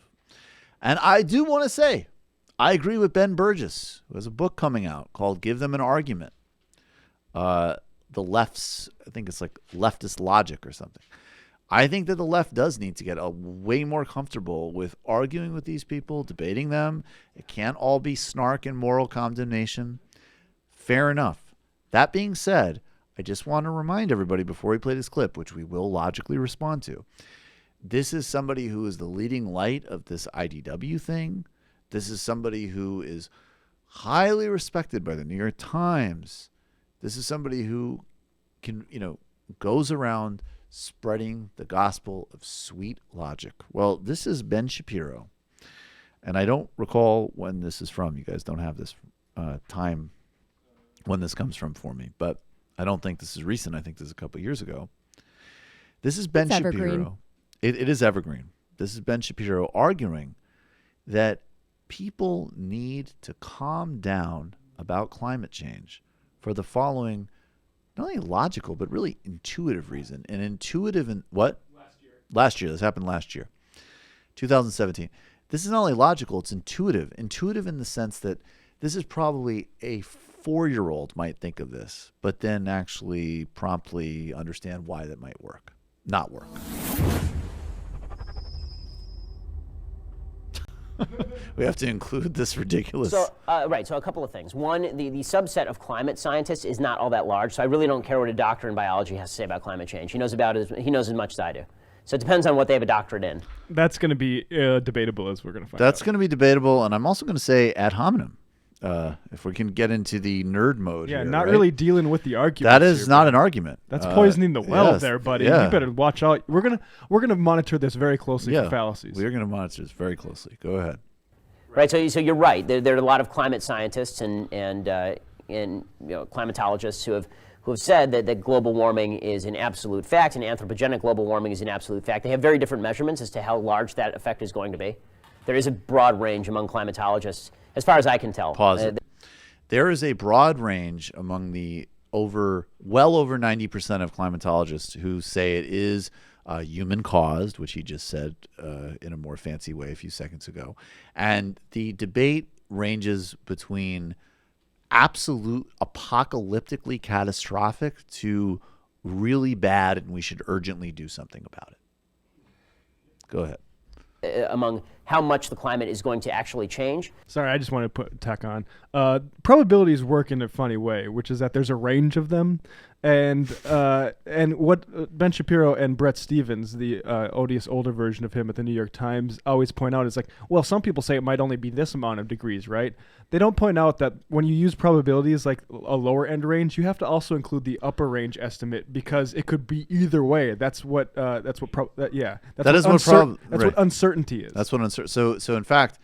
And I do want to say, I agree with Ben Burgess, who has a book coming out called Give Them an Argument. The left's, I think it's like leftist logic or something. I think that the left does need to get way more comfortable with arguing with these people, debating them. It can't all be snark and moral condemnation. Fair enough. That being said, I just want to remind everybody before we play this clip, which we will logically respond to, this is somebody who is the leading light of this IDW thing. This is somebody who is highly respected by the New York Times. This is somebody who can, goes around spreading the gospel of sweet logic. Well, this is Ben Shapiro. And I don't recall when this is from. You guys don't have this time when this comes from for me. But I don't think this is recent. I think this is a couple years ago. This is Ben Shapiro. Evergreen. It is evergreen. This is Ben Shapiro arguing that people need to calm down about climate change for the following, not only logical, but really intuitive reason. An intuitive, what? Last year. This happened last year, 2017. This is not only logical, it's intuitive. Intuitive in the sense that this is probably a 4-year-old might think of this, but then actually promptly understand why that might not work. We have to include this ridiculous. So, right, so a couple of things. One, the subset of climate scientists is not all that large, so I really don't care what a doctor in biology has to say about climate change. He knows as much as I do. So it depends on what they have a doctorate in. That's going to be debatable, as we're going to find out. That's going to be debatable, and I'm also going to say ad hominem, if we can get into the nerd mode. Yeah, here, not right? really dealing with the argument. That is not an argument. That's poisoning the well yes, there, buddy. yeah. You better watch out. We're gonna monitor this very closely for fallacies. We're going to monitor this very closely. Go ahead. Right, so you're right. There are a lot of climate scientists and climatologists who have said that global warming is an absolute fact, and anthropogenic global warming is an absolute fact. They have very different measurements as to how large that effect is going to be. There is a broad range among climatologists, as far as I can tell. There is a broad range among the well over 90% of climatologists who say it is human caused, which he just said in a more fancy way a few seconds ago. And the debate ranges between absolute apocalyptically catastrophic to really bad, and we should urgently do something about it. Go ahead. Among how much the climate is going to actually change. Sorry, I just want to tack on. Probabilities work in a funny way, which is that there's a range of them. And what Ben Shapiro and Bret Stephens, the odious older version of him at the New York Times, always point out is like, well, some people say it might only be this amount of degrees, right? They don't point out that when you use probabilities like a lower end range, you have to also include the upper range estimate because it could be either way. That's what uncertainty is. That's what uncertainty. So in fact,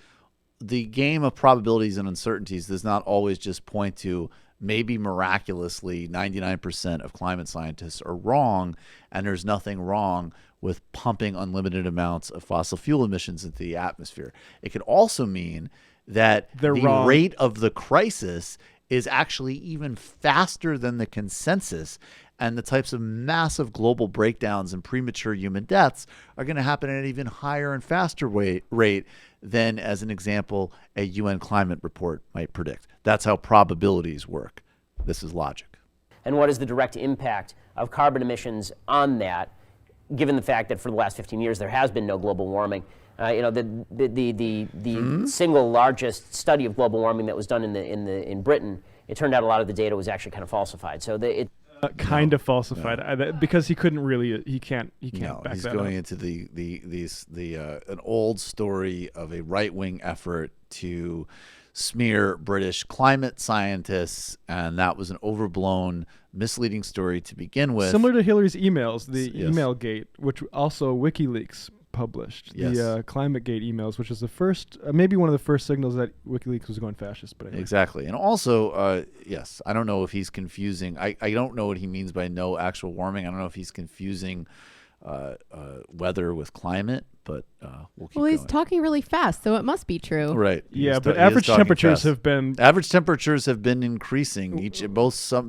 the game of probabilities and uncertainties does not always just point to maybe miraculously 99% of climate scientists are wrong, and there's nothing wrong with pumping unlimited amounts of fossil fuel emissions into the atmosphere. It could also mean that the rate of the crisis is actually even faster than the consensus, and the types of massive global breakdowns and premature human deaths are going to happen at an even higher and faster rate than, as an example, a UN climate report might predict. That's how probabilities work. This is logic. And what is the direct impact of carbon emissions on that, given the fact that for the last 15 years there has been no global warming? The single largest study of global warming that was done in Britain, it turned out a lot of the data was actually kind of falsified. So kind of falsified because he couldn't really he can't back that up. He's going into an old story of a right-wing effort to smear British climate scientists, and that was an overblown, misleading story to begin with. Similar to Hillary's emails, the email gate, which also WikiLeaks published, the ClimateGate emails, which is the first, maybe one of the first signals that WikiLeaks was going fascist. But anyway. Exactly. And also, yes, I don't know if he's confusing. I don't know what he means by no actual warming. I don't know if he's confusing weather with climate, but we'll keep going. He's talking really fast, so it must be true. Right. Yeah, but average temperatures have been increasing.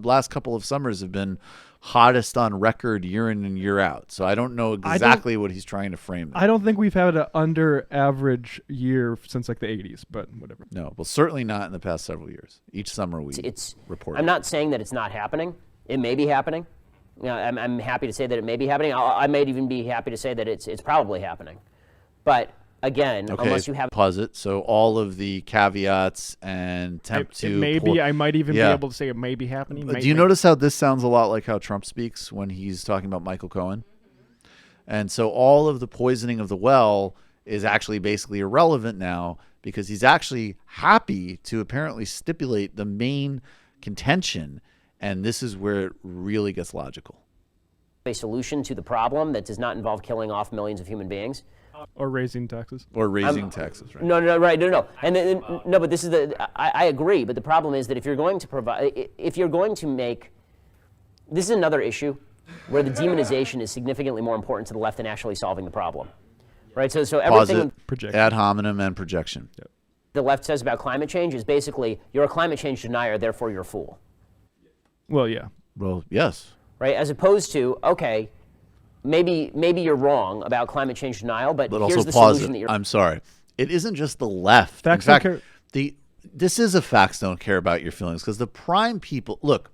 Last couple of summers have been hottest on record year in and year out. So I don't know exactly what he's trying to frame there. I don't think we've had an under average year since like the 80s, but whatever. No, well, certainly not in the past several years. Each summer we report. I'm not saying that it's not happening. It may be happening. You know, I'm happy to say that it may be happening. I might even be happy to say that it's probably happening. But again, unless you have pause it. So all of the caveats and I might even be able to say it may be happening. Do you notice how this sounds a lot like how Trump speaks when he's talking about Michael Cohen? And so all of the poisoning of the well is actually basically irrelevant now because he's actually happy to apparently stipulate the main contention, and this is where it really gets logical. A solution to the problem that does not involve killing off millions of human beings. Or raising taxes. Taxes, right? No. And no, but this is I agree. But the problem is that if you're going to make, this is another issue where the demonization is significantly more important to the left than actually solving the problem, right? So everything. Ad hominem and projection. Yep. the left says about climate change is basically you're a climate change denier, therefore you're a fool. Well, yeah. Well, yes. Right? As opposed to, okay, maybe you're wrong about climate change denial, but here's also the pause solution it. that you're... I'm sorry. It isn't just the left. Facts In fact, don't care. This is a facts don't care about your feelings, because the prime people, look,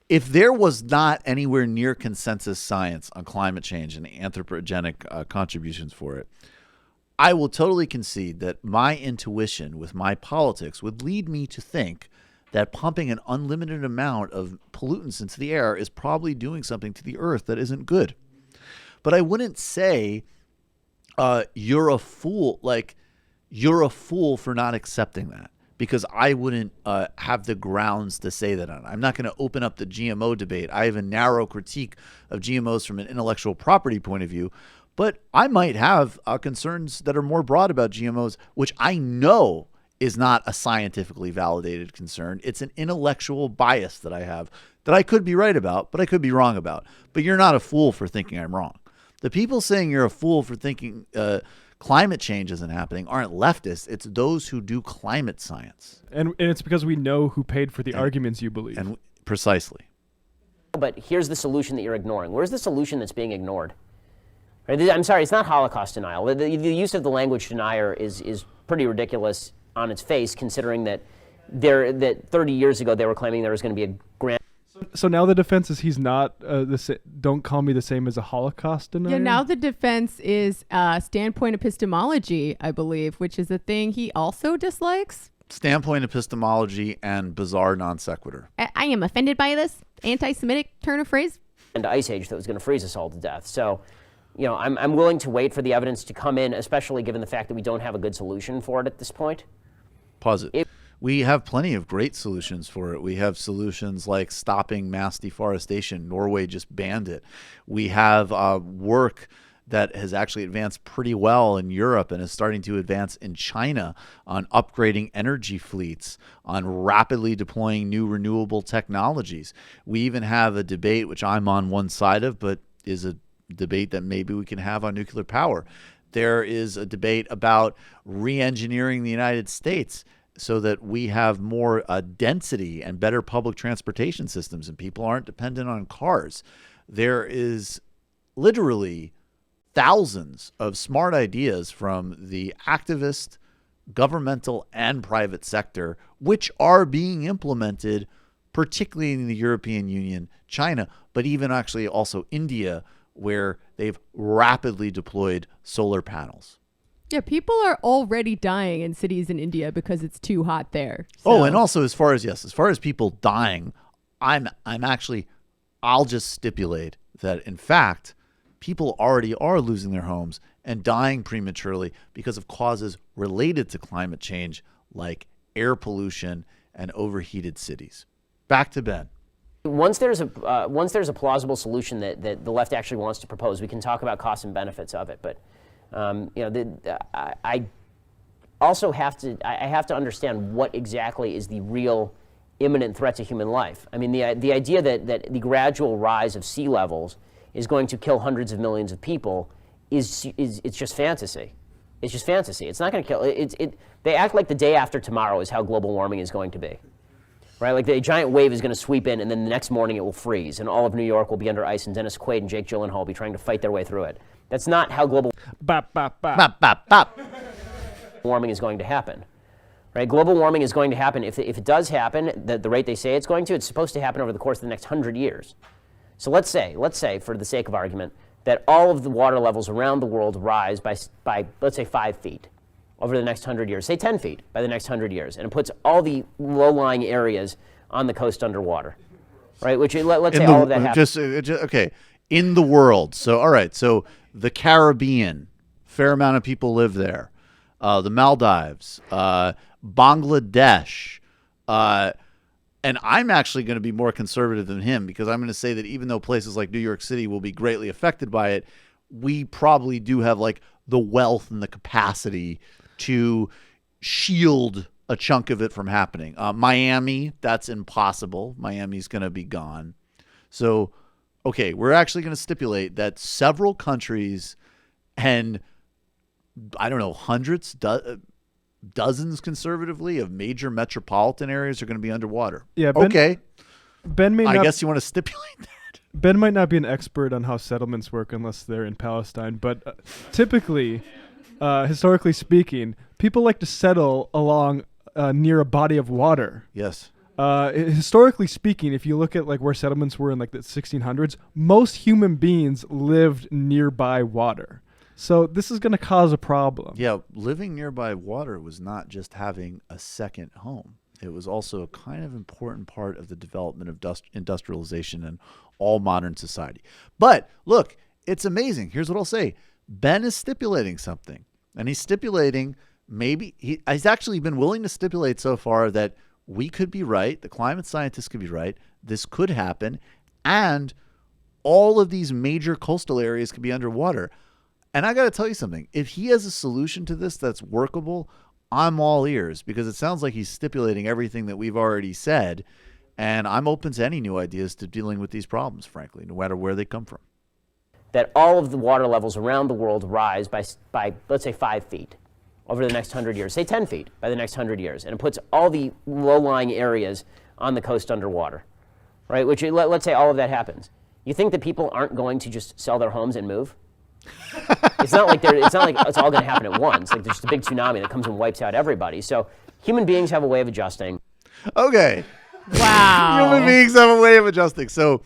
if there was not anywhere near consensus science on climate change and anthropogenic contributions for it, I will totally concede that my intuition with my politics would lead me to think that pumping an unlimited amount of pollutants into the air is probably doing something to the earth that isn't good. But I wouldn't say you're a fool, like you're a fool for not accepting that, because I wouldn't have the grounds to say that. I'm not going to open up the GMO debate. I have a narrow critique of GMOs from an intellectual property point of view, but I might have concerns that are more broad about GMOs, which I know is not a scientifically validated concern. It's an intellectual bias that I have that I could be right about, but I could be wrong about. But you're not a fool for thinking I'm wrong. The people saying you're a fool for thinking climate change isn't happening aren't leftists. It's those who do climate science. And it's because we know who paid for the arguments you believe. And precisely. But here's the solution that you're ignoring. Where's the solution that's being ignored? Right? I'm sorry, it's not Holocaust denial. The use of the language denier is pretty ridiculous on its face, considering that 30 years ago they were claiming there was going to be a grand... So now the defense is he's not don't call me the same as a Holocaust denier? Yeah, now the defense is standpoint epistemology, I believe, which is a thing he also dislikes. Standpoint epistemology and bizarre non sequitur. I am offended by this anti-Semitic turn of phrase. And ice age that was going to freeze us all to death. So, I'm willing to wait for the evidence to come in, especially given the fact that we don't have a good solution for it at this point. Pause it. We have plenty of great solutions for it. We have solutions like stopping mass deforestation. Norway just banned it. We have work that has actually advanced pretty well in Europe and is starting to advance in China on upgrading energy fleets, on rapidly deploying new renewable technologies. We even have a debate, which I'm on one side of, but is a debate that maybe we can have on nuclear power. There is a debate about re-engineering the United States so that we have more density and better public transportation systems and people aren't dependent on cars. There is literally thousands of smart ideas from the activist, governmental, and private sector, which are being implemented, particularly in the European Union, China, but even actually also India, where they've rapidly deployed solar panels. Yeah, people are already dying in cities in India because it's too hot there. So. Oh, and also as far as people dying, I'll just stipulate that in fact, people already are losing their homes and dying prematurely because of causes related to climate change, like air pollution and overheated cities. Back to Ben. Once there's a plausible solution that the left actually wants to propose, we can talk about costs and benefits of it. But I also have to understand what exactly is the real imminent threat to human life. I mean, the idea that the gradual rise of sea levels is going to kill hundreds of millions of people it's just fantasy. It's just fantasy. It's not going to kill. They act like the day after tomorrow is how global warming is going to be. Right, like the giant wave is going to sweep in, and then the next morning it will freeze, and all of New York will be under ice, and Dennis Quaid and Jake Gyllenhaal will be trying to fight their way through it. That's not how global warming is going to happen. Right, global warming is going to happen if it does happen the rate they say it's going to. It's supposed to happen over the course of the next 100 years. So let's say, for the sake of argument, that all of the water levels around the world rise by let's say 5 feet. Over the next 100 years, say 10 feet by the next 100 years, and it puts all the low-lying areas on the coast underwater, right? Which let's say all of that happens. Okay, in the world. So all right, so the Caribbean, fair amount of people live there. The Maldives, Bangladesh, and I'm actually going to be more conservative than him because I'm going to say that even though places like New York City will be greatly affected by it, we probably do have like the wealth and the capacity to shield a chunk of it from happening. Miami, that's impossible. Miami's going to be gone. So, okay, we're actually going to stipulate that several countries and, I don't know, hundreds, dozens conservatively of major metropolitan areas are going to be underwater. Yeah. Okay. Ben may I not, guess you want to stipulate that. Ben might not be an expert on how settlements work unless they're in Palestine, but typically, historically speaking, people like to settle along near a body of water. Yes. Historically speaking, if you look at like where settlements were in like the 1600s, most human beings lived nearby water. So this is going to cause a problem. Yeah, living nearby water was not just having a second home. It was also a kind of important part of the development of industrialization in all modern society. But look, it's amazing. Here's what I'll say. Ben is stipulating something, and he's stipulating he's actually been willing to stipulate so far that we could be right, the climate scientists could be right, this could happen, and all of these major coastal areas could be underwater. And I got to tell you something. If he has a solution to this that's workable, I'm all ears, because it sounds like he's stipulating everything that we've already said, and I'm open to any new ideas to dealing with these problems, frankly, no matter where they come from. That all of the water levels around the world rise by let's say 5 feet over the next 100 years, say 10 feet by the next 100 years, and it puts all the low-lying areas on the coast underwater, right? Which, let's say all of that happens. You think that people aren't going to just sell their homes and move? It's not like it's all going to happen at once. Like there's just a big tsunami that comes and wipes out everybody. So human beings have a way of adjusting. Okay. Wow. Human beings have a way of adjusting. So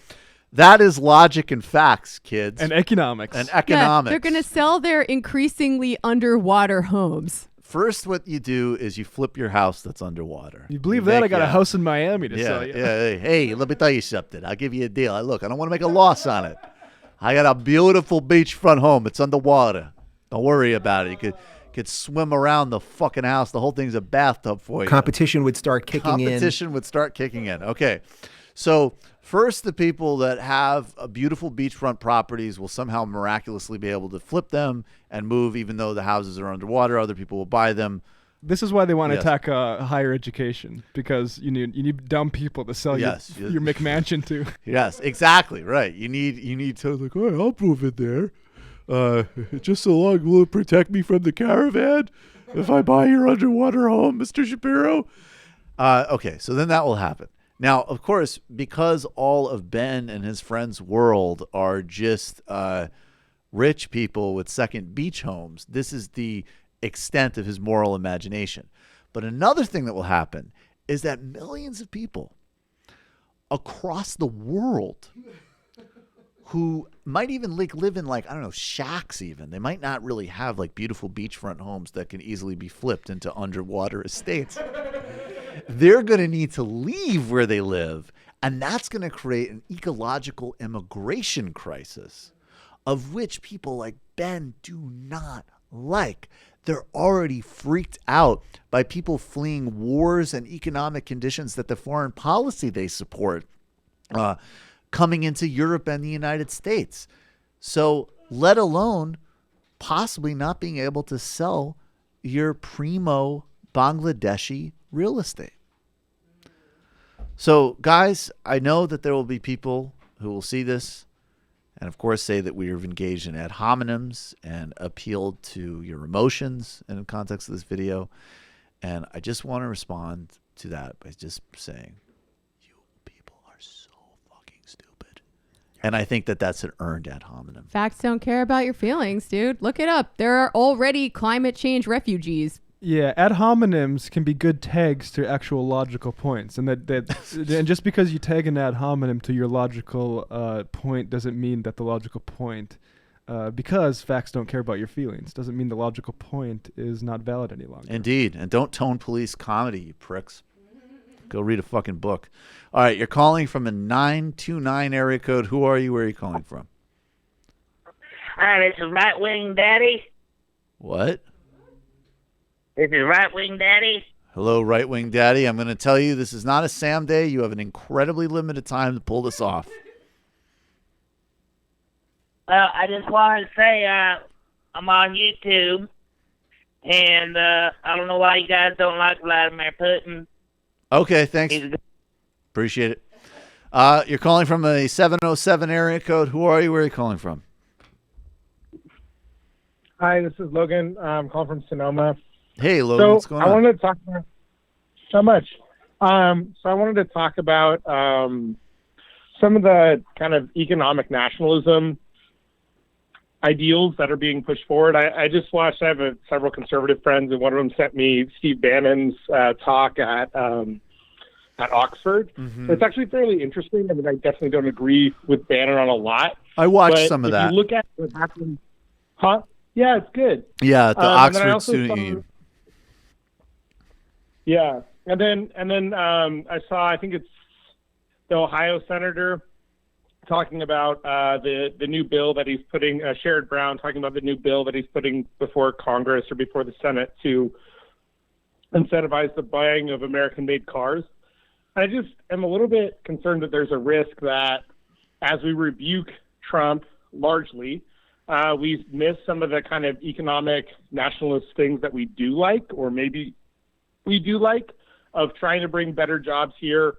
that is logic and facts, kids. And economics. And economics. Yeah, they're going to sell their increasingly underwater homes. First, what you do is you flip your house that's underwater. You believe that? I got a house in Miami to sell you. Yeah. Hey, let me tell you something. I'll give you a deal. Look, I don't want to make a loss on it. I got a beautiful beachfront home. It's underwater. Don't worry about it. You could swim around the fucking house. The whole thing's a bathtub for you. Competition would start kicking in. Competition would start kicking in. Okay. So first, the people that have beautiful beachfront properties will somehow miraculously be able to flip them and move, even though the houses are underwater. Other people will buy them. This is why they want to attack higher education, because you need dumb people to sell your McMansion to. Yes, exactly right. You need to like, oh, I'll move in there. Just so long will it protect me from the caravan if I buy your underwater home, Mr. Shapiro? Okay, so then that will happen. Now, of course, because all of Ben and his friends' world are just rich people with second beach homes, this is the extent of his moral imagination. But another thing that will happen is that millions of people across the world who might even live in shacks even. They might not really have like beautiful beachfront homes that can easily be flipped into underwater estates. They're going to need to leave where they live, and that's going to create an ecological immigration crisis, of which people like Ben do not like. They're already freaked out by people fleeing wars and economic conditions that the foreign policy they support coming into Europe and the United States. So let alone possibly not being able to sell your primo Bangladeshi real estate. So guys, I know that there will be people who will see this and of course say that we have engaged in ad hominems and appealed to your emotions in the context of this video. And I just want to respond to that by just saying, you people are so fucking stupid. And I think that that's an earned ad hominem. Facts don't care about your feelings, dude. Look it up. There are already climate change refugees. Yeah, ad hominems can be good tags to actual logical points, and and just because you tag an ad hominem to your logical point doesn't mean that the logical point, because facts don't care about your feelings, doesn't mean the logical point is not valid any longer. Indeed, and don't tone police comedy, you pricks. Go read a fucking book. All right, you're calling from a 929 area code. Who are you? Where are you calling from? Hi, this is Right Wing Daddy. What? This is Right Wing Daddy. Hello, Right Wing Daddy. I'm going to tell you this is not a Sam day. You have an incredibly limited time to pull this off. Well, I just wanted to say I'm on YouTube, and I don't know why you guys don't like Vladimir Putin. Okay, thanks. Appreciate it. You're calling from a 707 area code. Who are you? Where are you calling from? Hi, this is Logan. I'm calling from Sonoma. Hey, Logan, So what's going I on? wanted to talk about so much. So I wanted to talk about some of the kind of economic nationalism ideals that are being pushed forward. I just watched. I have several conservative friends, and one of them sent me Steve Bannon's talk at Oxford. Mhm. So it's actually fairly interesting. I mean, I definitely don't agree with Bannon on a lot. I watched but some of if that. you look at what happened, yeah, it's good. Yeah, at the And then I Oxford also Student saw- Union. Yeah, and then I saw, I think it's the Ohio senator talking about the new bill that he's putting, Sherrod Brown talking about the new bill that he's putting before Congress or before the Senate to incentivize the buying of American-made cars. I just am a little bit concerned that there's a risk that as we rebuke Trump largely, we've missed some of the kind of economic nationalist things that we do like, or maybe we do like, of trying to bring better jobs here,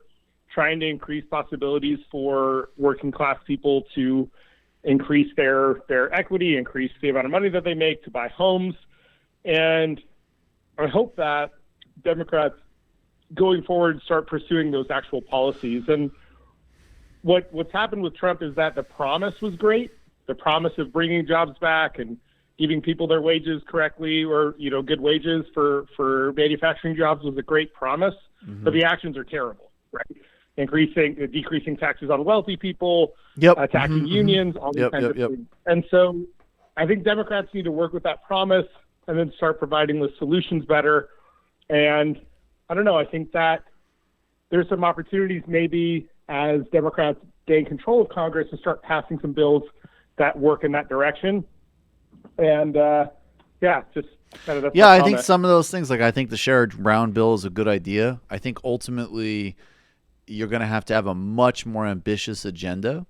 trying to increase possibilities for working class people to increase their equity, increase the amount of money that they make to buy homes. And I hope that Democrats going forward start pursuing those actual policies. And what's happened with Trump is that the promise was great. The promise of bringing jobs back and giving people their wages correctly, or, you know, good wages for manufacturing jobs was a great promise, but the actions are terrible, right? Decreasing taxes on wealthy people, attacking unions, all these kinds of things. And so I think Democrats need to work with that promise and then start providing the solutions better. And I don't know, I think that there's some opportunities maybe as Democrats gain control of Congress to start passing some bills that work in that direction. And just kind of that's Yeah, my I think comment. some of those things, like I think the Sherrod Brown bill is a good idea. I think ultimately you're going to have a much more ambitious agenda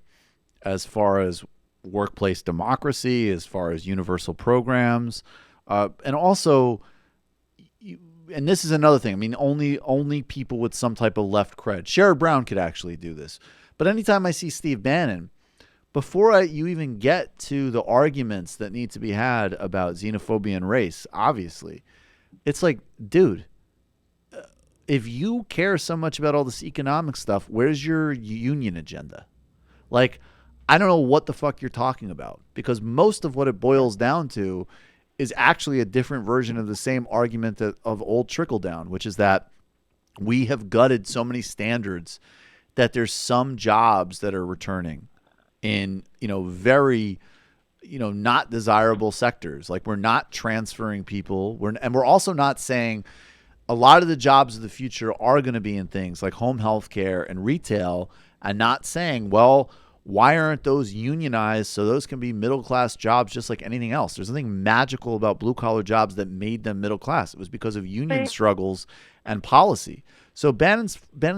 as far as workplace democracy, as far as universal programs, and also, and this is another thing. I mean, only people with some type of left cred. Sherrod Brown could actually do this, but anytime I see Steve Bannon, before you even get to the arguments that need to be had about xenophobia and race, obviously, it's like, dude, if you care so much about all this economic stuff, where's your union agenda? Like, I don't know what the fuck you're talking about, because most of what it boils down to is actually a different version of the same argument of old trickle down, which is that we have gutted so many standards that there's some jobs that are returning in, very, not desirable sectors. Like, we're not transferring people. And we're also not saying a lot of the jobs of the future are going to be in things like home health care and retail, and not saying, well, why aren't those unionized so those can be middle-class jobs just like anything else? There's nothing magical about blue-collar jobs that made them middle class. It was because of union struggles and policy. So Bannon's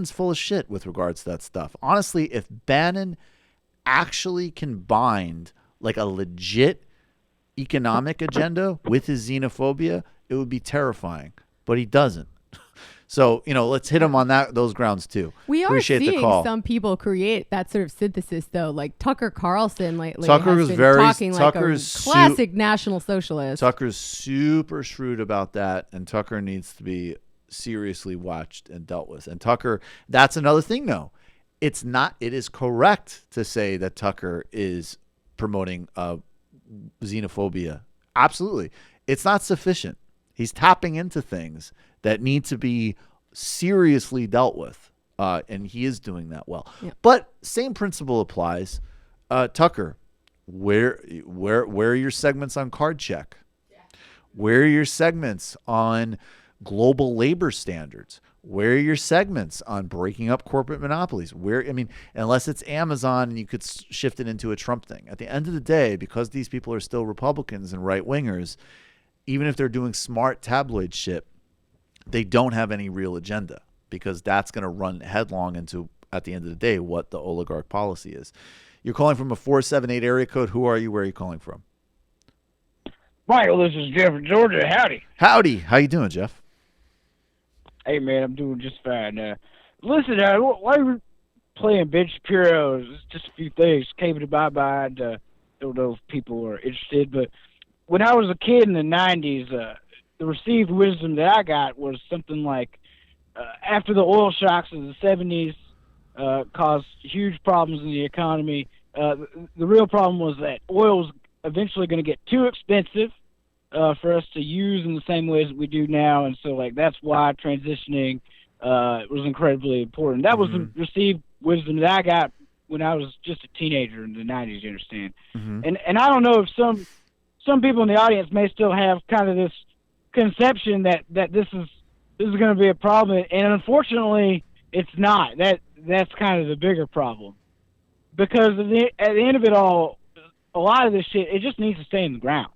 full of shit with regards to that stuff. Honestly, if Bannon actually combined like a legit economic agenda with his xenophobia, it would be terrifying. But he doesn't. So, let's hit him on those grounds too. We are Appreciate the seeing call. some people create that sort of synthesis, though. Like Tucker Carlson lately Tucker has is been talking like a classic National Socialist. Tucker's super shrewd about that, and Tucker needs to be seriously watched and dealt with. And Tucker, that's another thing, though. It is correct to say that Tucker is promoting xenophobia. Absolutely. It's not sufficient. He's tapping into things that need to be seriously dealt with, and he is doing that well. Yeah. But same principle applies. Tucker, where are your segments on card check? Yeah. Where are your segments on global labor standards? Where are your segments on breaking up corporate monopolies? Unless it's Amazon and you could shift it into a Trump thing. At the end of the day, because these people are still Republicans and right-wingers, even if they're doing smart tabloid shit, they don't have any real agenda, because that's going to run headlong into, at the end of the day, what the oligarch policy is. You're calling from a 478 area code. Who are you? Where are you calling from? Michael, this is Jeff from Georgia. Howdy. Howdy. How you doing, Jeff? Hey, man, I'm doing just fine. Listen, why are we playing Ben Shapiro? It's just a few things came to my mind. Don't know if people are interested, but when I was a kid in the 90s, the received wisdom that I got was something like, after the oil shocks of the 70s caused huge problems in the economy, the real problem was that oil was eventually going to get too expensive for us to use in the same ways that we do now, and so like that's why transitioning was incredibly important. That was the received wisdom that I got when I was just a teenager in the 90s, you understand. And I don't know if some people in the audience may still have kind of this conception that this is going to be a problem, and unfortunately it's not. That's kind of the bigger problem, because at the end of it all, a lot of this shit, it just needs to stay in the ground.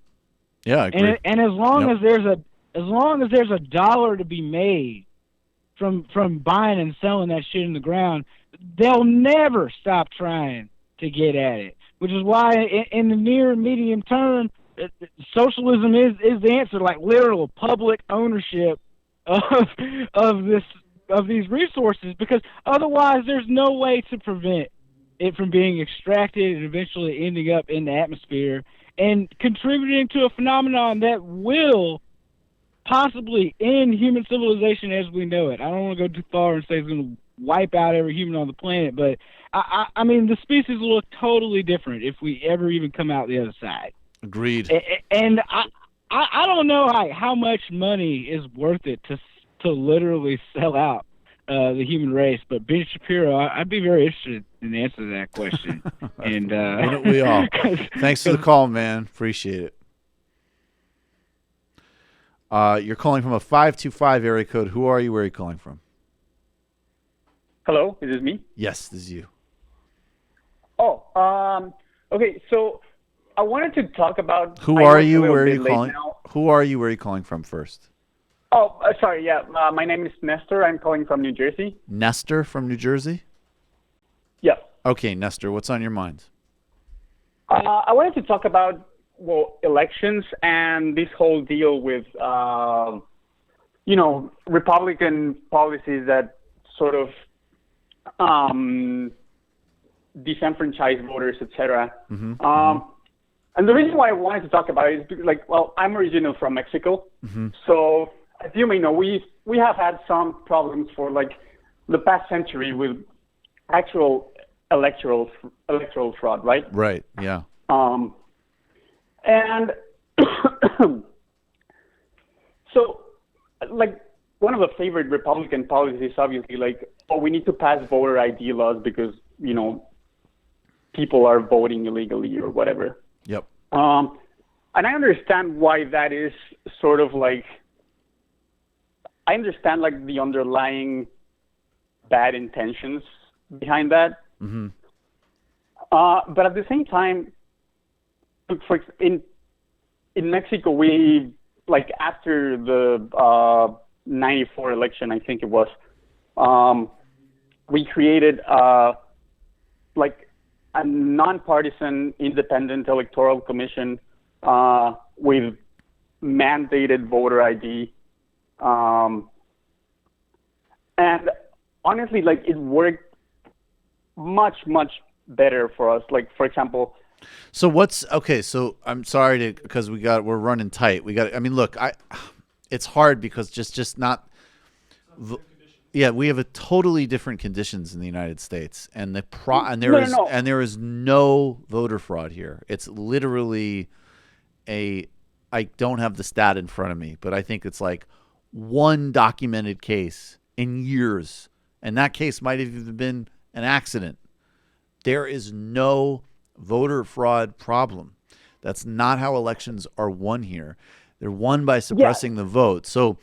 Yeah, I agree. And as long as there's a dollar to be made from buying and selling that shit in the ground, they'll never stop trying to get at it. Which is why in the near and medium term, socialism is the answer, like literal public ownership of these resources, because otherwise there's no way to prevent it from being extracted and eventually ending up in the atmosphere and contributing to a phenomenon that will possibly end human civilization as we know it. I don't want to go too far and say it's going to wipe out every human on the planet, but I mean, the species will look totally different if we ever even come out the other side. Agreed. And I don't know how much money is worth it to literally sell out the human race, but Ben Shapiro, I'd be very interested in the answer to that question. And wouldn't we all? Thanks for the call, man. Appreciate it. You're calling from a 525 area code. Who are you? Where are you calling from? Hello, is this me? Yes, this is you. Oh, okay. So I wanted to talk about. Who are you? Where are you calling? Who are you? Where are you calling from first? Oh, sorry. Yeah, my name is Nestor. I'm calling from New Jersey. Nestor from New Jersey? Yes. Okay, Nestor, what's on your mind? I wanted to talk about elections and this whole deal with Republican policies that sort of disenfranchise voters, etc. And the reason why I wanted to talk about it is because, I'm originally from Mexico, so as you may know, we have had some problems for the past century with actual electoral fraud, right? Right. Yeah. And so, one of the favorite Republican policies is obviously we need to pass voter ID laws because people are voting illegally or whatever. Yep. And I understand why that is sort of I understand the underlying bad intentions behind that. But at the same time, in Mexico, we after the 94 election, I think it was, we created a nonpartisan independent electoral commission with mandated voter ID. And honestly, it worked much better for us. For example. So so I'm sorry because we're running tight. Look, it's hard because just not. Yeah, we have a totally different conditions in the United States, and there is no voter fraud here. It's literally I don't have the stat in front of me, but I think it's one documented case in years, and that case might have even been an accident. There is no voter fraud problem. That's not how elections are won here. They're won by suppressing the vote. So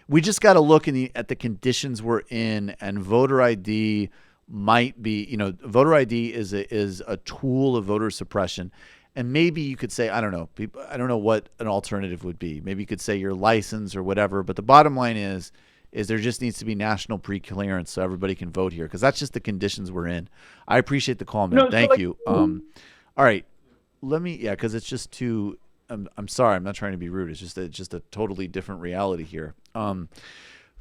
we just got to look at the conditions we're in, and voter ID might be, voter ID is a tool of voter suppression. And maybe you could say, I don't know what an alternative would be. Maybe you could say your license or whatever. But the bottom line is there just needs to be national pre-clearance so everybody can vote here, because that's just the conditions we're in. I appreciate the call, man. Thank you. All right. Because it's just too. I'm sorry. I'm not trying to be rude. It's just a totally different reality here.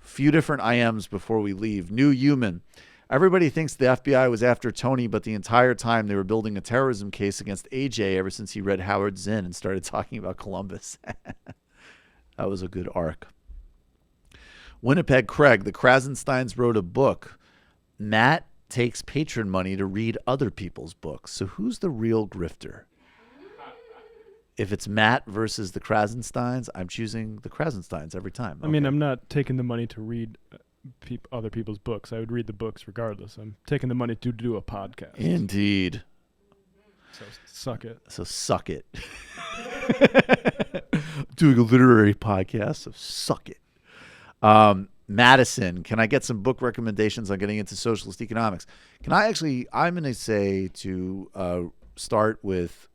Few different IMs before we leave. New human. Everybody thinks the FBI was after Tony, but the entire time they were building a terrorism case against AJ ever since he read Howard Zinn and started talking about Columbus. That was a good arc. Winnipeg Craig, the Krasensteins wrote a book. Matt takes patron money to read other people's books. So who's the real grifter? If it's Matt versus the Krasensteins, I'm choosing the Krasensteins every time. I mean, I'm not taking the money to read other people's books. I would read the books regardless. I'm taking the money to do a podcast. Indeed. So suck it. So suck it. Doing a literary podcast, so suck it. Madison, can I get some book recommendations on getting into socialist economics? I'm going to say to start with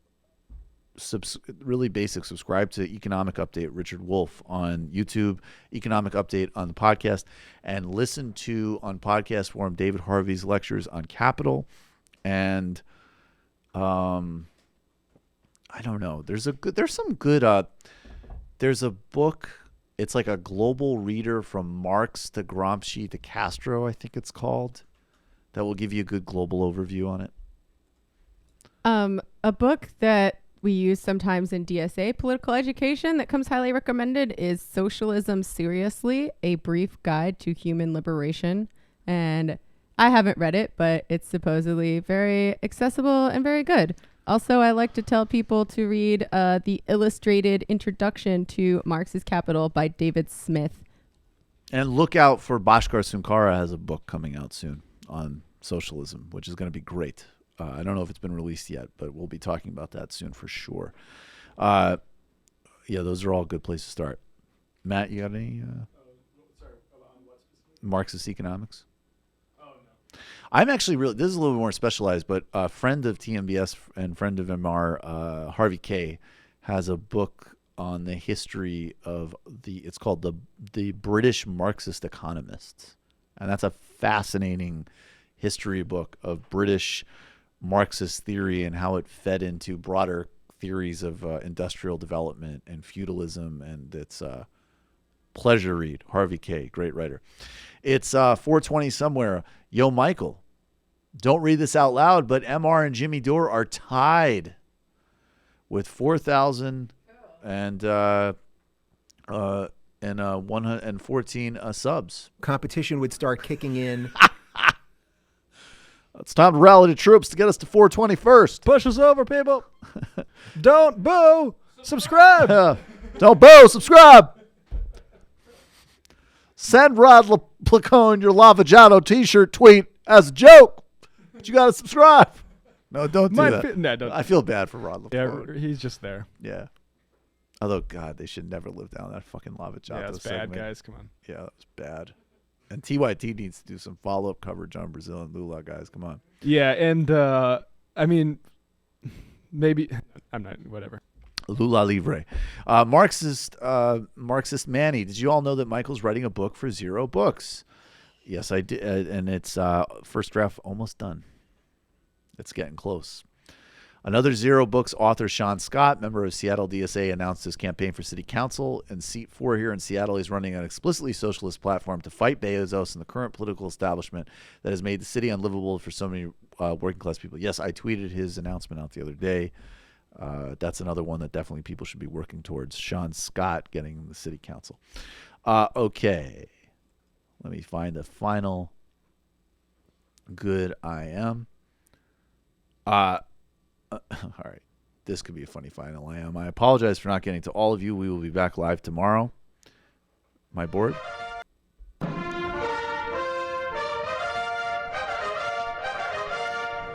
really basic. Subscribe to Economic Update, Richard Wolff on YouTube, Economic Update on the podcast, and listen to, on podcast form, David Harvey's lectures on capital. And I don't know. There's a book. It's like a global reader from Marx to Gramsci to Castro, I think it's called, that will give you a good global overview on it. A book that we use sometimes in DSA political education that comes highly recommended is Socialism Seriously, A Brief Guide to Human Liberation. And I haven't read it, but it's supposedly very accessible and very good. Also, I like to tell people to read the illustrated introduction to Marx's Capital by David Smith. And look out for Bhaskar Sunkara has a book coming out soon on socialism, which is going to be great. I don't know if it's been released yet, but we'll be talking about that soon for sure. Yeah, those are all good places to start. Matt, you got any Marxist economics? I'm actually this is a little bit more specialized, but a friend of TMBS and friend of MR, Harvey K, has a book on the history of it's called the British Marxist Economists. And that's a fascinating history book of British Marxist theory and how it fed into broader theories of industrial development and feudalism. And it's a pleasure read. Harvey K, great writer. It's 4:20 somewhere. Yo, Michael, don't read this out loud, but MR and Jimmy Dore are tied with 114 subs. Competition would start kicking in. It's time to rally the troops to get us to 420 first. Push us over, people. Don't boo. Subscribe. Don't boo. Subscribe. Send Rod Placone your Lavaggiano t-shirt tweet as a joke. But you got to subscribe. No, don't do that. Don't. I feel bad for Rod Placone. Yeah, he's just there. Yeah. Although, God, they should never live down that fucking Lavaggiano. Yeah, it's bad, guys. Come on. Yeah, that was bad. And TYT needs to do some follow-up coverage on Brazil and Lula, guys. Come on. Yeah, and I mean, maybe I'm not. Whatever. Lula Livre. Marxist Manny. Did you all know that Michael's writing a book for Zero Books? Yes, I did, and it's first draft almost done. It's getting close. Another Zero Books author, Sean Scott, member of Seattle DSA, announced his campaign for city council. In seat 4 here in Seattle, he's running an explicitly socialist platform to fight Bezos and the current political establishment that has made the city unlivable for so many working class people. Yes, I tweeted his announcement out the other day. That's another one that definitely people should be working towards. Sean Scott getting the city council. Okay. Let me find the final good I am. All right. This could be a funny final I am. I apologize for not getting to all of you. We will be back live tomorrow. My board.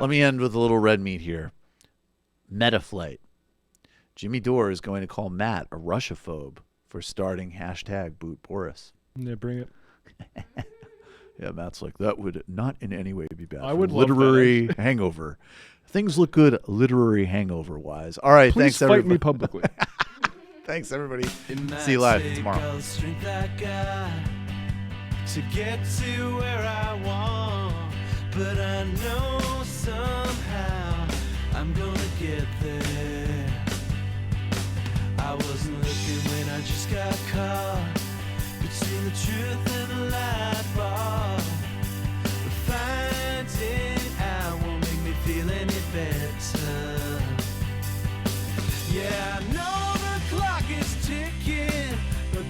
Let me end with a little red meat here. Metaflight. Jimmy Dore is going to call Matt a Russiaphobe for starting hashtag Boot Boris. Yeah, bring it. Yeah, Matt's like, that would not in any way be bad. I would literary hangover. Things look good literary hangover wise. All right, please thanks everybody. fight me publicly. Thanks everybody. See you live tomorrow. To get to where I want, but I know somehow I'm gonna get there. I wasn't looking when I just got caught between the truth and the light bar. But finding out won't make me feel any better. Yeah, I know the clock is ticking, but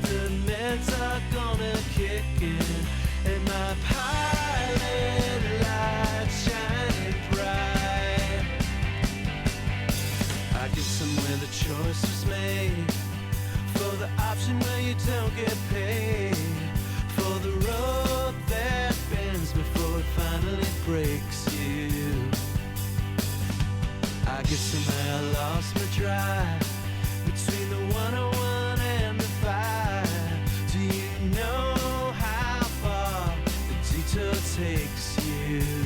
Guess somehow I lost my drive between the 101 and the 5. Do you know how far the detour takes you?